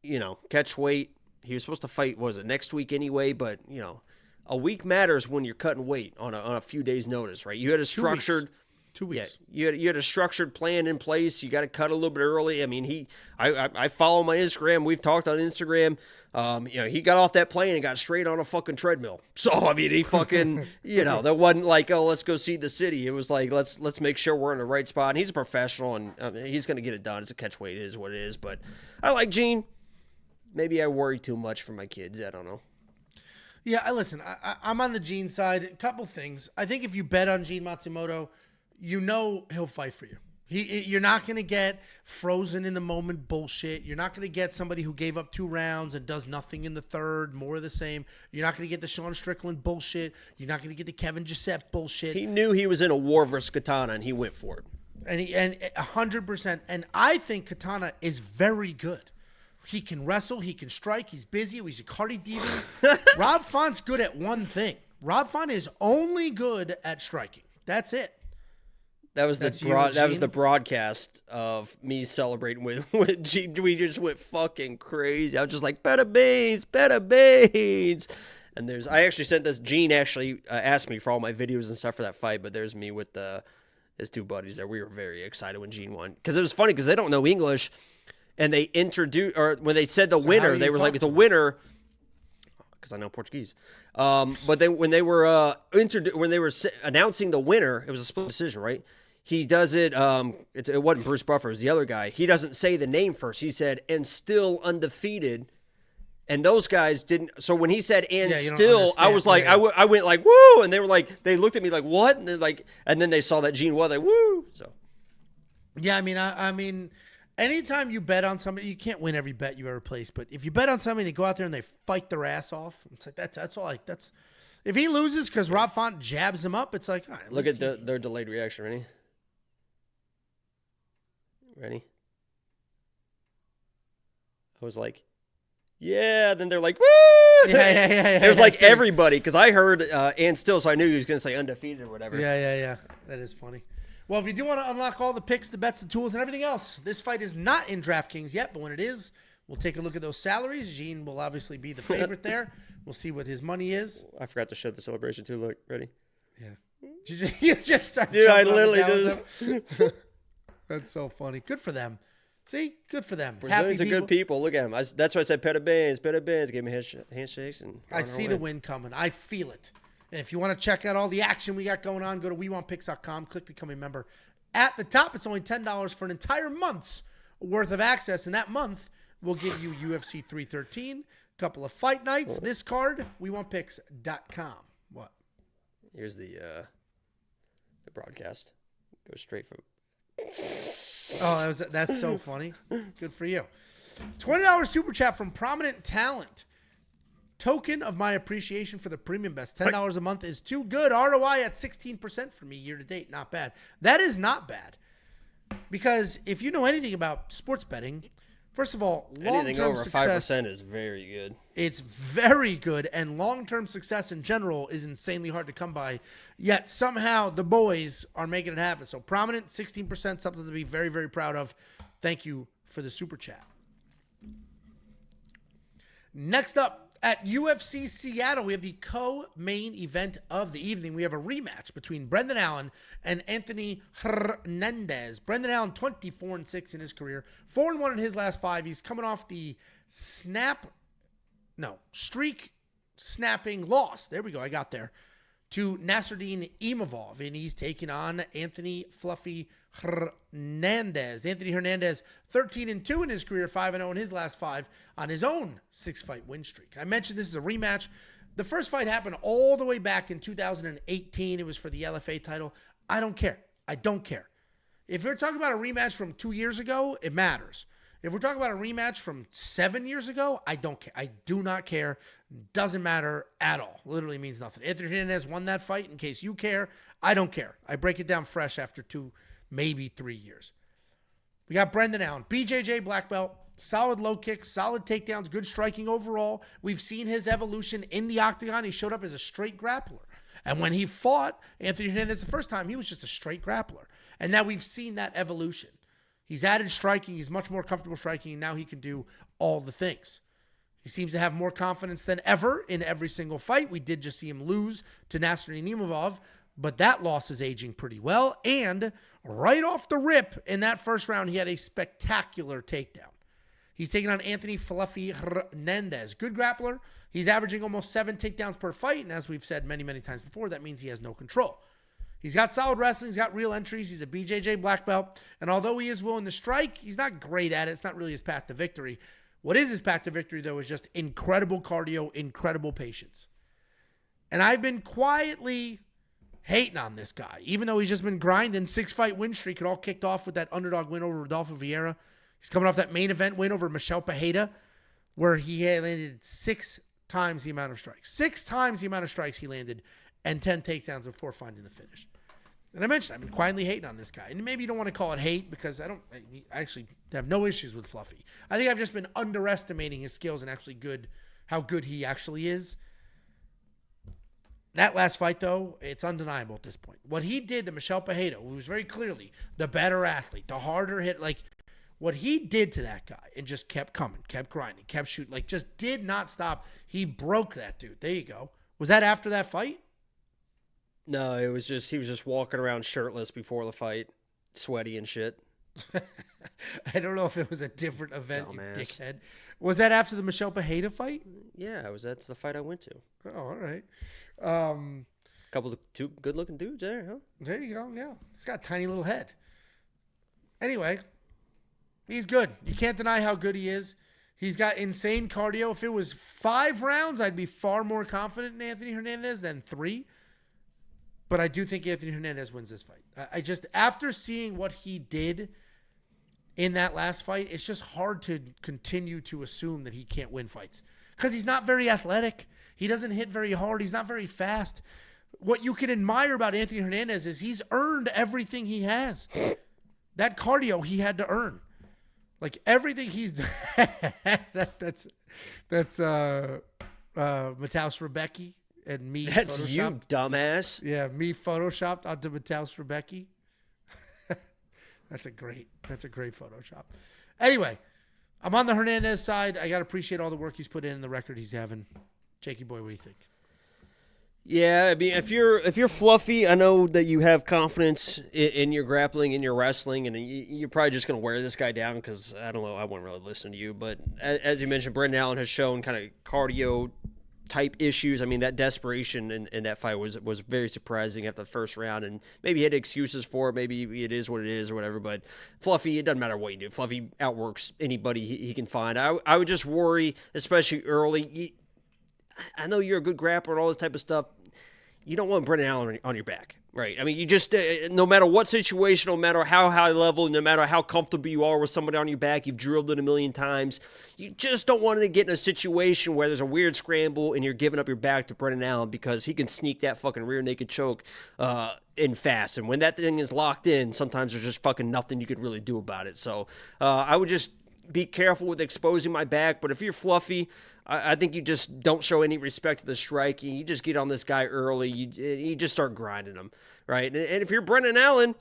You know, catch weight. He was supposed to fight, next week anyway, but, you know, a week matters when you're cutting weight on a few days' notice, right? You had a structured 2 weeks. Yeah, you had a structured plan in place. You got to cut a little bit early. I mean, I follow my Instagram. We've talked on Instagram. You know, he got off that plane and got straight on a fucking treadmill. So I mean, he fucking, you know, that wasn't like, oh, let's go see the city. It was like, let's make sure we're in the right spot. And he's a professional, and he's going to get it done. It's a catch weight. It is what it is. But I like Gene. Maybe I worry too much for my kids. I don't know. Yeah, listen, I'm on the Gene side. A couple things. I think if you bet on Gene Matsumoto, you know he'll fight for you. You're not going to get frozen in the moment bullshit. You're not going to get somebody who gave up 2 rounds and does nothing in the third, more of the same. You're not going to get the Sean Strickland bullshit. You're not going to get the Kevin Giuseppe bullshit. He knew he was in a war versus Katana, and he went for it. And 100%. And I think Katana is very good. He can wrestle. He can strike. He's busy. He's a Cardi Diva. Rob Font's good at one thing. Rob Font is only good at striking. That's it. That was the broadcast of me celebrating with Gene. We just went fucking crazy. I was just like, better beans. And I actually sent this. Gene actually asked me for all my videos and stuff for that fight, but there's me with his 2 buddies there. We were very excited when Gene won because it was funny because they don't know English. And they when they said the winner, they were like, the winner, because I know Portuguese. But when they were announcing the winner, it was a split decision, right? He does it. It wasn't Bruce Buffer, it was the other guy. He doesn't say the name first. He said, and still undefeated, And those guys didn't. So when he said "and Yeah, you don't still," I understand. was like, Yeah, yeah. I went like "woo," and they were like, they looked at me like "what?" And then they saw that Gene was like "woo." So Yeah, I mean, anytime you bet on somebody, you can't win every bet you ever place. But if you bet on somebody, they go out there and they fight their ass off. It's like that's all. Like that's if he loses because Rob Font jabs him up, it's like all right, look at their delayed reaction. Ready? I was like, yeah. Then they're like, woo! Yeah. It was like everybody, because I heard and still, so I knew he was going to say undefeated or whatever. Yeah. That is funny. Well, if you do want to unlock all the picks, the bets, the tools, and everything else, this fight is not in DraftKings yet, but when it is, we'll take a look at those salaries. Gene will obviously be the favorite there. We'll see what his money is. I forgot to show the celebration too. Look, ready? Yeah. You just started. Dude, I jumping up and literally down with just. them. That's so funny. Good for them. See? Good for them. Brazilians Happy are good people. Look at them. That's why I said parabéns. Gave me handshakes. And I see the win coming. I feel it. And if you want to check out all the action we got going on, go to WeWantPicks.com. Click Become a Member. At the top, it's only $10 for an entire month's worth of access. And that month, we'll give you UFC 313, a couple of fight nights. This card, WeWantPicks.com. What? Here's the broadcast. Go straight from. Oh, that's so funny. Good for you. $20 super chat from Prominent Talent. Token of my appreciation for the premium bets. $10 a month is too good. ROI at 16% for me year to date. Not bad. That is not bad. Because if you know anything about sports betting, first of all, Anything long-term over success, 5% is very good. it's very good, and long-term success in general is insanely hard to come by. Yet somehow the boys are making it happen. So Prominent, 16%, something to be very, very proud of. Thank you for the super chat. Next up, at UFC Seattle, we have the co-main event of the evening. We have a rematch between Brendan Allen and Anthony Hernandez. Brendan Allen, 24-6 in his career, 4-1 in his last 5. He's coming off the streak snapping loss. There we go. I got there. To Nasruddin Imavov, and he's taking on Anthony Fluffy Hernandez. Anthony Hernandez, 13-2 in his career, 5-0 in his last 5 on his own 6-fight win streak. I mentioned this is a rematch. The first fight happened all the way back in 2018. It was for the LFA title. I don't care. If you're talking about a rematch from 2 years ago, it matters. If we're talking about a rematch from 7 years ago, I don't care. I do not care. Doesn't matter at all. Literally means nothing. Anthony Hernandez won that fight. In case you care, I don't care. I break it down fresh after 2, maybe 3 years. We got Brendan Allen, BJJ black belt, solid low kicks, solid takedowns, good striking overall. We've seen his evolution in the octagon. He showed up as a straight grappler. And when he fought Anthony Hernandez the first time, he was just a straight grappler. And now we've seen that evolution. He's added striking. He's much more comfortable striking, and now he can do all the things. He seems to have more confidence than ever in every single fight. We did just see him lose to Nasruddin Imavov, but that loss is aging pretty well. And right off the rip in that first round, he had a spectacular takedown. He's taking on Anthony Fluffy Hernandez. Good grappler. He's averaging almost 7 takedowns per fight, and as we've said many, many times before, that means he has no control. He's got solid wrestling. He's got real entries. He's a BJJ black belt. And although he is willing to strike, he's not great at it. It's not really his path to victory. What is his path to victory, though, is just incredible cardio, incredible patience. And I've been quietly hating on this guy, even though he's just been grinding. 6-fight win streak. It all kicked off with that underdog win over Rodolfo Vieira. He's coming off that main event win over Michel Pereira, where he had landed 6 times the amount of strikes. 6 times the amount of strikes he landed, and 10 takedowns before finding the finish. And I mentioned I've been quietly hating on this guy. And maybe you don't want to call it hate because I actually have no issues with Fluffy. I think I've just been underestimating his skills and how good he actually is. That last fight, though, it's undeniable at this point. What he did to Michel Pereira, who was very clearly the better athlete, the harder hit, what he did to that guy and just kept coming, kept grinding, kept shooting, just did not stop. He broke that dude. There you go. Was that after that fight? No, he was just walking around shirtless before the fight, sweaty and shit. I don't know if it was a different event, Dumbass. you dickhead. Was that after the Michel Pereira fight? Yeah, that's the fight I went to. Oh, all right. Couple of 2 good-looking dudes there, huh? There you go, yeah. He's got a tiny little head. Anyway, he's good. You can't deny how good he is. He's got insane cardio. If it was 5 rounds, I'd be far more confident in Anthony Hernandez than 3. But I do think Anthony Hernandez wins this fight. I just, after seeing what he did in that last fight, it's just hard to continue to assume that he can't win fights. Because he's not very athletic. He doesn't hit very hard. He's not very fast. What you can admire about Anthony Hernandez is he's earned everything he has. That cardio he had to earn. Like everything he's done. that's Mateusz Rebecki and me. That's photoshopped. you, dumbass. Yeah, me photoshopped onto Mateusz Rebecki. That's a great Photoshop. Anyway, I'm on the Hernandez side. I got to appreciate all the work he's put in and the record he's having. Jakey boy, what do you think? Yeah, I mean, if you're fluffy, I know that you have confidence in your grappling, in your wrestling, and you're probably just going to wear this guy down because, I don't know, I wouldn't really listen to you. But as you mentioned, Brendan Allen has shown kind of cardio-type issues. I mean, that desperation in that fight was very surprising after the first round, and maybe he had excuses for it. Maybe it is what it is or whatever. But Fluffy, it doesn't matter what you do. Fluffy outworks anybody he can find. I would just worry, especially early. I know you're a good grappler and all this type of stuff. You don't want Brendan Allen on your back, right? I mean, you just, no matter what situation, no matter how high level, no matter how comfortable you are with somebody on your back, you've drilled it a million times, you just don't want to get in a situation where there's a weird scramble and you're giving up your back to Brendan Allen because he can sneak that fucking rear naked choke in fast. And when that thing is locked in, sometimes there's just fucking nothing you could really do about it. So I would just be careful with exposing my back. But if you're fluffy, I think you just don't show any respect to the striking. You just get on this guy early. You just start grinding him, right? And if you're Brendan Allen,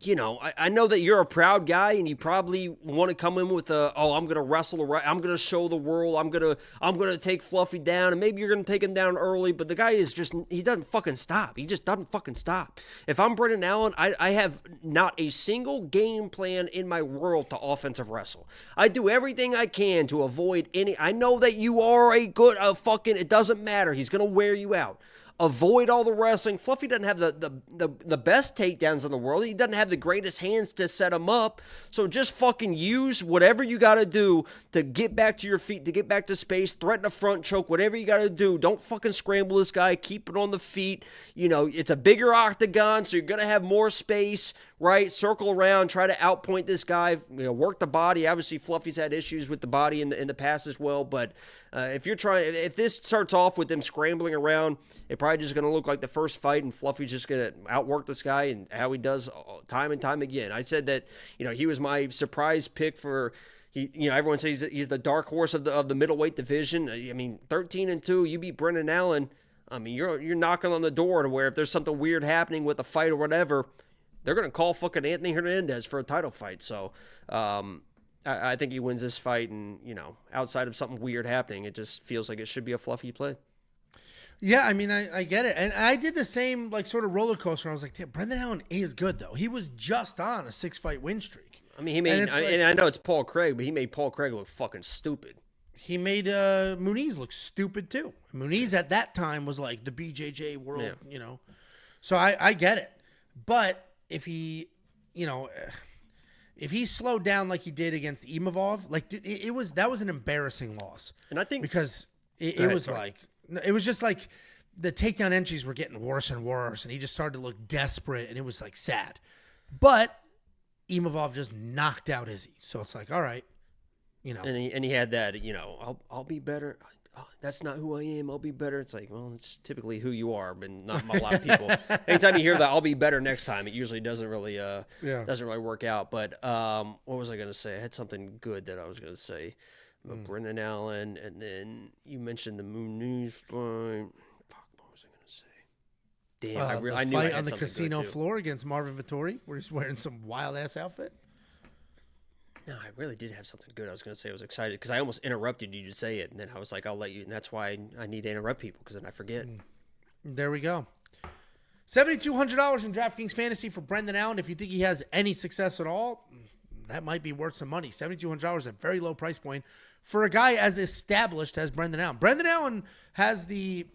you know, I know that you're a proud guy and you probably want to come in with I'm going to wrestle, I'm going to show the world, I'm going to take Fluffy down, and maybe you're going to take him down early, but the guy is just, he doesn't fucking stop. He just doesn't fucking stop. If I'm Brendan Allen, I have not a single game plan in my world to offensive wrestle. I do everything I can to avoid any, I know that you are a good, it doesn't matter. He's going to wear you out. Avoid all the wrestling. Fluffy doesn't have the best takedowns in the world. He doesn't have the greatest hands to set him up. So just fucking use whatever you got to do to get back to your feet, to get back to space, threaten a front choke, whatever you got to do. Don't fucking scramble this guy. Keep it on the feet. You know, it's a bigger octagon, so you're going to have more space, right? Circle around, try to outpoint this guy, you know, work the body. Obviously, Fluffy's had issues with the body in the past as well, but if this starts off with them scrambling around, it probably just going to look like the first fight, and Fluffy's just going to outwork this guy, and how he does time and time again. I said that, you know, he was my surprise pick for. Everyone says he's the dark horse of the middleweight division. I mean, 13-2, you beat Brendan Allen. I mean, you're knocking on the door to where if there's something weird happening with a fight or whatever, they're going to call fucking Anthony Hernandez for a title fight. So, I think he wins this fight, and, you know, outside of something weird happening, it just feels like it should be a Fluffy play. Yeah, I mean, I get it. And I did the same, like, sort of roller coaster. I was like, damn, Brendan Allen is good, though. He was just on a 6-fight win streak. I mean, and I know it's Paul Craig, but he made Paul Craig look fucking stupid. He made Muniz look stupid, too. Muniz at that time was like the BJJ world, you know. So I get it. But if he, you know, if he slowed down like he did against Imavov, like that was an embarrassing loss. And I think because it was just like the takedown entries were getting worse and worse, and he just started to look desperate, and it was like sad. But Imavov just knocked out Izzy, so it's like, all right, you know. And he had that, you know, I'll be better. That's not who I am. I'll be better. It's like, well, it's typically who you are, but not a lot of people. Anytime you hear that, I'll be better next time, it usually doesn't really work out. But what was I going to say? I had something good that I was going to say about Brendan Allen, and then you mentioned the Muniz fight. Fuck, what was I going to say? Damn, I knew I had on the something casino good too. floor against Marvin Vettori, where he's wearing some wild ass outfit. No, I really did have something good. I was going to say I was excited because I almost interrupted you to say it, and then I was like, I'll let you. And that's why I need to interrupt people, because then I forget. There we go. $7,200 in DraftKings Fantasy for Brendan Allen. If you think he has any success at all, that might be worth some money. $7,200 is a very low price point for a guy as established as Brendan Allen. Brendan Allen has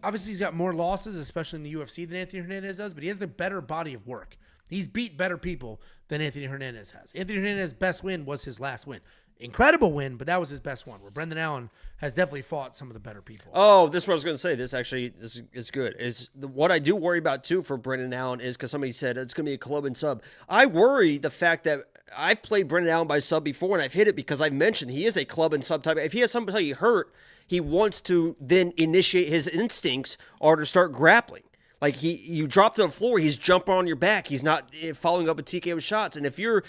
obviously he's got more losses, especially in the UFC, than Anthony Hernandez does, but he has the better body of work. He's beat better people than Anthony Hernandez has. Anthony Hernandez's best win was his last win. incredible win, but that was his best one, where Brendan Allen has definitely fought some of the better people. Oh, this is what I was going to say. This is good. What I do worry about, too, for Brendan Allen is because somebody said it's going to be a club and sub. I worry the fact that I've played Brendan Allen by sub before, and I've hit it because I've mentioned he is a club and sub type. If he has somebody hurt, he wants to then initiate his instincts or to start grappling. Like, you drop to the floor, he's jumping on your back. He's not following up a TKO shots. And if you're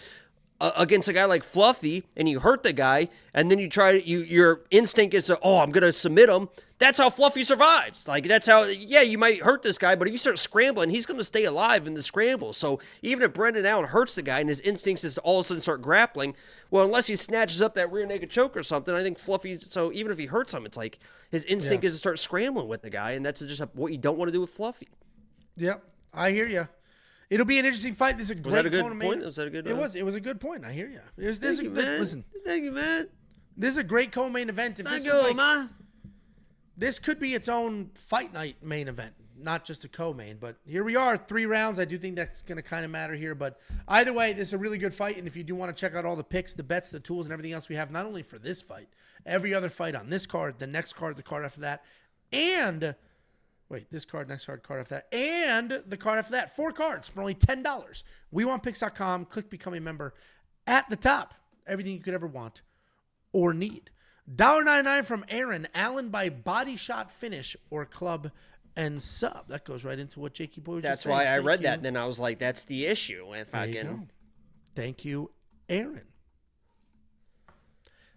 against a guy like Fluffy and you hurt the guy and then your instinct is to, I'm going to submit him. That's how Fluffy survives. Like, that's how, you might hurt this guy, but if you start scrambling, he's going to stay alive in the scramble. So even if Brendan Allen hurts the guy and his instincts is to all of a sudden start grappling, well, unless he snatches up that rear naked choke or something, I think so even if he hurts him, it's like his instinct is to start scrambling with the guy, and that's just what you don't want to do with Fluffy. Yep, I hear you. It'll be an interesting fight. This is a great Was that a good point? Was that a good? It was a good point. I hear you. Thank you, man. Listen, thank you, man. This is a great co-main event. Thank you, man. This could be its own fight night main event, not just a co-main. But here we are, 3 rounds. I do think that's going to kind of matter here. But either way, this is a really good fight. And if you do want to check out all the picks, the bets, the tools, and everything else we have, not only for this fight, every other fight on this card, the next card, the card after that, and this card, next card, card after that, and the card after that. 4 cards for only $10. WeWantPicks.com. Click Become a Member. At the top, everything you could ever want or need. $1.99 from Aaron Allen by body shot finish or club and sub. That goes right into what Jakey Boy was just saying. That's why I read that, and then I was like, that's the issue. If I can. Thank you, Aaron.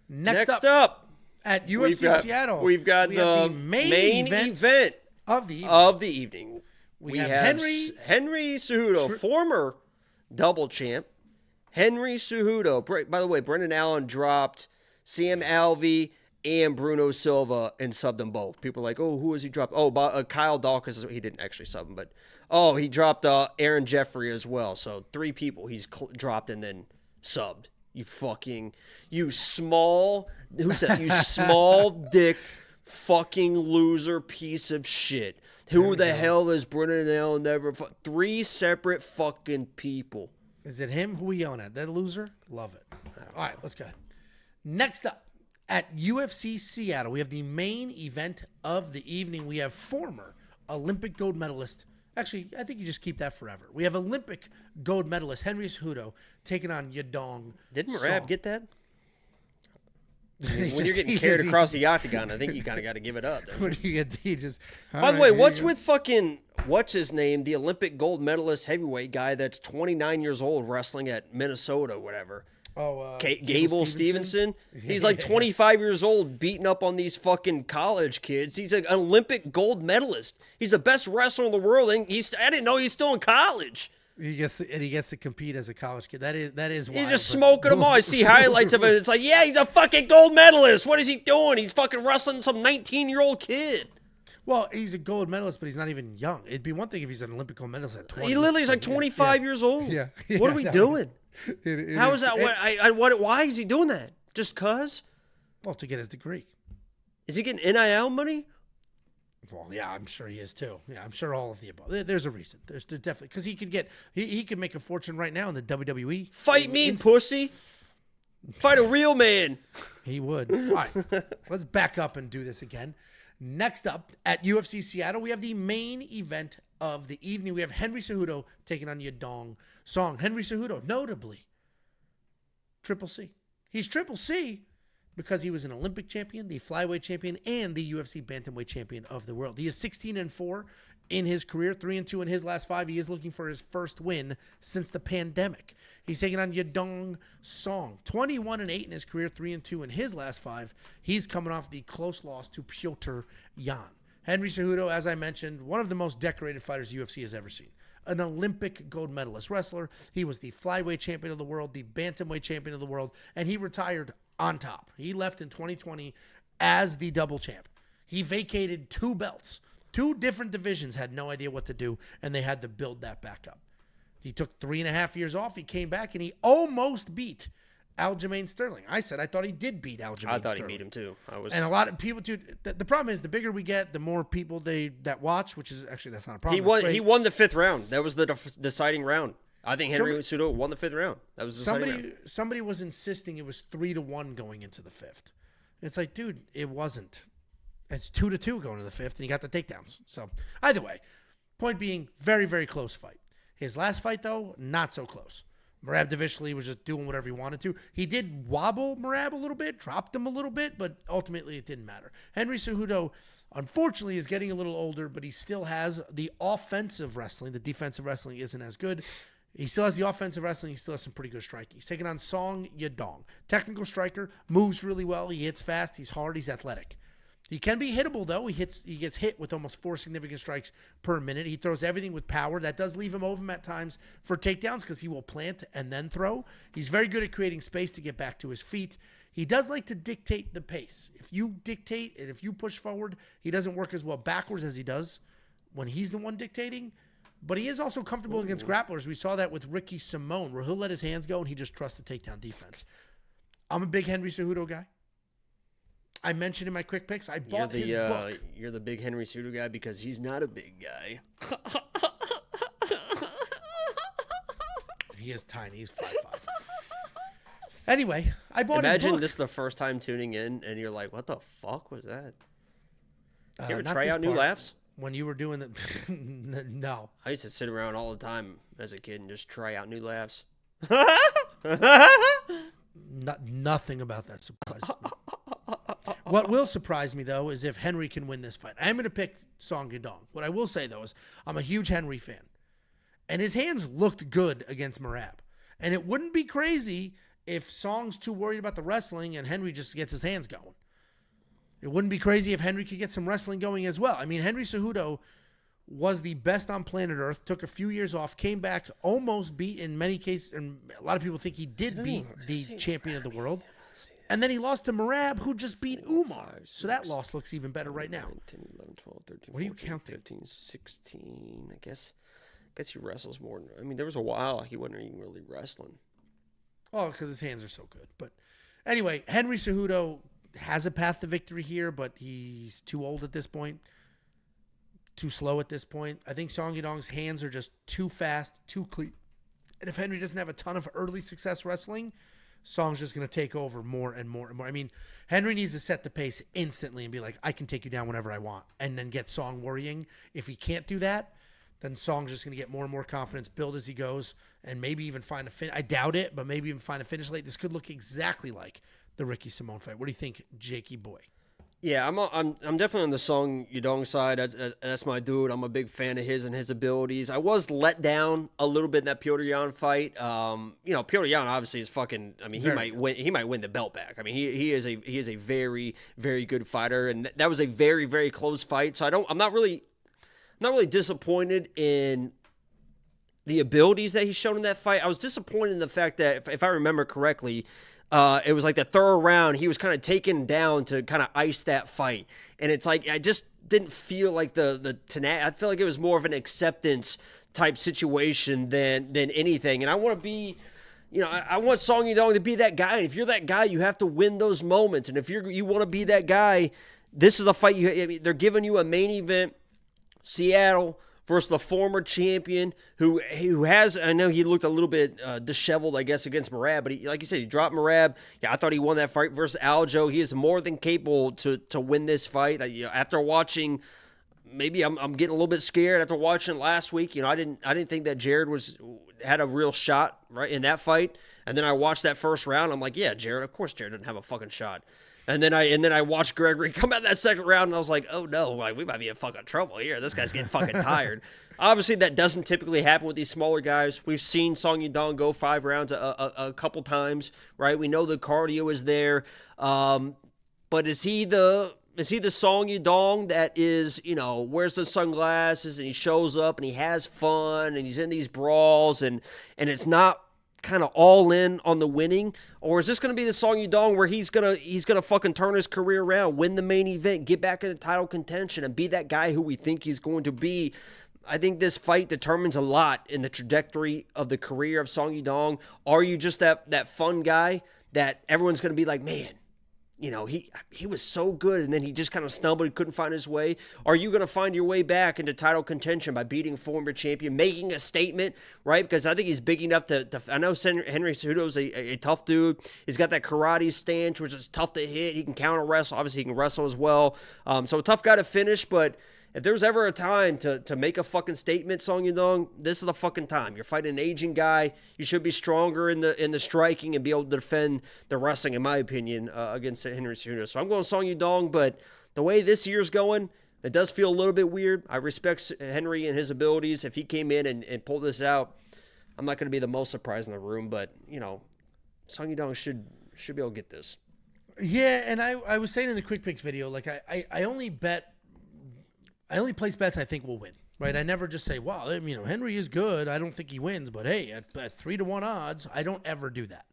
Next up, at UFC Seattle, we've got the main event of the evening. We have Henry Cejudo, former double champ. Henry Cejudo. By the way, Brendan Allen dropped Sam Alvey and Bruno Silva and subbed them both. People are like, who has he dropped? Kyle Dawkins. He didn't actually sub him, but he dropped Aaron Jeffrey as well. So 3 people he's dropped and then subbed. You small dicked fucking loser piece of shit. Who the hell is Brendan Allen? 3 separate fucking people. Is it him? Who we yelling at? That loser? Love it. All right, let's go ahead. Next up, at UFC Seattle, we have the main event of the evening. We have former Olympic gold medalist. Actually, I think you just keep that forever. We have Olympic gold medalist Henry Cejudo taking on Yadong. Didn't Marab get that? When you're getting carried across the octagon, I think you kind of got to give it up. What do you get? He just. By the way, what's with fucking what's his name? The Olympic gold medalist heavyweight guy that's 29 years old wrestling at Minnesota, whatever. Gable Stevenson. He's like 25 years old, beating up on these fucking college kids. He's an Olympic gold medalist. He's the best wrestler in the world, and I didn't know he's still in college. He gets to compete as a college kid. That is wild. He's just smoking them all. I see highlights of it. It's like, he's a fucking gold medalist. What is he doing? He's fucking wrestling some 19-year-old kid. Well, he's a gold medalist, but he's not even young. It'd be one thing if he's an Olympic gold medalist at 20. He literally is like 25 years old. Yeah. What are we doing? How is that? Why is he doing that? Just cause? Well, to get his degree. Is he getting NIL money? Well, yeah, I'm sure he is too. Yeah, I'm sure all of the above. There's a reason. There's definitely because he could make a fortune right now in the WWE. Fight me, pussy. Fight a real man. He would. All right, let's back up and do this again. Next up at UFC Seattle, we have the main event of the evening. We have Henry Cejudo taking on Yadong Song. Henry Cejudo, notably, Triple C. He's Triple C because he was an Olympic champion, the flyweight champion, and the UFC bantamweight champion of the world. He is 16-4 in his career, 3-2 in his last 5. He is looking for his first win since the pandemic. He's taking on Yadong Song, 21-8 in his career, 3-2 in his last 5. He's coming off the close loss to Piotr Jan. Henry Cejudo, as I mentioned, one of the most decorated fighters UFC has ever seen. An Olympic gold medalist wrestler. He was the flyweight champion of the world, the bantamweight champion of the world, and he retired on top. He left in 2020 as the double champ. He vacated 2 belts. 2 different divisions had no idea what to do, and they had to build that back up. He took 3.5 years off. He came back, and he almost beat Aljamain Sterling. I thought he did beat Aljamain Sterling. I thought he beat him too. And a lot of people, dude. The problem is the bigger we get, the more people that watch. Which is actually that's not a problem. He won the 5th round. That was the deciding round. I think Henry Cejudo won the 5th round. That was the second round. Somebody was insisting it was 3-1 going into the 5th. It's like, dude, it wasn't. It's 2-2 going to the 5th, and he got the takedowns. So either way, point being, very, very close fight. His last fight, though, not so close. Merab Dvalishvili was just doing whatever he wanted to. He did wobble Merab a little bit, dropped him a little bit, but ultimately it didn't matter. Henry Cejudo, unfortunately, is getting a little older, but he still has the offensive wrestling. The defensive wrestling isn't as good. He still has the offensive wrestling. He still has some pretty good striking. He's taking on Song Yadong. Technical striker, moves really well. He hits fast. He's hard. He's athletic. He can be hittable, though. He gets hit with almost 4 significant strikes per minute. He throws everything with power. That does leave him open at times for takedowns because he will plant and then throw. He's very good at creating space to get back to his feet. He does like to dictate the pace. If you dictate and if you push forward, he doesn't work as well backwards as he does when he's the one dictating. But he is also comfortable against grapplers. We saw that with Ricky Simone, where he'll let his hands go and he just trusts the takedown defense. I'm a big Henry Cejudo guy. I mentioned in my quick picks, I bought his book. You're the big Henry Cejudo guy because he's not a big guy. He is tiny. He's 5'5". Anyway, I bought his book. Imagine this is the first time tuning in and you're like, what the fuck was that? You ever try out new laughs? When you were doing the... No. I used to sit around all the time as a kid and just try out new laughs. Nothing about that surprises me. What will surprise me, though, is if Henry can win this fight. I'm going to pick Song Yadong. What I will say, though, is I'm a huge Henry fan. And his hands looked good against Merab. And it wouldn't be crazy if Song's too worried about the wrestling and Henry just gets his hands going. It wouldn't be crazy if Henry could get some wrestling going as well. I mean, Henry Cejudo was the best on planet Earth, took a few years off, came back, almost beat in many cases, and a lot of people think he did beat the champion of the world. And then he lost to Merab, who just beat Umar. So that loss looks even better right now. 10, 11, 12, 13, what are you 14, counting? 15, 16. I guess he wrestles more. I mean, there was a while he wasn't even really wrestling. Oh, because his hands are so good. But anyway, Henry Cejudo has a path to victory here, but he's too old at this point, too slow at this point. I think Song Yadong's hands are just too fast, too clean. And if Henry doesn't have a ton of early success wrestling, Song's just going to take over more and more and more. I mean, Henry needs to set the pace instantly and be like, I can take you down whenever I want, and then get Song worrying. If he can't do that, then Song's just going to get more and more confidence, build as he goes, and maybe even find a finish. I doubt it, but maybe even find a finish late. This could look exactly like the Ricky Simone fight. What do you think, Jakey boy? Yeah, I'm definitely on the Song Yadong side. That's my dude. I'm a big fan of his and his abilities. I was let down a little bit in that Petr Yan fight. Petr Yan obviously is fucking. I mean, he might win the belt back. I mean, he is a very, very good fighter, and that was a very, very close fight. So I'm not really disappointed in the abilities that he's shown in that fight. I was disappointed in the fact that, if I remember correctly, it was like the third round, he was kind of taken down to kind of ice that fight. And it's like, I just didn't feel like the tenacity. I feel like it was more of an acceptance type situation than anything. And I want to be, I want Song Yadong to be that guy. And if you're that guy, you have to win those moments. And if you want to be that guy, this is the fight. They're giving you a main event, Seattle versus the former champion who has, I know he looked a little bit disheveled, I guess, against Merab, but like you said, he dropped Merab. Yeah, I thought he won that fight versus Aljo. He is more than capable to win this fight. After watching, maybe I'm getting a little bit scared after watching last week. I didn't think that Jared had a real shot right in that fight. And then I watched that first round. I'm like, yeah, Jared, of course Jared doesn't have a fucking shot. And then I watched Gregory come out that second round, and I was like, oh no, like we might be in fucking trouble here. This guy's getting fucking tired. Obviously, that doesn't typically happen with these smaller guys. We've seen Song Yadong go 5 rounds a couple times, right? We know the cardio is there, but is he the Song Yadong that is, wears the sunglasses and he shows up and he has fun and he's in these brawls and it's not kind of all in on the winning? Or is this going to be the Song Yadong where he's gonna fucking turn his career around, win the main event, get back into title contention, and be that guy who we think he's going to be? I think this fight determines a lot in the trajectory of the career of Song Yadong. Are you just that fun guy that everyone's going to be like, man, he was so good, and then he just kind of stumbled. He couldn't find his way. Are you going to find your way back into title contention by beating former champion, making a statement, right? Because I think he's big enough to I know Henry Cejudo's a tough dude. He's got that karate stance, which is tough to hit. He can counter wrestle. Obviously, he can wrestle as well. So a tough guy to finish, but if there's ever a time to make a fucking statement, Song Yudong, this is the fucking time. You're fighting an aging guy. You should be stronger in the striking and be able to defend the wrestling, in my opinion, against Henry Cejudo. So I'm going Song Yudong, but the way this year's going, it does feel a little bit weird. I respect Henry and his abilities. If he came in and pulled this out, I'm not going to be the most surprised in the room, but, Song Yudong should be able to get this. Yeah, and I was saying in the Quick Picks video, like I only place bets I think will win, right? I never just say, wow, Henry is good. I don't think he wins, but hey, at 3-1 odds, I don't ever do that.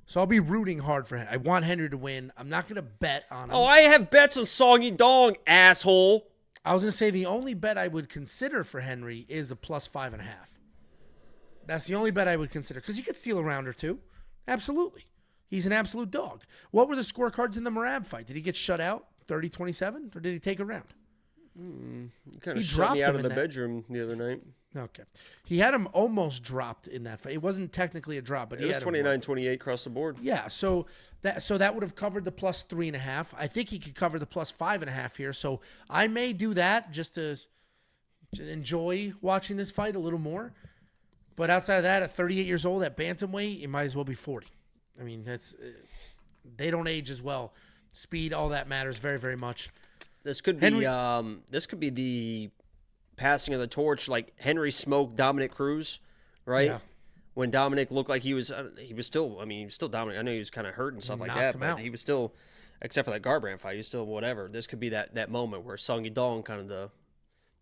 So I'll be rooting hard for Henry. I want Henry to win. I'm not going to bet on him. Oh, I have bets on Song Yudong, asshole. I was going to say the only bet I would consider for Henry is a plus 5.5. That's the only bet I would consider because he could steal a round or two. Absolutely. He's an absolute dog. What were the scorecards in the Merab fight? Did he get shut out 30-27 or did he take a round? You kind of shut me out of the bedroom the other night. Okay. He had him almost dropped in that fight. It wasn't technically a drop, but it was 29-28 across the board. Yeah, so that would have covered the plus 3.5. I think he could cover the plus 5.5 here. So I may do that just to enjoy watching this fight a little more. But outside of that, at 38 years old, at bantamweight, it might as well be 40. I mean, they don't age as well. Speed, all that matters very, very much. This could be the passing of the torch, like Henry smoked Dominic Cruz, right? Yeah. When Dominic looked like he was still dominant. I know he was kind of hurt and stuff like that, but he was still, except for that Garbrandt fight, he's still whatever. This could be that moment where Song Yudong kind of the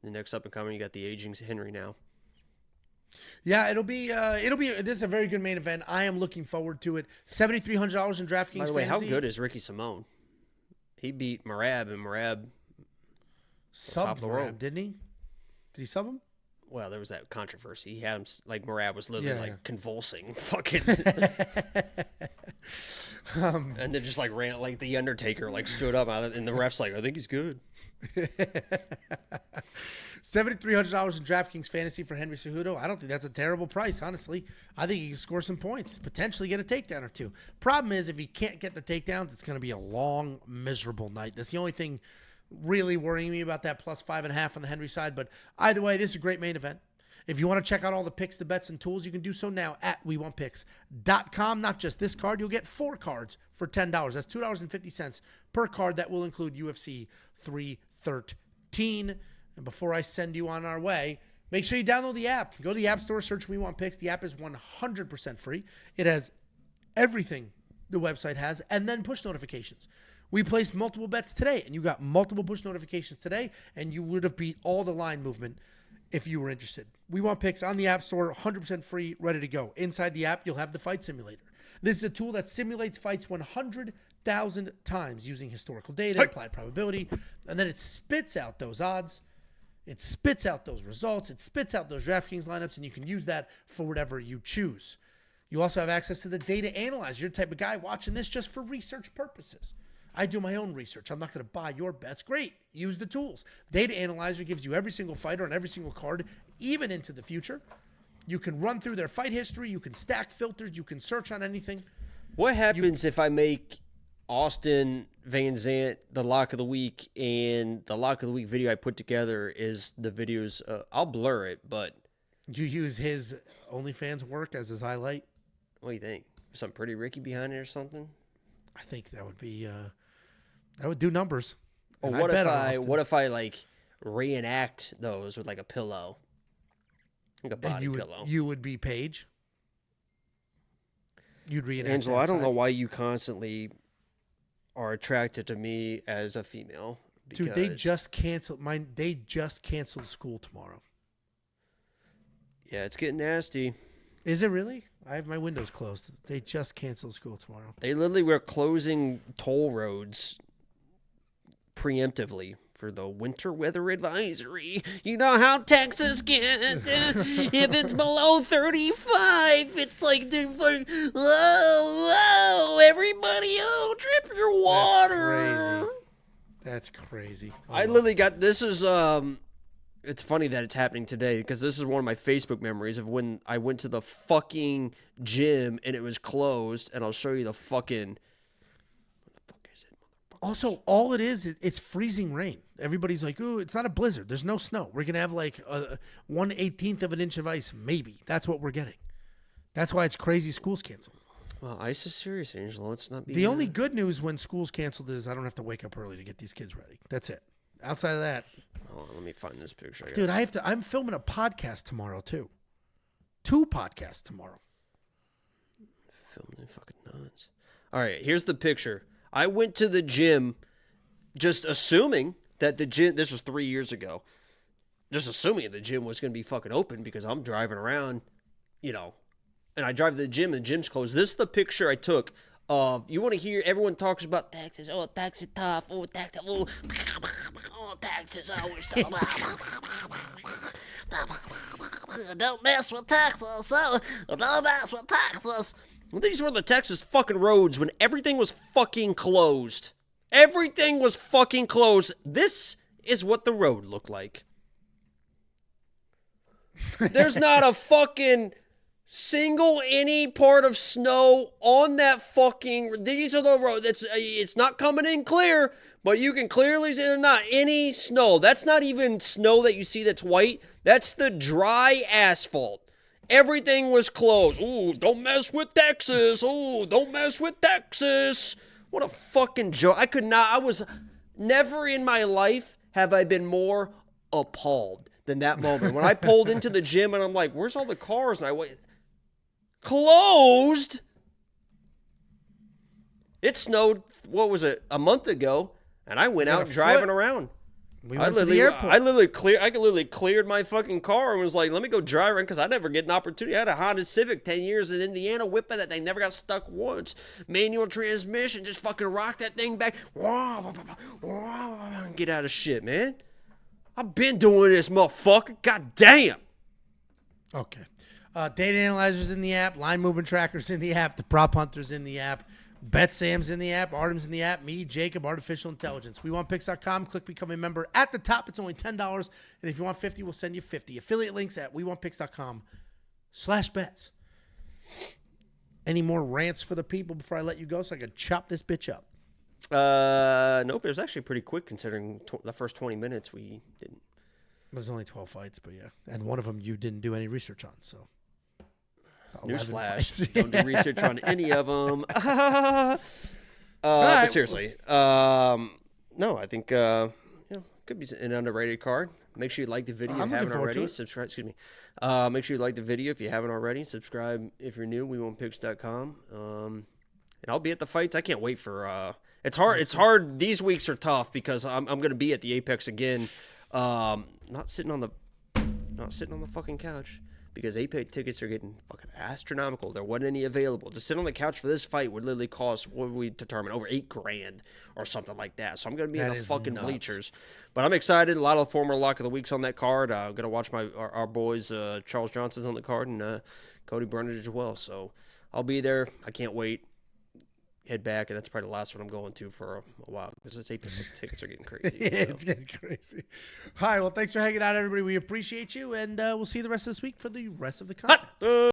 next up and coming. You got the aging Henry now. Yeah, it'll be. This is a very good main event. I am looking forward to it. $7,300 in DraftKings. By the way, Fantasy. How good is Ricky Simone? He beat Merab, and Merab subbed Merab, didn't he? Did he sub him? Well, there was that controversy. He had him, like, Merab was literally, convulsing, fucking. And then just, ran, like, the Undertaker, stood up, and the ref's like, I think he's good. $7,300 in DraftKings Fantasy for Henry Cejudo. I don't think that's a terrible price, honestly. I think he can score some points, potentially get a takedown or two. Problem is, if he can't get the takedowns, it's going to be a long, miserable night. That's the only thing really worrying me about that plus 5.5 on the Henry side. But either way, this is a great main event. If you want to check out all the picks, the bets, and tools, you can do so now at WeWantPicks.com. Not just this card. You'll get 4 cards for $10. That's $2.50 per card. That will include UFC 313. And before I send you on our way, make sure you download the app. Go to the App Store, search We Want Picks. The app is 100% free. It has everything the website has, and then push notifications. We placed multiple bets today, and you got multiple push notifications today, and you would have beat all the line movement if you were interested. We Want Picks on the App Store, 100% free, ready to go. Inside the app, you'll have the fight simulator. This is a tool that simulates fights 100,000 times using historical data, applied probability, and then it spits out those odds. It spits out those results. It spits out those DraftKings lineups, and you can use that for whatever you choose. You also have access to the data analyzer. You're the type of guy watching this just for research purposes. I do my own research. I'm not going to buy your bets. Great. Use the tools. Data analyzer gives you every single fighter on every single card, even into the future. You can run through their fight history. You can stack filters. You can search on anything. What happens if I make Austin Van Zandt the lock of the week, and the lock of the week video I put together is the videos? I'll blur it, but you use his OnlyFans work as his highlight. What do you think? Some Pretty Ricky behind it or something? I think that would be that would do numbers. Or what if I reenact those with a pillow, like a body pillow? You would be Paige. You'd reenact. Angelo, I don't know why you constantly are attracted to me as a female. Dude, they just canceled They just canceled school tomorrow. Yeah, it's getting nasty. Is it really? I have my windows closed. They just canceled school tomorrow. They literally were closing toll roads preemptively for the winter weather advisory. You know how Texas gets. If it's below 35, it's like, whoa, everybody, drip your water. That's crazy. I literally got, this is, it's funny that it's happening today because this is one of my Facebook memories of when I went to the fucking gym and it was closed, and I'll show you the fucking... Also, all it is, it's freezing rain. Everybody's like, ooh, it's not a blizzard. There's no snow. We're going to have like 1/18 of an inch of ice, maybe. That's what we're getting. That's why it's crazy schools canceled. Well, ice is serious, Angelo. Let's not be... The only good news when school's canceled is I don't have to wake up early to get these kids ready. That's it. Outside of that... Oh, let me find this picture. Dude, I'm filming a podcast tomorrow, too. 2 podcasts tomorrow. Filming fucking nuts. All right, here's the picture. I went to the gym just assuming that the gym, this was 3 years ago, just assuming the gym was going to be fucking open because I'm driving around, and I drive to the gym and the gym's closed. This is the picture I took of, you want to hear, everyone talks about taxes. Oh, taxes tough. Oh, taxes. Oh, taxes always tough. Don't mess with taxes. Don't mess with taxes. Well, these were the Texas fucking roads when everything was fucking closed. Everything was fucking closed. This is what the road looked like. There's not a fucking single any part of snow on that fucking... These are the roads. It's not coming in clear, but you can clearly see there's not any snow. That's not even snow that you see that's white. That's the dry asphalt. Everything was closed. Ooh, don't mess with Texas. Ooh, don't mess with Texas. What a fucking joke. I was never in my life have I been more appalled than that moment. When I pulled into the gym and I'm like, where's all the cars? And I went, closed? It snowed, what was it, a month ago, and I went out driving around. We went to the airport. I literally cleared my fucking car and was like, let me go drive around because I never get an opportunity. I had a Honda Civic 10 years in Indiana, whipping that thing, never got stuck once. Manual transmission, just fucking rock that thing back. Get out of shit, man. I've been doing this, motherfucker. God damn. Okay. Data analyzers in the app, line movement trackers in the app, the prop hunters in the app. Bet Sam's in the app, Artem's in the app, me, Jacob, Artificial Intelligence. WeWantPicks.com, click Become a Member. At the top, it's only $10, and if you want 50, we'll send you 50. Affiliate links at WeWantPicks.com/bets. Any more rants for the people before I let you go so I can chop this bitch up? Nope, it was actually pretty quick considering the first 20 minutes we didn't. There's only 12 fights, but yeah. And one of them you didn't do any research on, so... Newsflash. Don't do research on any of them. Right. But seriously, no, I think could be an underrated card. Make sure you like the video if you haven't already. Subscribe. Excuse me. Make sure you like the video if you haven't already. Subscribe if you're new. WeWantPicks.com. And I'll be at the fights. I can't wait for. It's hard. It's hard. These weeks are tough because I'm going to be at the Apex again. Not sitting on the fucking couch. Because Apex tickets are getting fucking astronomical. There wasn't any available. To sit on the couch for this fight would literally cost, what would we determine, over $8,000 or something like that. So I'm going to be in the fucking bleachers. But I'm excited. A lot of former Lock of the Weeks on that card. I'm going to watch our boys, Charles Johnson's on the card, and Cody Burnage as well. So I'll be there. I can't wait. Head back, and that's probably the last one I'm going to for a while because this Apex tickets are getting crazy. Yeah, it's getting crazy. All right, well, thanks for hanging out, everybody. We appreciate you, and we'll see you the rest of this week for the rest of the content.